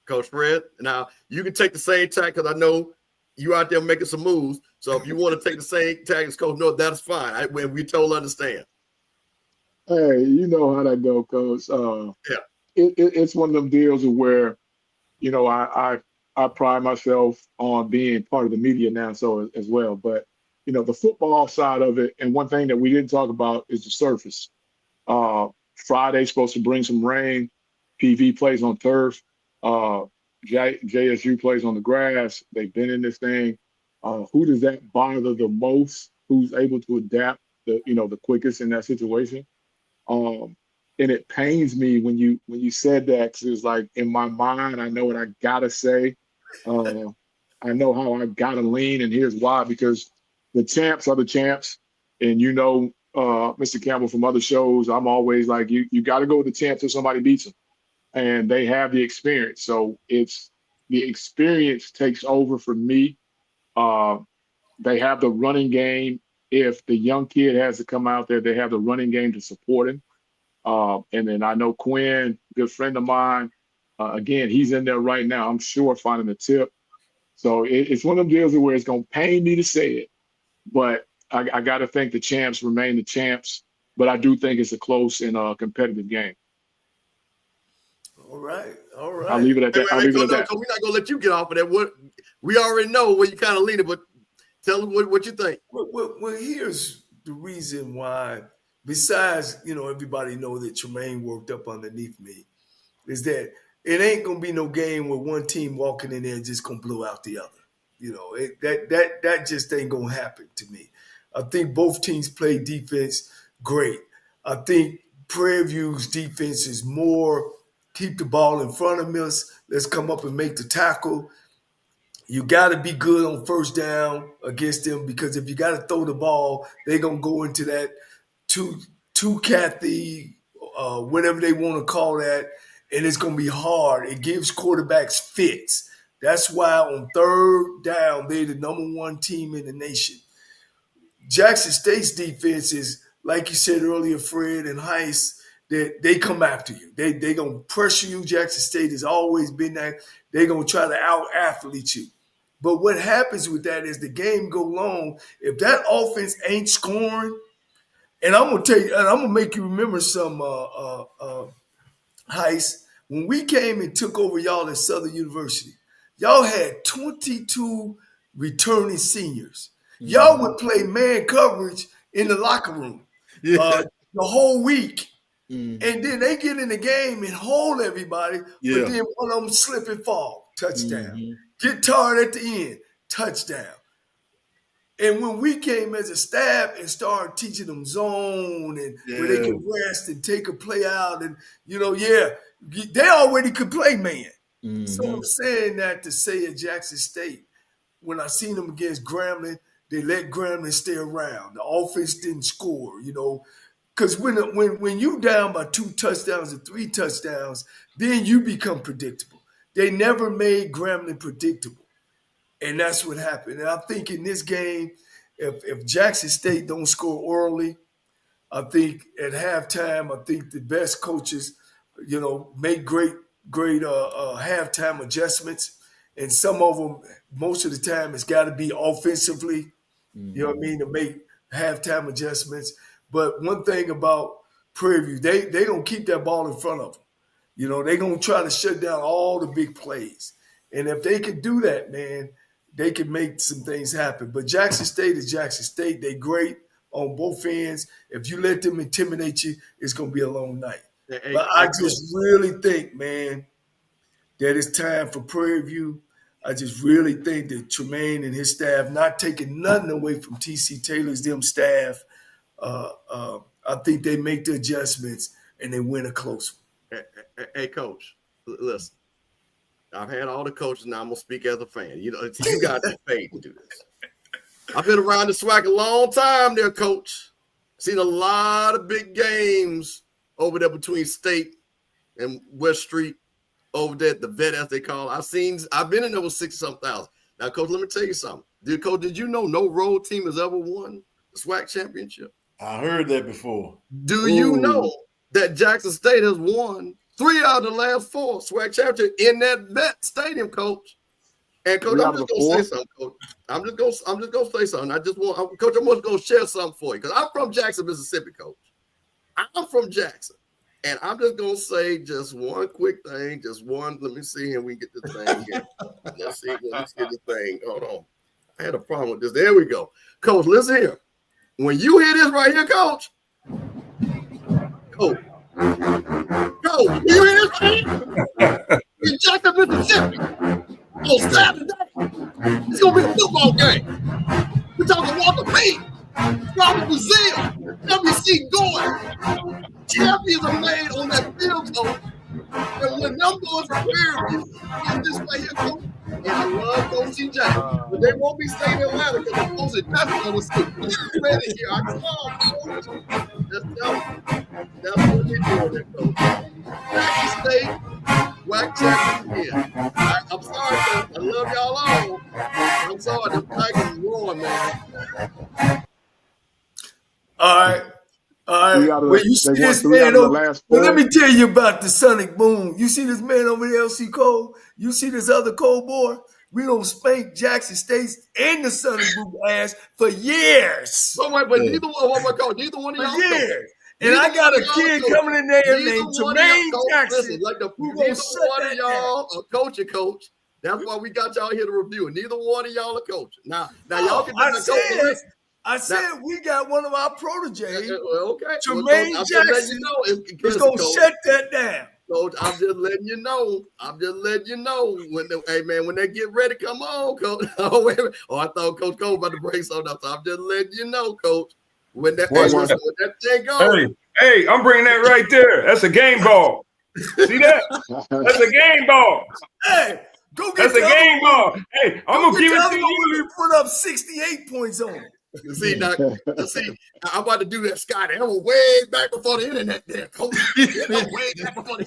S1: Coach Fred, now you can take the same tack because I know you out there making some moves. So if you want to take the same tack as Coach North, that's fine. We totally understand.
S6: Hey, you know how that go, Coach.
S1: Yeah.
S6: It's one of them deals where, I pride myself on being part of the media now, so as well. But, the football side of it, and one thing that we didn't talk about is the surface. Friday's supposed to bring some rain. PV plays on turf. JSU plays on the grass. They've been in this thing. Who does that bother the most? Who's able to adapt the quickest in that situation? And it pains me when you said that, because it's like in my mind, I know what I gotta say. I know how I gotta lean, and here's why: because the champs are the champs, and Mr. Campbell from other shows, I'm always like, you got to go with the champs if somebody beats them, and they have the experience. So it's the experience takes over for me. They have the running game. If the young kid has to come out there, they have the running game to support him. And then I know Quinn, good friend of mine, again, he's in there right now, I'm sure, finding the tip. So it's one of them deals where it's going to pain me to say it, but I got to think the champs remain the champs. But I do think it's a close and competitive game.
S2: All right.
S6: I'll leave it at that.
S1: We're not going to let you get off of that. We already know where you kind of lean it, but tell them what you think.
S2: Well, here's the reason why. Besides, everybody know that Tremaine worked up underneath me, is that it ain't gonna be no game where one team walking in there and just gonna blow out the other. That just ain't gonna happen to me. I think both teams play defense great. I think Prairie View's defense is more keep the ball in front of us. Let's come up and make the tackle. You got to be good on first down against them, because if you got to throw the ball, they're going to go into that two Kathy, whatever they want to call that, and it's going to be hard. It gives quarterbacks fits. That's why on third down, they're the #1 team in the nation. Jackson State's defense is, like you said earlier, Fred and Heist, that they come after you. They going to pressure you. Jackson State has always been that. They're going to try to out-athlete you. But what happens with that is the game go long. If that offense ain't scoring, and I'm going to tell you, and I'm going to make you remember some, Heist, when we came and took over y'all at Southern University, y'all had 22 returning seniors. Y'all would play man coverage in the locker room the whole week. And then they get in the game and hold everybody, but then one of them slip and fall, touchdown. Get tired at the end, touchdown. And when we came as a staff and started teaching them zone and where they could rest and take a play out, and they already could play man. So I'm saying that to say at Jackson State, when I seen them against Grambling, they let Grambling stay around. The offense didn't score, because when you down by 2 touchdowns or 3 touchdowns, then you become predictable. They never made Grambling predictable. And that's what happened. And I think in this game, if Jackson State don't score early, I think at halftime, I think the best coaches, make great halftime adjustments. And some of them, most of the time, it's got to be offensively, to make halftime adjustments. But one thing about Prairie View, they don't keep that ball in front of them. They're going to try to shut down all the big plays. And if they can do that, man, they can make some things happen. But Jackson State is Jackson State. They're great on both ends. If you let them intimidate you, it's going to be a long night. But I just really think, man, that it's time for Prairie View. I just really think that Tremaine and his staff, not taking nothing away from T.C. Taylor's staff, I think they make the adjustments and they win a close one.
S1: Hey, Coach, listen. I've had all the coaches. Now I'm gonna speak as a fan. You got the faith to do this. I've been around the SWAC a long time, there, Coach. Seen a lot of big games over there between State and West Street, over there at the vet, as they call it. I've been in there with 60-something thousand. Now, Coach, let me tell you something. Did you know no road team has ever won the SWAC championship?
S7: I heard that before.
S1: Do you know that Jackson State has won 3 out of the last 4 SWAC championships in that vet stadium, Coach? And Coach, I'm just gonna say something, Coach. I'm just gonna say something. Coach, I'm just gonna share something for you, because I'm from Jackson, Mississippi, Coach. I'm from Jackson. And I'm just going to say just one quick thing, let me see here. We get this thing here. Let's get the thing. Hold on. I had a problem with this. There we go. Coach, listen here. When you hear this right here, Coach, you hear this right here? In Jackson, Mississippi, on Saturday, it's going to be a football game. We're talking Walker Payne, Robert Brazil, W.C. Gordon. Champions are made on that field, Coach. And when them boys are here, in this way here, Coach, and I love Coach T.J., but they won't be staying in Atlanta because the Coach is definitely going to see ready here. I saw Coach. That's what they're doing there, Coach. Jackson State, WAC champion here. I'm sorry, Coach. I love y'all all. I'm sorry. The Tigers roaring, man.
S2: All right. Well, you see this man over, let me tell you about the Sonic Boom. You see this man over there, LC Cole? You see this other Cole boy? We don't spank Jackson State and the Sonic Boom ass for years.
S1: But neither one of y'all.
S2: Years. And I got a kid coming in there named Tremaine Jackson.
S1: Neither one of y'all a coach. That's why we got y'all here to review. Neither one of y'all a coach. Now y'all can
S2: I said we got one of our proteges,
S1: okay.
S2: Tremaine Jackson, is going to shut that down.
S1: Coach, I'm just letting you know. When they get ready, come on, Coach. I thought Coach Cole about to break something up. So I'm just letting you know, Coach. When that thing goes.
S5: Hey, I'm bringing that right there. That's a game ball. See that? That's a game ball.
S2: Hey, Go
S5: That's
S2: get
S5: a game ball. Hey, I'm gonna give it to you.
S2: When we put up 68 points on him.
S1: You see, now, I'm about to do that, Scotty. I was way back before the internet there, Coach. Way back before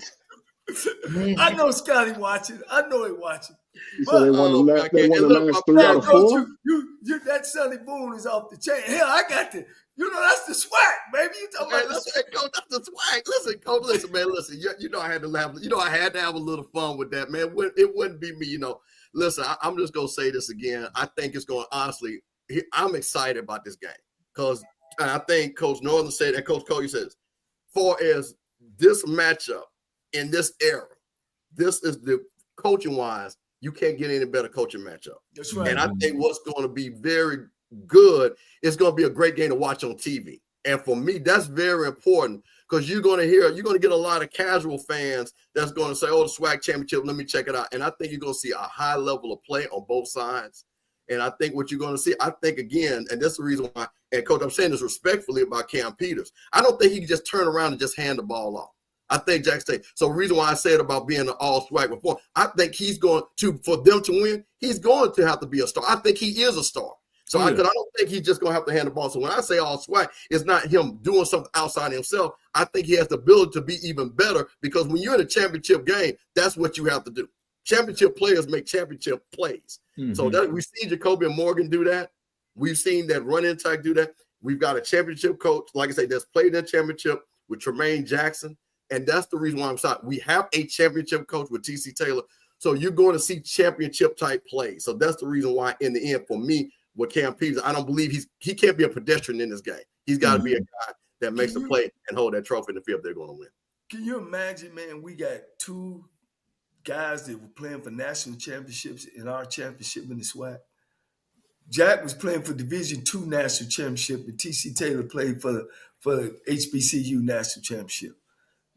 S2: I know Scotty watching. I know he watching.
S6: You said they won the last 3 out of 4?
S2: You that Sonny Boone is off the chain. Hell, I got the, that's the SWAC, baby. You talking about
S1: Coach, that's the SWAC. Listen, Coach, listen, you know I had to laugh. I had to have a little fun with that, man. It wouldn't be me, Listen, I'm just going to say this again. I think it's going to, honestly, I'm excited about this game because I think Coach Northern said, and Coach Cody says, far as this matchup in this era, this is the coaching-wise, you can't get any better coaching matchup.
S2: That's right.
S1: And I think what's going to be very good, it's going to be a great game to watch on TV. And for me, that's very important because you're going to get a lot of casual fans that's going to say, oh, the SWAC championship, let me check it out. And I think you're going to see a high level of play on both sides. And I think what you're going to see, I think, again, and that's the reason why, and Coach, I'm saying this respectfully about Cam Peters. I don't think he can just turn around and just hand the ball off. I think Jackson. So the reason why I said about being an all SWAC before, I think he's going to, for them to win, he's going to have to be a star. I think he is a star. So I don't think he's just going to have to hand the ball. So when I say all SWAC, it's not him doing something outside himself. I think he has the ability to be even better because when you're in a championship game, that's what you have to do. Championship players make championship plays. Mm-hmm. So that we've seen Jacoby and Morgan do that. We've seen that run-in type do that. We've got a championship coach, like I say, that's played that championship with Tremaine Jackson. And that's the reason why I'm sorry. We have a championship coach with T.C. Taylor. So you're going to see championship type plays. So that's the reason why in the end, for me, with Cam Peters, I don't believe he can't be a pedestrian in this game. He's got to be a guy that makes the play and hold that trophy in the field they're going to win.
S2: Can you imagine, man, we got 2 guys that were playing for national championships in our championship in the SWAC. Jack was playing for Division II national championship, and T.C. Taylor played for the HBCU national championship.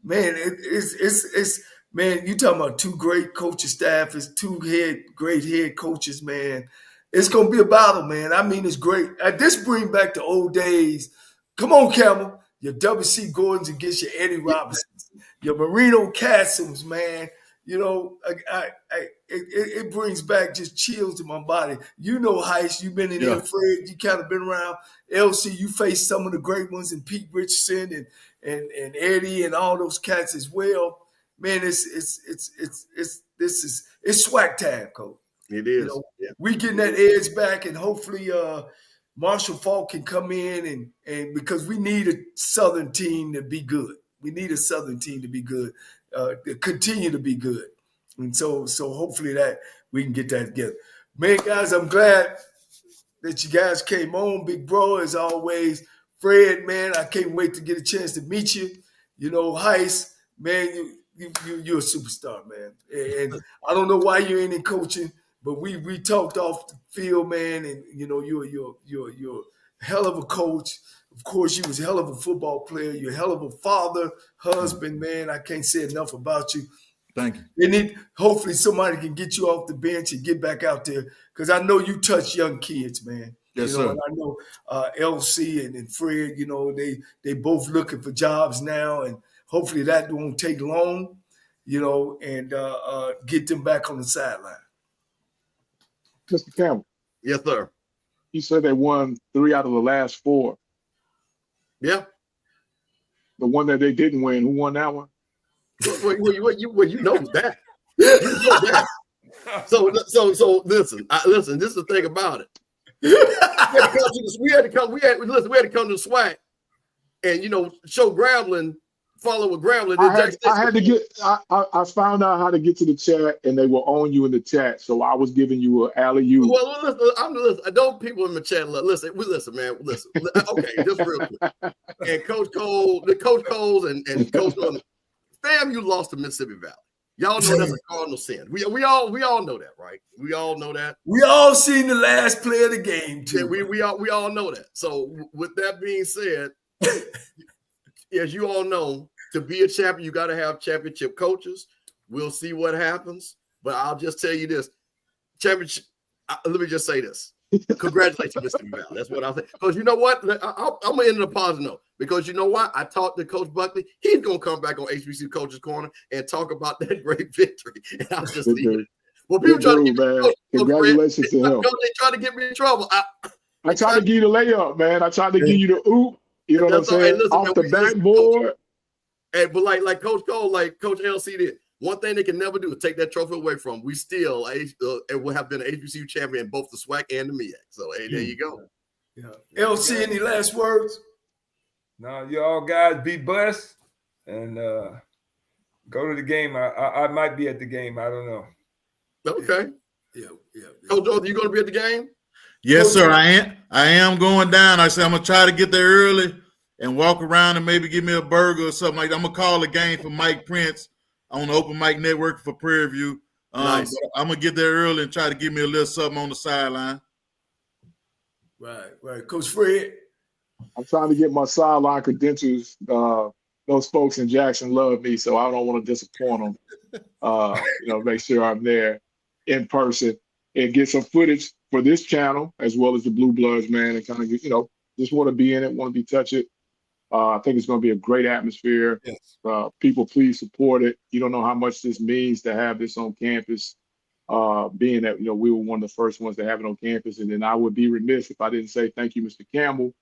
S2: Man, it's man, you talking about 2 great coaching staff, it's 2 great head coaches, man. It's gonna be a battle, man. I mean, it's great. This bring back the old days. Come on, Campbell. Your W.C. Gordons against your Eddie Robinsons, your Marino Castles, man. It brings back just chills to my body. Heist, you've been in there, Fred, you kind of been around. LC, you faced some of the great ones, and Pete Richardson and Eddie and all those cats as well. Man, it's SWAC time, Coach.
S1: It is.
S2: We getting that edge back, and hopefully Marshall Falk can come in and because we need a Southern team to be good. We need a Southern team to be good, to continue to be good. And so hopefully that we can get that together. Man, guys, I'm glad that you guys came on. Big bro, as always. Fred, man, I can't wait to get a chance to meet you. Heist, man, you're a superstar, man. And I don't know why you ain't in coaching, but we talked off the field, man, and you're a hell of a coach. Of course, you was a hell of a football player. You're a hell of a father, husband, man. I can't say enough about you.
S7: Thank you.
S2: Hopefully somebody can get you off the bench and get back out there because I know you touch young kids, man.
S7: Yes, sir.
S2: And I know LC and Fred, they both looking for jobs now, and hopefully that won't take long, and get them back on the sideline.
S6: Mr. Campbell.
S1: Yes, sir.
S6: You said they won 3 out of the last 4.
S1: Yeah.
S6: The one that they didn't win, who won that one?
S1: Well, you know that. You know that. So listen. This is the thing about it. We had to come to the SWAC, and show Grambling, follow with Grambling.
S6: I found out how to get to the chat, and they were on you in the chat, so I was giving you an alley-oop.
S1: Well, listen. I know people in the chat. Listen, man. Listen. Okay, just real quick. And Coach Coles and Coach Northern, fam, you lost to Mississippi Valley. Y'all know that's a cardinal sin. We all know that, right? We all know that.
S2: We all seen the last play of the game too.
S1: Yeah, we all know that. So with that being said, as you all know, to be a champion, you got to have championship coaches. We'll see what happens, but I'll just tell you this: championship. Let me just say this. Congratulations, Mr. Valley. That's what I'll say. Because you know what? I'm going to end on a positive note. Because you know what? I talked to Coach Buckley. He's going to come back on HBCU Coaches Corner and talk about that great victory. And I'll just leave it. Well, people
S6: Good
S1: try to
S6: dude,
S1: get me
S6: man. Congratulations to him.
S1: they try to get me in trouble.
S6: I tried to give you the layup, man. I tried to give you the oop. You know what I'm
S1: That's all. Hey,
S6: saying?
S1: listen,
S6: Off
S1: man,
S6: the backboard.
S1: Hey, but like Coach Cole, like Coach LC did, one thing they can never do is take that trophy away from. We still and will have been an HBCU champion in both the SWAC and the MEAC. So hey, there you go.
S2: Yeah. LC, any last words?
S5: No, you all guys be blessed and go to the game. I might be at the game. I don't know.
S1: Okay.
S2: Yeah.
S1: Coach Jordan, you going to be at the game?
S7: Yes, sir. I am going down. I said I'm gonna try to get there early and walk around and maybe give me a burger or something like that. I'm gonna call a game for Mike Prince on the Open Mic Network for Prairie View.
S1: Nice.
S7: I'm gonna get there early and try to give me a little something on the sideline.
S2: Right. Coach Fred.
S6: I'm trying to get my sideline credentials. Those folks in Jackson love me, so I don't want to disappoint them. Make sure I'm there in person and get some footage for this channel as well as the Blue Bloods, man, and kind of just want to be in it, want to touch it. I think it's going to be a great atmosphere.
S2: Yes.
S6: People, please support it. You don't know how much this means to have this on campus. Being that we were one of the first ones to have it on campus, and then I would be remiss if I didn't say thank you, Mr. Campbell,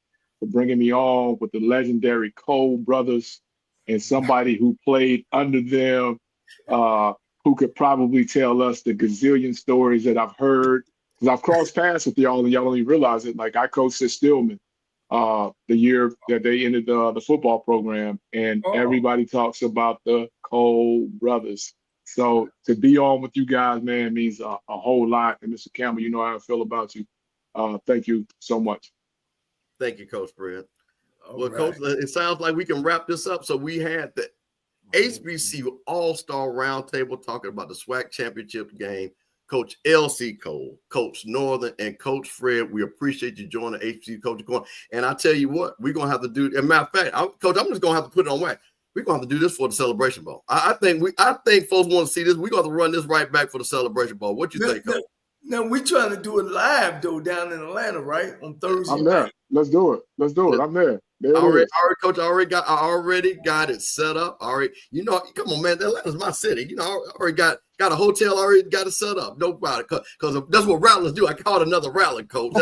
S6: for bringing me on with the legendary Cole brothers and somebody who played under them, who could probably tell us the gazillion stories that I've heard. Because I've crossed paths with y'all, and y'all don't even realize it. Like I coached at Stillman the year that they ended the football program, and everybody talks about the Cole brothers. So to be on with you guys, man, means a whole lot. And Mr. Campbell, you know how I feel about you. Thank you so much.
S1: Thank you, Coach Fred. Well,
S2: right.
S1: Coach, it sounds like we can wrap this up. So we had the HBCU All-Star Roundtable talking about the SWAC Championship Game. Coach LC Cole, Coach Northern, and Coach Fred, we appreciate you joining the HBCU Coaches Corner. And I tell you what, we're going to have to do, as a matter of fact, Coach, I'm just going to have to put it on wax. We're going to have to do this for the Celebration Bowl. I think folks want to see this. We're going to run this right back for the Celebration Bowl. What you think, Coach?
S2: Now we're trying to do it live though down in Atlanta, right? On Thursday.
S6: I'm there. Let's do it. I'm there.
S1: Coach, I already got it set up. Already, come on, man. Atlanta's my city. I already got a hotel. Already got it set up. No problem. Because that's what Rattlers do. I call it another rally, Coach.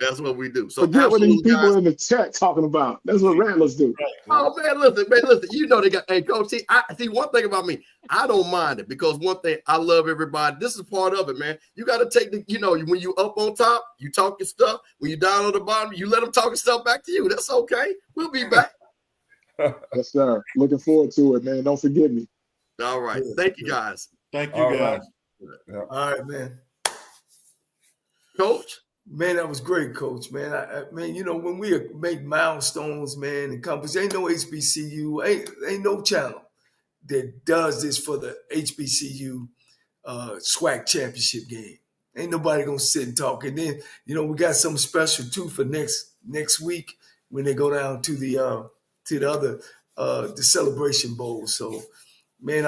S1: That's what we do. So
S6: forget what these people in the chat talking about. That's what Rattlers do.
S1: Oh man, listen. They got. Hey, Coach, see one thing about me. I don't mind it because one thing I love everybody. This is part of it, man. You got to take when you up on top, you talk your stuff. When you down on the bottom, you let them talk your stuff back to you. That's okay. We'll be back.
S6: Yes, sir. Looking forward to it, man. Don't forget me.
S1: All right. Thank you, guys.
S7: Thank you, guys.
S2: All right, man.
S1: Coach.
S2: Man, that was great, Coach, man. When we make milestones, man, and companies, ain't no HBCU, ain't no channel that does this for the HBCU SWAC Championship Game. Ain't nobody gonna sit and talk. And then, we got something special too for next week when they go down to the other the Celebration Bowl. So, man,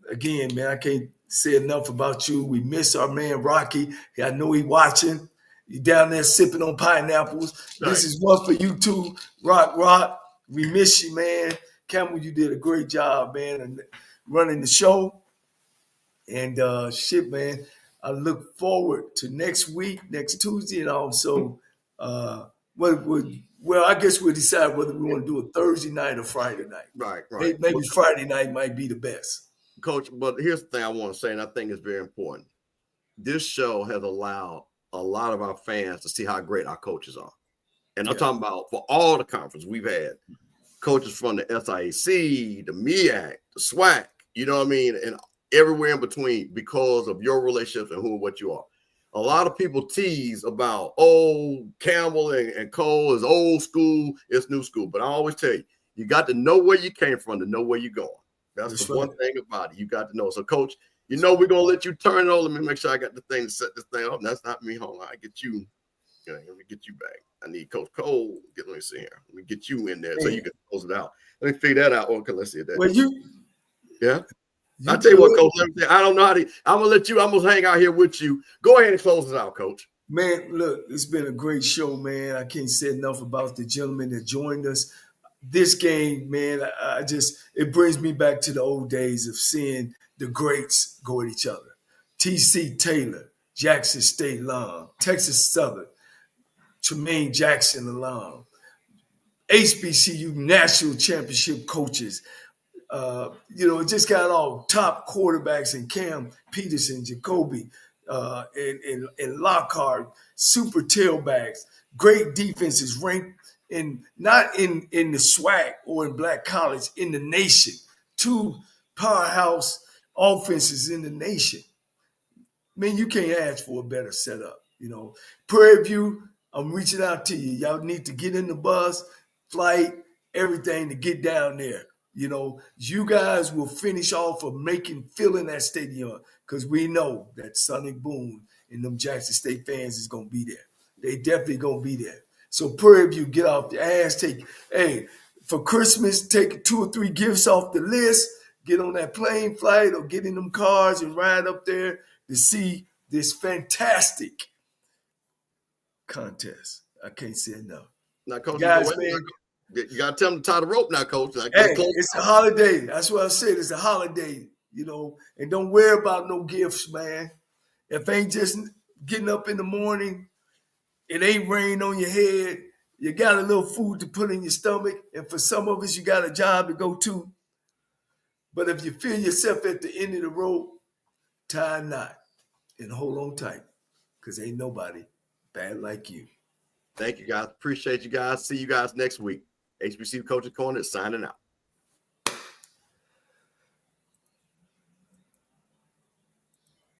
S2: again, man, I can't say enough about you. We miss our man Rocky. I know he watching. You down there sipping on pineapples. Right. This is one for you too, Rock. We miss you, man. Campbell, you did a great job, man, and running the show. And man, I look forward to next week, next Tuesday, and also, I guess we'll decide whether we want to do a Thursday night or Friday night.
S1: Right.
S2: Maybe Friday night might be the best.
S1: Coach, but here's the thing I want to say, and I think it's very important. This show has allowed a lot of our fans to see how great our coaches are. And I'm talking about for all the conference we've had, coaches from the SIAC, the MEAC, the SWAC, you know what I mean? And everywhere in between because of your relationships and who and what you are. A lot of people tease about, Campbell and Cole is old school, it's new school. But I always tell you, you got to know where you came from to know where you're going. That's the one thing about it. You got to know. So, Coach, we're going to let you turn it on. Let me make sure I got the thing to set this thing up. That's not me. Hold on. I get you. Let me get you back. I need Coach Cole. Let me see here. Let me get you in there so you can close it out. Let me figure that out. Okay, let's see that.
S2: Well,
S1: I tell you what, Coach. I don't know how to. I'm going to let you. I'm going to hang out here with you. Go ahead and close it out, Coach.
S2: Man, look, it's been a great show, man. I can't say enough about the gentleman that joined us. This game, man, it brings me back to the old days of seeing the greats go at each other. T.C. Taylor, Jackson State alum, Texas Southern, Tremaine Jackson alum, HBCU National Championship coaches. It just got all top quarterbacks in Cam Peterson, Jacoby, and Lockhart, super tailbacks, great defenses ranked not in the SWAC or in Black College, in the nation. 2 powerhouse offenses in the nation. Man, you can't ask for a better setup. Prairie View, I'm reaching out to you. Y'all need to get in the bus, flight, everything to get down there. You guys will finish off of filling that stadium, because we know that Sonic Boom and them Jackson State fans is going to be there. They definitely going to be there. So Prairie View, get off your ass. For Christmas, take 2 or 3 gifts off the list, get on that plane flight or get in them cars and ride up there to see this fantastic contest. I can't say enough.
S1: Now, Coach,
S2: Guys,
S1: you got to tell them to tie the rope now, Coach.
S2: It's a holiday. That's what I said. It's a holiday, and don't worry about no gifts, man. If ain't just getting up in the morning, it ain't rain on your head, you got a little food to put in your stomach, and for some of us, you got a job to go to. But if you feel yourself at the end of the rope, tie a knot and hold on tight, because ain't nobody bad like you.
S1: Thank you, guys. Appreciate you guys. See you guys next week. HBCU Coaches Corner is signing out.